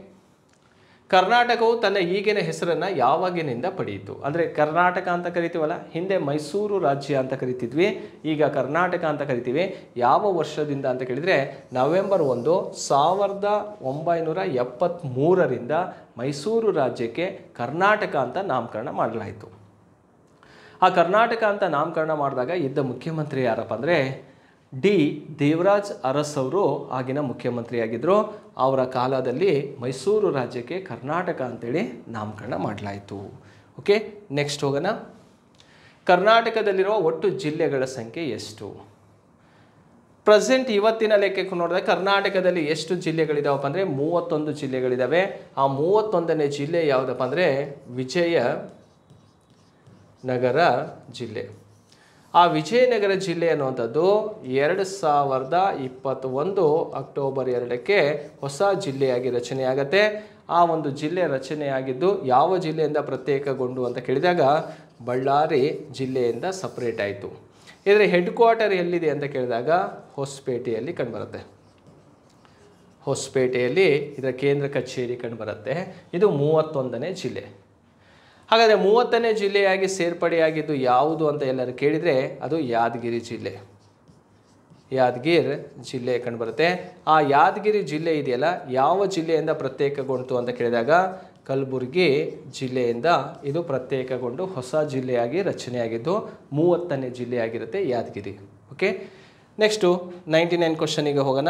ಕರ್ನಾಟಕವು ತನ್ನ ಈಗಿನ ಹೆಸರನ್ನು ಯಾವಾಗಿನಿಂದ ಪಡೆಯಿತು? ಅಂದರೆ ಕರ್ನಾಟಕ ಅಂತ ಕರಿತೀವಲ್ಲ, ಹಿಂದೆ ಮೈಸೂರು ರಾಜ್ಯ ಅಂತ ಕರಿತಿದ್ವಿ, ಈಗ ಕರ್ನಾಟಕ ಅಂತ ಕರಿತೀವಿ. ಯಾವ ವರ್ಷದಿಂದ ಅಂತ ಕೇಳಿದರೆ ನವೆಂಬರ್ 1, 1973ರಿಂದ ಮೈಸೂರು ರಾಜ್ಯಕ್ಕೆ ಕರ್ನಾಟಕ ಅಂತ ನಾಮಕರಣ ಮಾಡಲಾಯಿತು. ಆ ಕರ್ನಾಟಕ ಅಂತ ನಾಮಕರಣ ಮಾಡಿದಾಗ ಇದ್ದ ಮುಖ್ಯಮಂತ್ರಿ ಯಾರಪ್ಪ ಅಂದರೆ ಡಿ ದೇವರಾಜ್ ಅರಸ್ ಅವರು ಆಗಿನ ಮುಖ್ಯಮಂತ್ರಿಯಾಗಿದ್ದರು. ಅವರ ಕಾಲದಲ್ಲಿ ಮೈಸೂರು ರಾಜ್ಯಕ್ಕೆ ಕರ್ನಾಟಕ ಅಂತೇಳಿ ನಾಮಕರಣ ಮಾಡಲಾಯಿತು. ಓಕೆ, ನೆಕ್ಸ್ಟ್ ಹೋಗೋಣ. ಕರ್ನಾಟಕದಲ್ಲಿರುವ ಒಟ್ಟು ಜಿಲ್ಲೆಗಳ ಸಂಖ್ಯೆ ಎಷ್ಟು? ಪ್ರೆಸೆಂಟ್ ಇವತ್ತಿನ ಲೆಕ್ಕಕ್ಕೆ ನೋಡಿದ್ರೆ ಕರ್ನಾಟಕದಲ್ಲಿ ಎಷ್ಟು ಜಿಲ್ಲೆಗಳಿದಾವಪ್ಪ ಅಂದರೆ 31 ಜಿಲ್ಲೆಗಳಿದ್ದಾವೆ. ಆ 31ನೇ ಜಿಲ್ಲೆ ಯಾವುದಪ್ಪ ಅಂದರೆ ವಿಜಯನಗರ ಜಿಲ್ಲೆ. ಆ ವಿಜಯನಗರ ಜಿಲ್ಲೆ ಅನ್ನುವಂಥದ್ದು 2021 ಅಕ್ಟೋಬರ್ 2ಕ್ಕೆ ಹೊಸ ಜಿಲ್ಲೆಯಾಗಿ ರಚನೆಯಾಗತ್ತೆ. ಆ ಒಂದು ಜಿಲ್ಲೆ ರಚನೆಯಾಗಿದ್ದು ಯಾವ ಜಿಲ್ಲೆಯಿಂದ ಪ್ರತ್ಯೇಕಗೊಂಡು ಅಂತ ಕೇಳಿದಾಗ ಬಳ್ಳಾರಿ ಜಿಲ್ಲೆಯಿಂದ ಸಪ್ರೇಟ್ ಆಯಿತು. ಇದರ ಹೆಡ್ ಕ್ವಾರ್ಟರ್ ಎಲ್ಲಿದೆ ಅಂತ ಕೇಳಿದಾಗ ಹೊಸಪೇಟೆಯಲ್ಲಿ ಕಂಡುಬರುತ್ತೆ. ಹೊಸಪೇಟೆಯಲ್ಲಿ ಇದರ ಕೇಂದ್ರ ಕಚೇರಿ ಕಂಡುಬರುತ್ತೆ. ಇದು 31ನೇ ಜಿಲ್ಲೆ. ಹಾಗಾದರೆ 30ನೇ ಜಿಲ್ಲೆಯಾಗಿ ಸೇರ್ಪಡೆಯಾಗಿದ್ದು ಯಾವುದು ಅಂತ ಎಲ್ಲರೂ ಕೇಳಿದರೆ ಅದು ಯಾದಗಿರಿ ಜಿಲ್ಲೆ. ಯಾದಗಿರಿ ಜಿಲ್ಲೆ ಕಂಡುಬರುತ್ತೆ. ಆ ಯಾದಗಿರಿ ಜಿಲ್ಲೆ ಇದೆಯಲ್ಲ ಯಾವ ಜಿಲ್ಲೆಯಿಂದ ಪ್ರತ್ಯೇಕಗೊಂಡು ಅಂತ ಕೇಳಿದಾಗ ಕಲಬುರಗಿ ಜಿಲ್ಲೆಯಿಂದ ಇದು ಪ್ರತ್ಯೇಕಗೊಂಡು ಹೊಸ ಜಿಲ್ಲೆಯಾಗಿ ರಚನೆಯಾಗಿದ್ದು 30ನೇ ಜಿಲ್ಲೆಯಾಗಿರುತ್ತೆ ಯಾದಗಿರಿ. ಓಕೆ, ನೆಕ್ಸ್ಟು 99 ಕ್ವಶನಿಗೆ ಹೋಗೋಣ.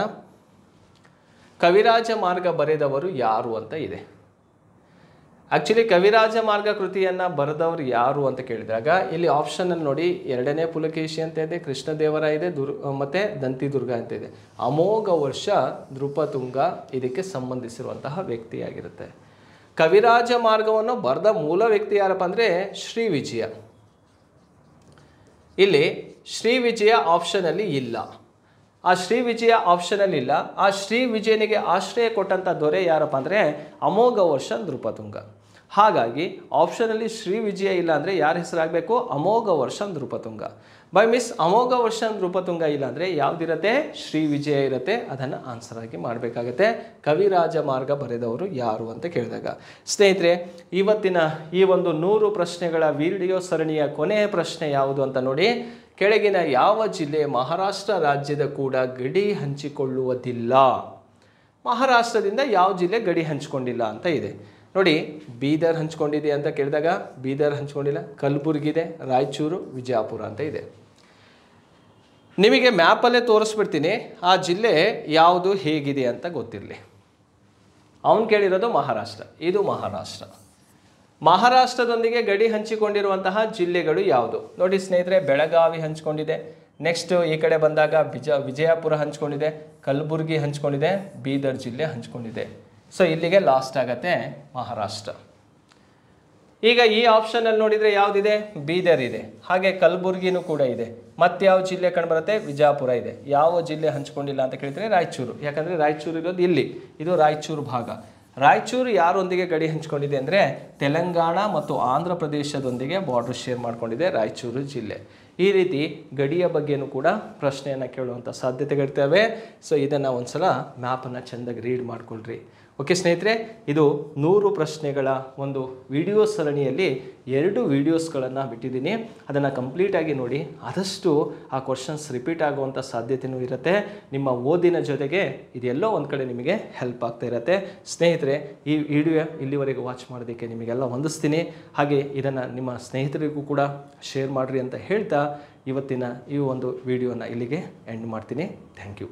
ಕವಿರಾಜ ಮಾರ್ಗ ಬರೆದವರು ಯಾರು ಅಂತ ಇದೆ. ಆ್ಯಕ್ಚುಲಿ ಕವಿರಾಜ ಮಾರ್ಗ ಕೃತಿಯನ್ನು ಬರೆದವರು ಯಾರು ಅಂತ ಕೇಳಿದಾಗ ಇಲ್ಲಿ ಆಪ್ಷನಲ್ಲಿ ನೋಡಿ, 2ನೇ ಪುಲಕೇಶಿ ಅಂತ ಇದೆ, ಕೃಷ್ಣದೇವರಾಯ ಇದೆ, ಮತ್ತು ದಂತಿದುರ್ಗ ಅಂತ ಇದೆ. ಅಮೋಘ ವರ್ಷ ನೃಪತುಂಗ ಇದಕ್ಕೆ ಸಂಬಂಧಿಸಿರುವಂತಹ ವ್ಯಕ್ತಿಯಾಗಿರುತ್ತೆ. ಕವಿರಾಜ ಮಾರ್ಗವನ್ನು ಬರೆದ ಮೂಲ ವ್ಯಕ್ತಿ ಯಾರಪ್ಪ ಅಂದರೆ ಶ್ರೀ ವಿಜಯ. ಇಲ್ಲಿ ಶ್ರೀ ವಿಜಯ ಆಪ್ಷನಲ್ಲಿ ಇಲ್ಲ. ಆ ಶ್ರೀ ವಿಜಯ ಆಪ್ಷನಲ್ಲಿ ಇಲ್ಲ. ಆ ಶ್ರೀ ವಿಜಯನಿಗೆ ಆಶ್ರಯ ಕೊಟ್ಟಂಥ ದೊರೆ ಯಾರಪ್ಪ ಅಂದರೆ ಅಮೋಘ ವರ್ಷ ನೃಪತುಂಗ. ಹಾಗಾಗಿ ಆಪ್ಷನಲ್ಲಿ ಶ್ರೀ ವಿಜಯ ಇಲ್ಲ ಅಂದರೆ ಯಾರ ಹೆಸರಾಗಬೇಕು? ಅಮೋಘ ವರ್ಷ ನೃಪತುಂಗ. ಬೈ ಮಿಸ್ ಅಮೋಘ ವರ್ಷ ನೃಪತುಂಗ ಇಲ್ಲ ಅಂದರೆ ಯಾವುದಿರುತ್ತೆ? ಶ್ರೀ ವಿಜಯ ಇರುತ್ತೆ. ಅದನ್ನು ಆನ್ಸರ್ ಆಗಿ ಮಾಡಬೇಕಾಗತ್ತೆ. ಕವಿರಾಜ ಮಾರ್ಗ ಬರೆದವರು ಯಾರು ಅಂತ ಕೇಳಿದಾಗ ಸ್ನೇಹಿತರೆ, ಇವತ್ತಿನ ಈ ಒಂದು 100 ಪ್ರಶ್ನೆಗಳ ವಿಡಿಯೋ ಸರಣಿಯ ಕೊನೆಯ ಪ್ರಶ್ನೆ ಯಾವುದು ಅಂತ ನೋಡಿ. ಕೆಳಗಿನ ಯಾವ ಜಿಲ್ಲೆ ಮಹಾರಾಷ್ಟ್ರ ರಾಜ್ಯದ ಕೂಡ ಗಡಿ ಹಂಚಿಕೊಳ್ಳುವುದಿಲ್ಲ? ಮಹಾರಾಷ್ಟ್ರದಿಂದ ಯಾವ ಜಿಲ್ಲೆ ಗಡಿ ಹಂಚಿಕೊಂಡಿಲ್ಲ ಅಂತ ಇದೆ ನೋಡಿ. ಬೀದರ್ ಹಂಚ್ಕೊಂಡಿದೆ ಅಂತ ಕೇಳಿದಾಗ ಬೀದರ್ ಹಂಚ್ಕೊಂಡಿಲ್ಲ. ಕಲಬುರ್ಗಿ ಇದೆ, ರಾಯಚೂರು, ವಿಜಯಪುರ ಅಂತ ಇದೆ. ನಿಮಗೆ ಮ್ಯಾಪಲ್ಲೇ ತೋರಿಸ್ಬಿಡ್ತೀನಿ ಆ ಜಿಲ್ಲೆ ಯಾವುದು ಹೇಗಿದೆ ಅಂತ ಗೊತ್ತಿರಲಿ. ಅವನು ಕೇಳಿರೋದು ಮಹಾರಾಷ್ಟ್ರ. ಇದು ಮಹಾರಾಷ್ಟ್ರ. ಮಹಾರಾಷ್ಟ್ರದೊಂದಿಗೆ ಗಡಿ ಹಂಚಿಕೊಂಡಿರುವಂತಹ ಜಿಲ್ಲೆಗಳು ಯಾವುದು ನೋಡಿ ಸ್ನೇಹಿತರೆ? ಬೆಳಗಾವಿ ಹಂಚ್ಕೊಂಡಿದೆ. ನೆಕ್ಸ್ಟ್ ಈ ಕಡೆ ಬಂದಾಗ ವಿಜಯಪುರ ಹಂಚ್ಕೊಂಡಿದೆ, ಕಲಬುರ್ಗಿ ಹಂಚ್ಕೊಂಡಿದೆ, ಬೀದರ್ ಜಿಲ್ಲೆ ಹಂಚ್ಕೊಂಡಿದೆ. ಸೊ ಇಲ್ಲಿಗೆ ಲಾಸ್ಟ್ ಆಗತ್ತೆ ಮಹಾರಾಷ್ಟ್ರ. ಈಗ ಈ ಆಪ್ಷನಲ್ಲಿ ನೋಡಿದರೆ ಯಾವುದಿದೆ? ಬೀದರ್ ಇದೆ, ಹಾಗೆ ಕಲಬುರ್ಗಿನೂ ಕೂಡ ಇದೆ. ಮತ್ತೆ ಯಾವ ಜಿಲ್ಲೆ ಕಂಡುಬರುತ್ತೆ? ವಿಜಯಪುರ ಇದೆ. ಯಾವ ಜಿಲ್ಲೆ ಹಂಚ್ಕೊಂಡಿಲ್ಲ ಅಂತ ಕೇಳಿದರೆ ರಾಯಚೂರು. ಯಾಕಂದರೆ ರಾಯಚೂರು ಇರೋದು ಇಲ್ಲಿ, ಇದು ರಾಯಚೂರು ಭಾಗ. ರಾಯಚೂರು ಯಾರೊಂದಿಗೆ ಗಡಿ ಹಂಚ್ಕೊಂಡಿದೆ ಅಂದರೆ ತೆಲಂಗಾಣ ಮತ್ತು ಆಂಧ್ರ ಪ್ರದೇಶದೊಂದಿಗೆ ಬಾರ್ಡರ್ ಶೇರ್ ಮಾಡಿಕೊಂಡಿದೆ ರಾಯಚೂರು ಜಿಲ್ಲೆ. ಈ ರೀತಿ ಗಡಿಯ ಬಗ್ಗೆನೂ ಕೂಡ ಪ್ರಶ್ನೆಯನ್ನು ಕೇಳುವಂಥ ಸಾಧ್ಯತೆಗಳಿರ್ತವೆ. ಸೊ ಇದನ್ನು ಒಂದು ಸಲ ಮ್ಯಾಪನ್ನು ಚೆಂದಾಗಿ ರೀಡ್ ಮಾಡಿಕೊಳ್ಳ್ರಿ. ಓಕೆ ಸ್ನೇಹಿತರೆ, ಇದು 100 ಪ್ರಶ್ನೆಗಳ ಒಂದು ವಿಡಿಯೋ ಸರಣಿಯಲ್ಲಿ 2 ವಿಡಿಯೋಸ್ಗಳನ್ನು ಬಿಟ್ಟಿದ್ದೀನಿ. ಅದನ್ನು ಕಂಪ್ಲೀಟಾಗಿ ನೋಡಿ. ಆದಷ್ಟು ಆ ಕ್ವಶನ್ಸ್ ರಿಪೀಟ್ ಆಗುವಂಥ ಸಾಧ್ಯತೆಯೂ ಇರುತ್ತೆ. ನಿಮ್ಮ ಓದಿನ ಜೊತೆಗೆ ಇದೆಲ್ಲೋ ಒಂದು ಕಡೆ ನಿಮಗೆ ಹೆಲ್ಪ್ ಆಗ್ತಾ ಇರುತ್ತೆ. ಸ್ನೇಹಿತರೆ, ಈ ವಿಡಿಯೋ ಇಲ್ಲಿವರೆಗೂ ವಾಚ್ ಮಾಡೋದಕ್ಕೆ ನಿಮಗೆಲ್ಲ ವಂದಿಸ್ತೀನಿ. ಹಾಗೆ ಇದನ್ನು ನಿಮ್ಮ ಸ್ನೇಹಿತರಿಗೂ ಕೂಡ ಶೇರ್ ಮಾಡಿರಿ ಅಂತ ಹೇಳ್ತಾ ಇವತ್ತಿನ ಈ ಒಂದು ವಿಡಿಯೋನ ಇಲ್ಲಿಗೆ ಎಂಡ್ ಮಾಡ್ತೀನಿ. Thank you.